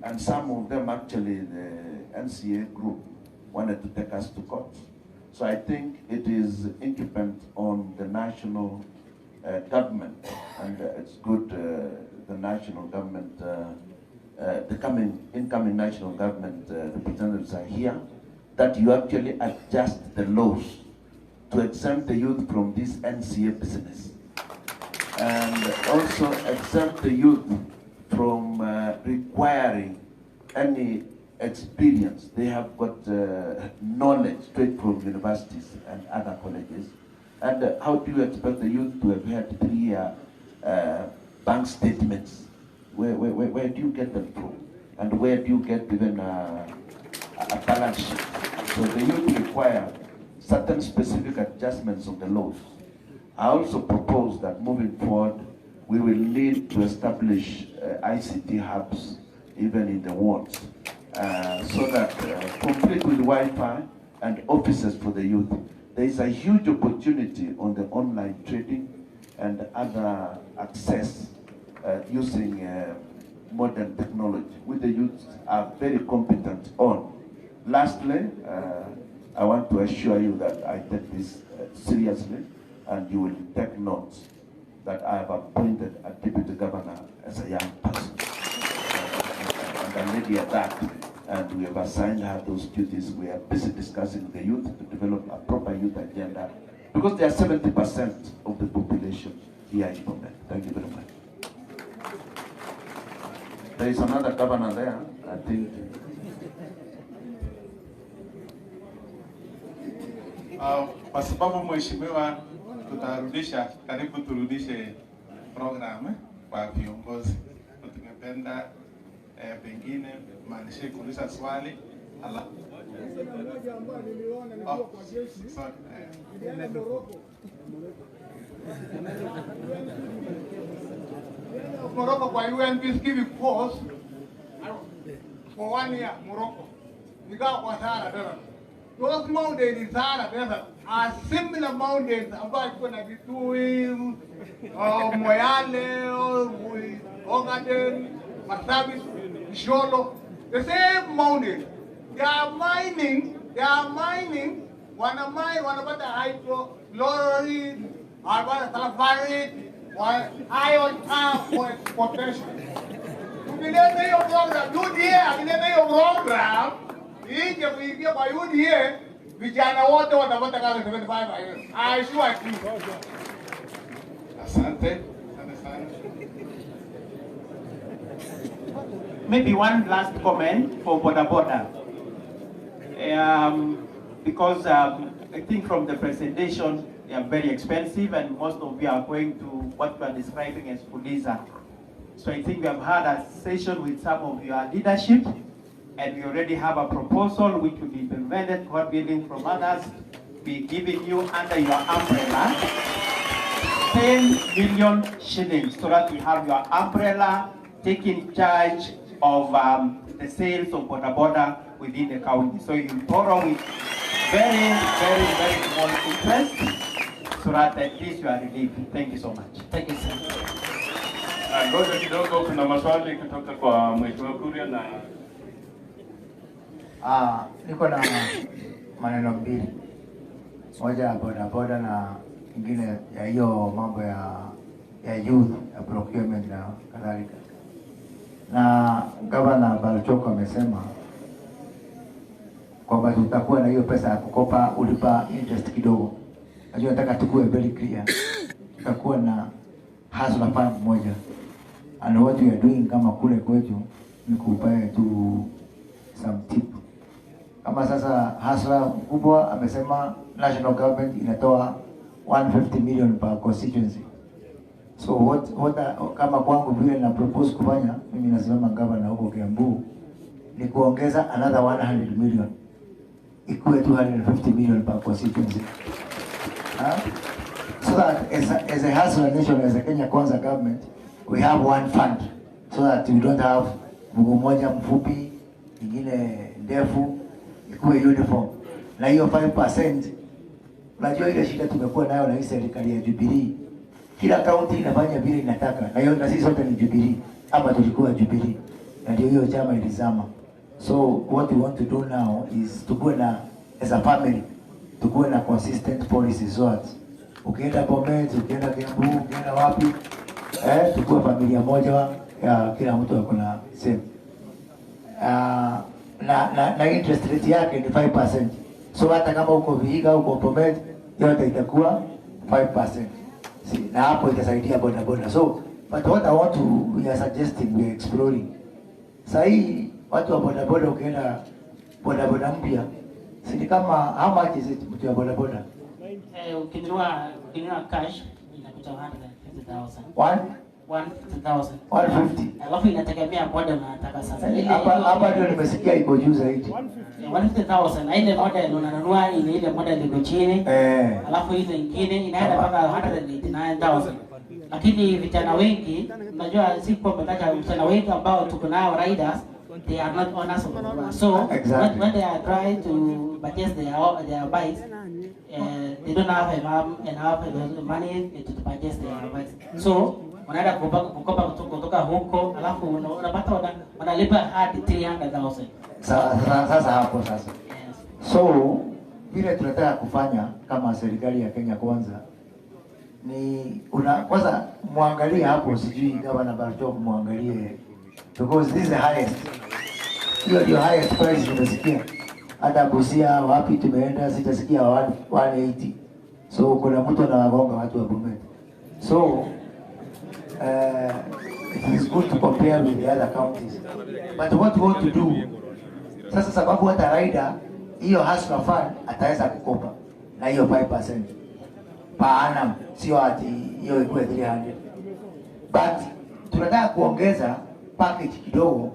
and some of them actually, the NCA group wanted to take us to court. So I think it is incumbent on the national government, and it's good the national government, the incoming national government representatives are here, that you actually adjust the laws to exempt the youth from this NCA business, and also exempt the youth from requiring any experience. They have got knowledge straight from universities and other colleges. And how do you expect the youth to have had 3-year bank statements? Where do you get them from? And where do you get even a balance sheet? So the youth require certain specific adjustments of the laws. I also propose that moving forward, we will need to establish ICT hubs even in the wards, so that complete with Wi-Fi and offices for the youth. There is a huge opportunity on the online trading and other access using modern technology, which the youth are very competent on. Lastly, I want to assure you that I take this seriously, and you will take note that I have appointed a deputy governor as a young person, and a lady at that, and we have assigned her those duties. We are busy discussing with the youth to develop a proper youth agenda, because they are 70% of the population here in Bomet. Thank you very much. There is another governor there, I think. Kwa sababu mheshimiwa, tutarudisha karibu turudishe program kwa viongozi. Tungependa pengine maanishe kuuliza swali Morocco kwa UN peacekeeping force for 1 year. Morocco, nikawa kwa Sahara Desert. Those mountains in Sahara Desert are similar mountains ambayo kuna Vitui, Moyale, Ogaden, Marsabit, Isholo. The same mountains. They are mining. Wanapata hydrochloric, sulfuric, iron for exportation. Tukileta hiyo program, UDA akileta hiyo program, inje kuingia kwa UDA, vijana wote watapata kazi 75 years. I assure you. Asante sana. maybe one last comment for Boda Boda. Because I think from the presentation, they are very expensive and most of you are going to what we are describing as Fuliza. So I think we have had a session with some of your leadership and we already have a proposal which will be implemented, God willing, from others. Be giving you under your umbrella 10 million shillings so that you have your umbrella taking charge of the sales of Boda Boda within the county. So you borrow with very, very, very small interest so that at least you are relieved. Thank you so much. Thank you, sir. Ngoja kidogo, kuna maswali kutoka kwa Mheshimiwa Kuria na niko na maneno mbili. Moja ya Boda Boda na ingine ya hiyo mambo ya youth ya procurement na kadhalika. Na Governor Barchoko amesema kwamba tutakuwa na hiyo pesa ya kukopa ulipa interest kidogo. Najua nataka tukue very clear. Tutakuwa na hustler fund moja. And what we are doing kama kule kwetu ni kupae tu some tip. Kama sasa hustler mkubwa amesema national government inatoa 150 million per constituency. So kama kwangu vile na propose kufanya, mimi nasimama governor huko Kiambu, ni kuongeza another 100 million. Ikuwe 250 million per constituency. So that as a hustler nation, as a Kenya Kwanza government, we have one fund. So that we don't have mguu moja mfupi, ingine ndefu, ikuwe uniform. Na hiyo 5%, unajua ile shida tumekuwa nayo na hii serikali ya Jubilee. Kila kaunti inafanya vile inataka. Na hiyo na sisi sote ni Jubilee. Hapa tulikuwa Jubilee. Na ndio hiyo chama ilizama. So what we want to do now is tukuwe na as a family, tukuwe na consistent policies so that ukienda Bomet, ukienda Kiambu, ukienda wapi, tukuwe familia moja ya kila mtu ako na same. Na interest rate yake ni 5%. So hata kama uko Vihiga, uko Bomet, yote itakuwa 5%. Na hapo itasaidia Boda Boda. So, but what I want to, we are suggesting, we are exploring. Sahi watu wa Boda Boda ukienda Boda Boda mpya, si kama how much is it mtu ya Boda Boda? Ukinunua cash inakuta 150,000. 150,000. 150. Alafu inategemea boda unataka sasa. Hapa ndio nimesikia iko juu zaidi. 150,000 na ile model unanunua ile model iko chini. Alafu ile nyingine inaenda mpaka 189,000. Lakini vijana wengi unajua si kwamba nataka vijana wengi ambao tuko nao riders, they are not owners of the car. So exactly. when they are trying to purchase their bikes, they don't have enough money to purchase their bikes. So wanaenda kukopa kutoka huko, alafu unapata wanalipa hadi 300,000. Sasa hapo sasa. So vile tunataka kufanya kama serikali ya Kenya Kwanza ni kwanza muangalie hapo, sijui Governor Barchok muangalie, because this is the highest. Hiyo ndio highest price tunasikia. Hata Busia wapi tumeenda sitasikia 180. So kuna mtu anawagonga watu wa Bomet. So it is good to compare with the other counties. But what we want to do, sasa sababu hata rider hiyo hustler fund ataweza kukopa na hiyo 5% per annum, sio ati hiyo ikuwe 300. But tunataka kuongeza package kidogo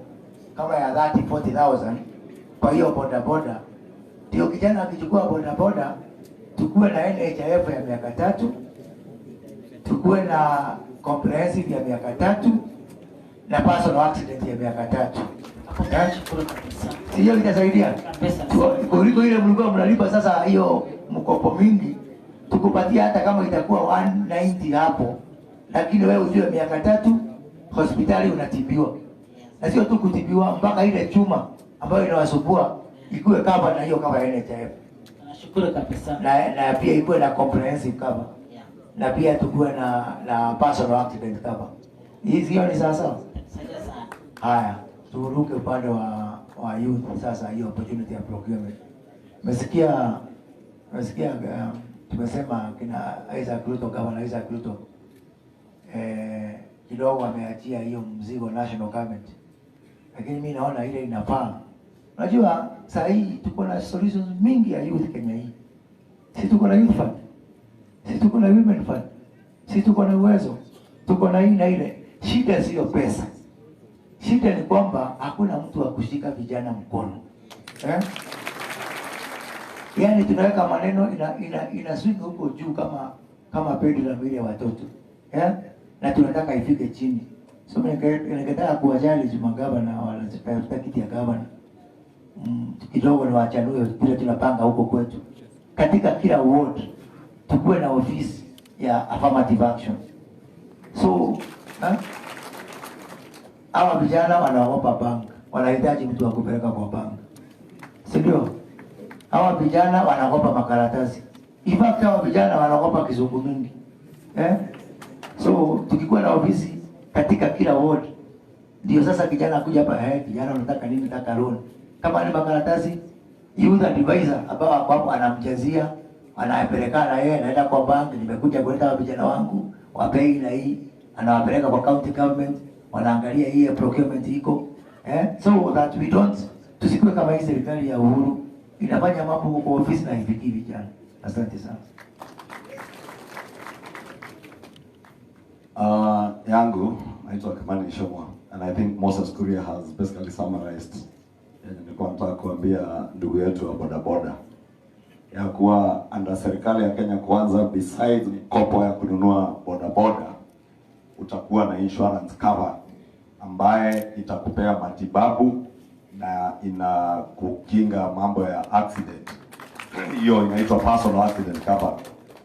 kama ya 30-40,000 kwa hiyo boda boda. Ndio kijana akichukua boda boda, tukue na NHIF ya miaka 3, tukue na comprehensive ya miaka 3 na personal accident ya miaka 3. Hiyo itasaidia. Kuliko ile mlikuwa mnalipa sasa hiyo mkopo mingi, tukupatia hata kama itakuwa 190 hapo. Lakini wewe ujue miaka 3 hospitali unatibiwa. Na sio tu kutibiwa, mpaka ile chuma ambayo inawasumbua ikuwe cover na hiyo cover ya NHIF. Nashukuru kabisa. Na pia ikuwe na comprehensive cover. Na pia tukue na personal accident cover. Hiyo ni sasa. Haya, turuke upande wa youth sasa, hiyo opportunity ya procurement. Umesikia tumesema kina Isaac Ruto, Governor Isaac Ruto kidogo ameachia hiyo mzigo national government lakini mimi naona ile inafaa. Unajua saa hii tuko na solutions mingi ya youth Kenya hii. Sisi tuko na youth fund, sisi tuko na women fund, sisi tuko na uwezo, tuko na hii na ile. Shida sio pesa, shida ni kwamba hakuna mtu wa kushika vijana mkono Yaani tunaweka maneno ina swing huko juu kama pendulum vile watoto na tunataka ifike chini. So ningetaka kuwajali magavana wala kiti ya gavana kidogo ni wachanue vile tunapanga huko kwetu. Katika kila ward tukuwe na ofisi ya affirmative action. So hawa vijana wanaogopa bank, wanahitaji mtu wa kupeleka kwa bank, si ndio? Hawa vijana wanaogopa makaratasi. In fact hawa vijana wanaogopa kizungu mingi. So tukikuwa na ofisi katika kila ward, ndio sasa kijana kuja hapa, kijana unataka nini? Nataka loan. Kama ni makaratasi, youth advisor ambao hapo anamjazia, anapeleka na yeye anaenda kwa bank, nimekuja kuleta vijana wangu wapei na hii, anawapeleka kwa county government, wanaangalia hii procurement iko so that we don't tusikue kama hii serikali ya Uhuru inafanya mambo kwa ofisi na ifikii vijana. Asante sana. Yangu naitwa Kimani Shomwa, and I think Moses Kuria has basically summarized. Nilikuwa nataka kuambia ndugu yetu wa bodaboda ya kuwa under serikali ya Kenya Kwanza, besides mkopo ya kununua bodaboda, utakuwa na insurance cover ambaye itakupea matibabu na inakukinga mambo ya accident. Hiyo inaitwa personal accident cover.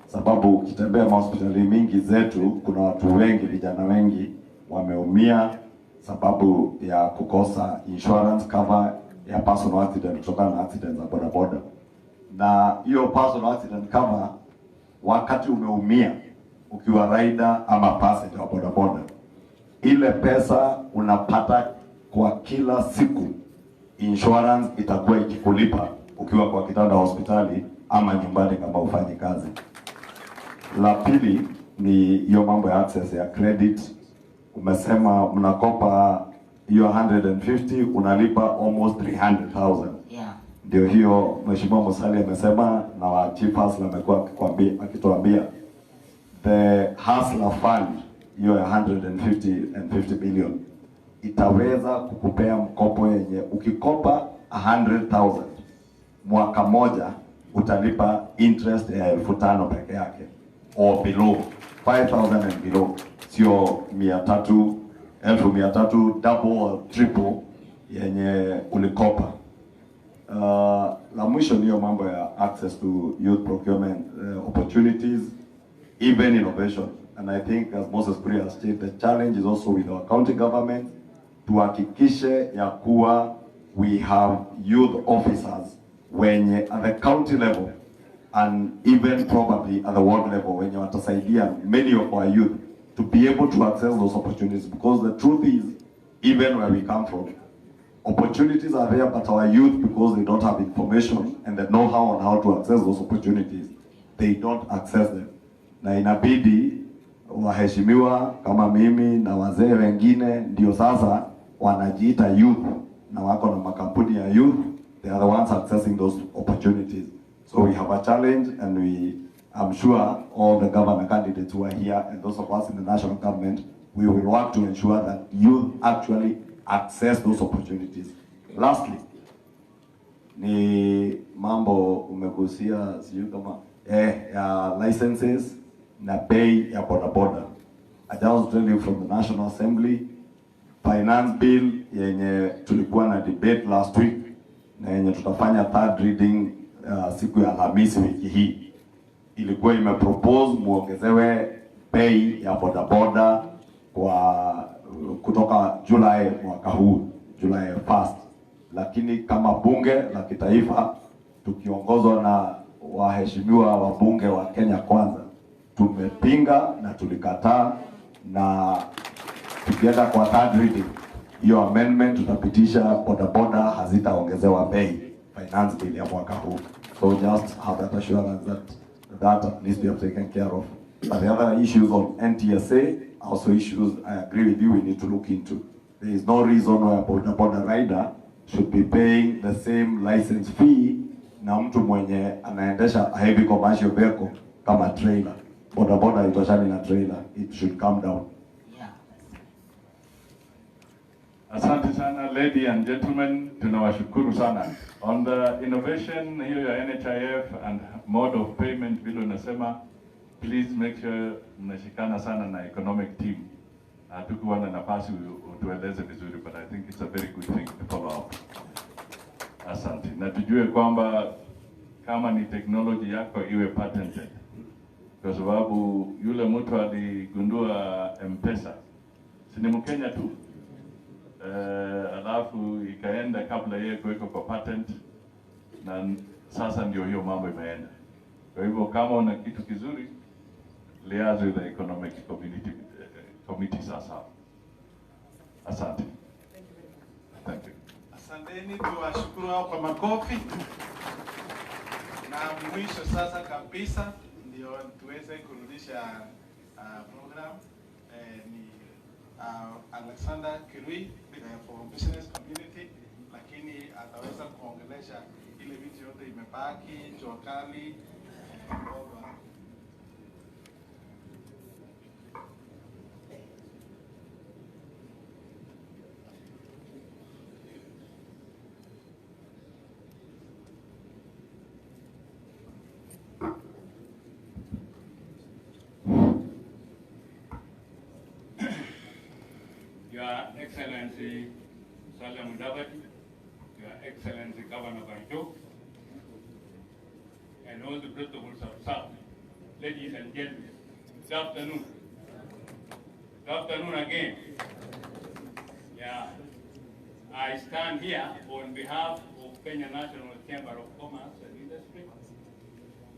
Sababu ukitembea hospitali mingi zetu, kuna watu wengi, vijana wengi wameumia sababu ya kukosa insurance cover ya personal accident kutokana na accident za bodaboda. Na hiyo personal accident cover, wakati umeumia ukiwa rider ama passenger wa bodaboda, ile pesa unapata kwa kila siku, insurance itakuwa ikikulipa ukiwa kwa kitanda hospitali ama nyumbani kama ufanyi kazi. La pili ni hiyo mambo ya access ya credit. Umesema mnakopa hiyo 150, unalipa almost 300,000. Ndio hiyo Mheshimiwa Musalia amesema, na wa Chief Hustler amekuwa akituambia the Hustler Fund hiyo ya 150 billion itaweza kukupea mkopo yenye ukikopa 100,000 mwaka moja utalipa interest ya 5,000 peke yake, or below 5,000 and below, sio 300, 1,300 double or triple yenye ulikopa. La mwisho niyo mambo ya access to youth procurement opportunities, even innovation. And I think as Moses Kuria has stated, the challenge is also with our county government tuhakikishe ya kuwa we have youth officers wenye at the county level and even probably at the ward level wenye watasaidia many of our youth to be able to access those opportunities, because the truth is, even where we come from, opportunities are there, but our youth, because they don't have information and the know-how on how to access those opportunities, they don't access them. Na inabidi waheshimiwa kama mimi na wazee wengine ndio sasa wanajiita youth na wako na makampuni ya youth, they are the ones accessing those opportunities. So we have a challenge, and I'm sure all the governor candidates who are here and those of us in the national government, we will work to ensure that youth actually access those opportunities. Lastly, ni mambo umegusia sijui kama ya licenses na bei ya bodaboda. I just tell you from the National Assembly, finance bill yenye tulikuwa na debate last week na yenye tutafanya third reading siku ya Alhamisi wiki hii, ilikuwa imepropose muongezewe bei ya bodaboda kutoka July mwaka huu, July 1st. Lakini kama bunge la kitaifa tukiongozwa na waheshimiwa wabunge wa Kenya Kwanza, tumepinga na tulikataa, na tukienda kwa third reading hiyo amendment tutapitisha bodaboda hazitaongezewa bei finance bill ya mwaka huu. So just have that assurance that at least we have taken care of. But the other issues on NTSA, also issues I agree with you we need to look into. there is no reason why a boda rider should be paying the same license fee na mtu mwenye anaendesha a heavy commercial vehicle kama trailer. Boda itoshani na trailer. It should come down. Asante sana, lady and gentlemen, tunawashukuru sana. On the innovation hiyo ya NHIF and mode of payment vile unasema, please make sure mnashikana sana na economic team. Hatukuwa na nafasi utueleze vizuri, but I think it's a very good thing to follow up. Asante. Na tujue kwamba kama ni technology yako iwe patented. Kwa sababu yule mtu aligundua M-Pesa, si ni Mkenya tu. Alafu ikaenda kabla yeye kuweka kwa patent, na sasa ndio hiyo mambo imeenda. Kwa hivyo kama una kitu kizuri, liaise with the economic committee sasa. Asante. Thank you. Asanteni, tuwashukuru hao kwa makofi. Na mwisho sasa kabisa ndio tuweze kurudisha program ni Alexander Kirui for business community, lakini ataweza kuongelesha ile vitu yote imebaki, jua kali Your Excellency Salam Mudavadi, Your Excellency Governor Barjo, and all the protocols of South, ladies and gentlemen, good afternoon. Good afternoon again. Yeah, I stand here on behalf of Kenya National Chamber of Commerce and Industry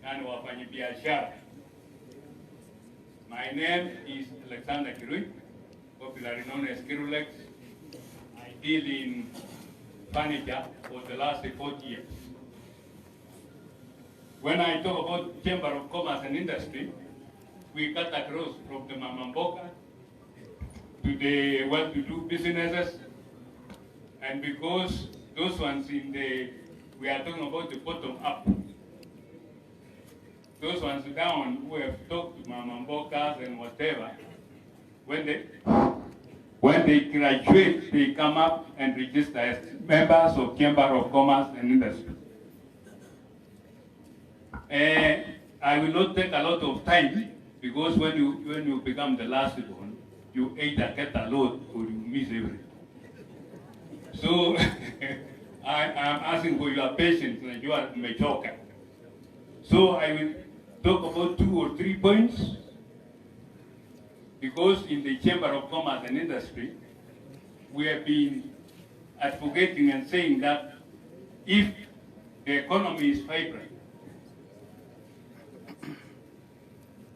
and wafanyabiashara. My name is Alexander Kirui, popularly known as Kirulex. I deal in furniture for the last 40 years. When I talk about Chamber of Commerce and Industry, we cut across from the Mamamboka to the well-to-do businesses, and because those ones we are talking about the bottom up. Those ones down who have talked to Mamambokas and whatever, when they graduate, they come up and register as members of Chamber of Commerce and Industry. I will not take a lot of time, because when you become the last one, you either get a lot or you miss everything. So I'm asking for your patience, and you are my joker. So I will talk about 2 or 3 points, because in the Chamber of Commerce and Industry, we have been advocating and saying that if the economy is vibrant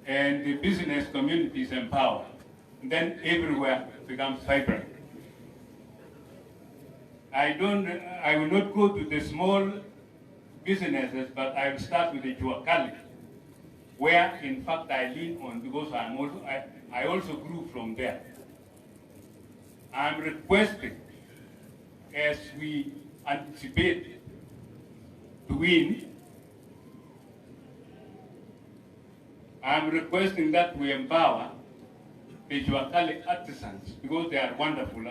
and the business community is empowered, then everywhere becomes vibrant. I will not go to the small businesses, but I will start with the Juakali, where in fact I lean on, because I also grew from there. I'm requesting, as we anticipate to win, I'm requesting that we empower the Juakali artisans, because they are wonderful.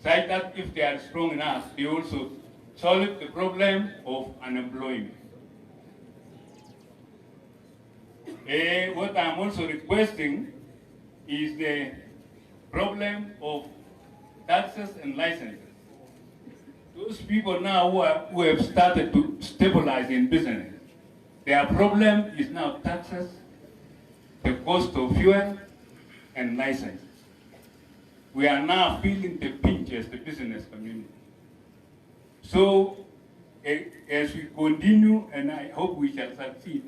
So that if they are strong enough, they also solve the problem of unemployment. What I'm also requesting is the problem of taxes and licenses. Those people now who have started to stabilize in business, their problem is now taxes, the cost of fuel, and licenses. We are now feeling the pinch as the business community. So, as we continue, and I hope we shall succeed,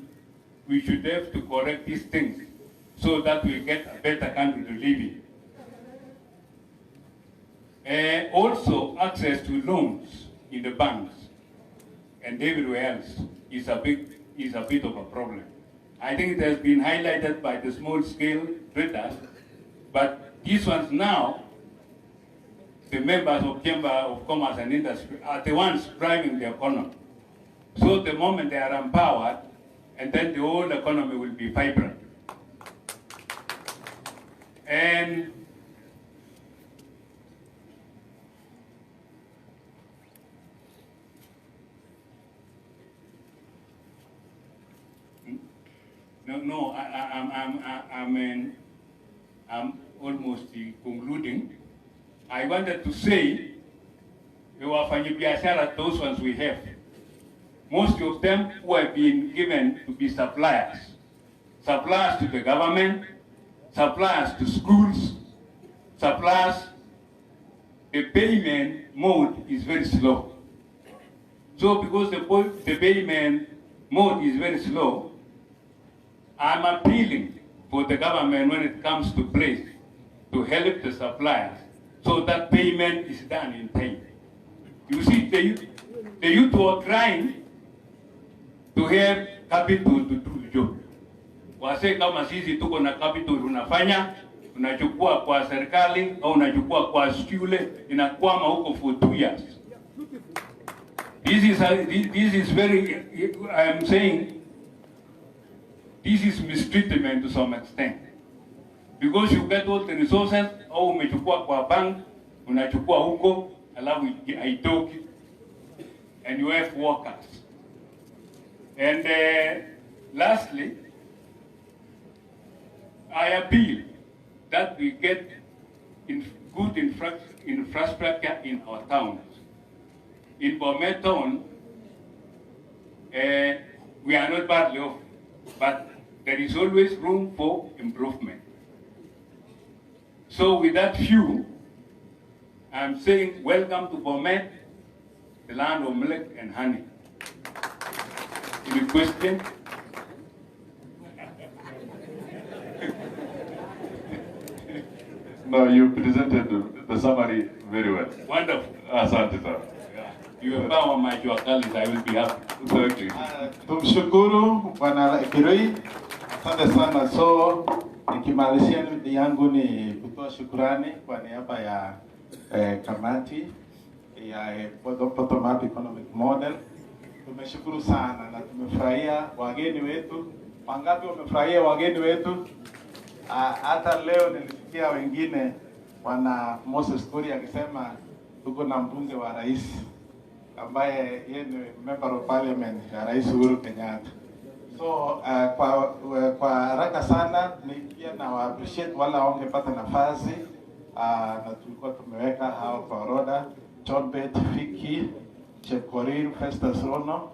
we should have to correct these things so that we get a better country to live in. Also, access to loans in the banks and everywhere else is a bit of a problem. I think it has been highlighted by the small-scale traders, but these ones now, the members of Chamber of Commerce and Industry are the ones driving the economy. So the moment they are empowered, and then the whole economy will be vibrant. And no, I'm almost concluding. I wanted to say, those ones we have, most of them who have been given to be suppliers to the government, suppliers to schools, suppliers, the payment mode is very slow. So because the payment mode is very slow, I'm appealing for the government when it comes to place to help the suppliers so that payment is done in time. You see, the youth were trying to have capital to do the job. Wase kama sisi tuko na capital unafanya, unachukua kwa serikali au unachukua kwa shule, inakwama huko for 2 years. This is very, I am saying, this is mistreatment to some extent. Because you get all the resources, au umechukua kwa bank, unachukua huko, alafu haitoki, and you have workers. And lastly, I appeal that we get good infrastructure in our towns. In Bomet town, we are not badly off, but there is always room for improvement. So with that view, I'm saying welcome to Bomet, the land of milk and honey. Any question? No, you presented the summary very well. Wonderful. Asante sana. You empower my journalists, I will be happy. Thank you. Tumshukuru Bwana Kirui, asante sana. So nikimalizia yangu ni kutoa shukrani kwa niaba ya kamati ya bottom up economic model. Tumeshukuru sana na tumefurahia wageni wetu. Wangapi wamefurahia wageni wetu? Hata leo nilisikia wengine wana Moses Kuria akisema tuko na mbunge wa rais ambaye yeye ni member of parliament ya Rais Uhuru Kenyatta. So kwa haraka sana ni pia na appreciate wala wangepata nafasi na tulikuwa tumeweka hao kwa orodha: Chobet, Fiki, Chepkorir, Festus Rono,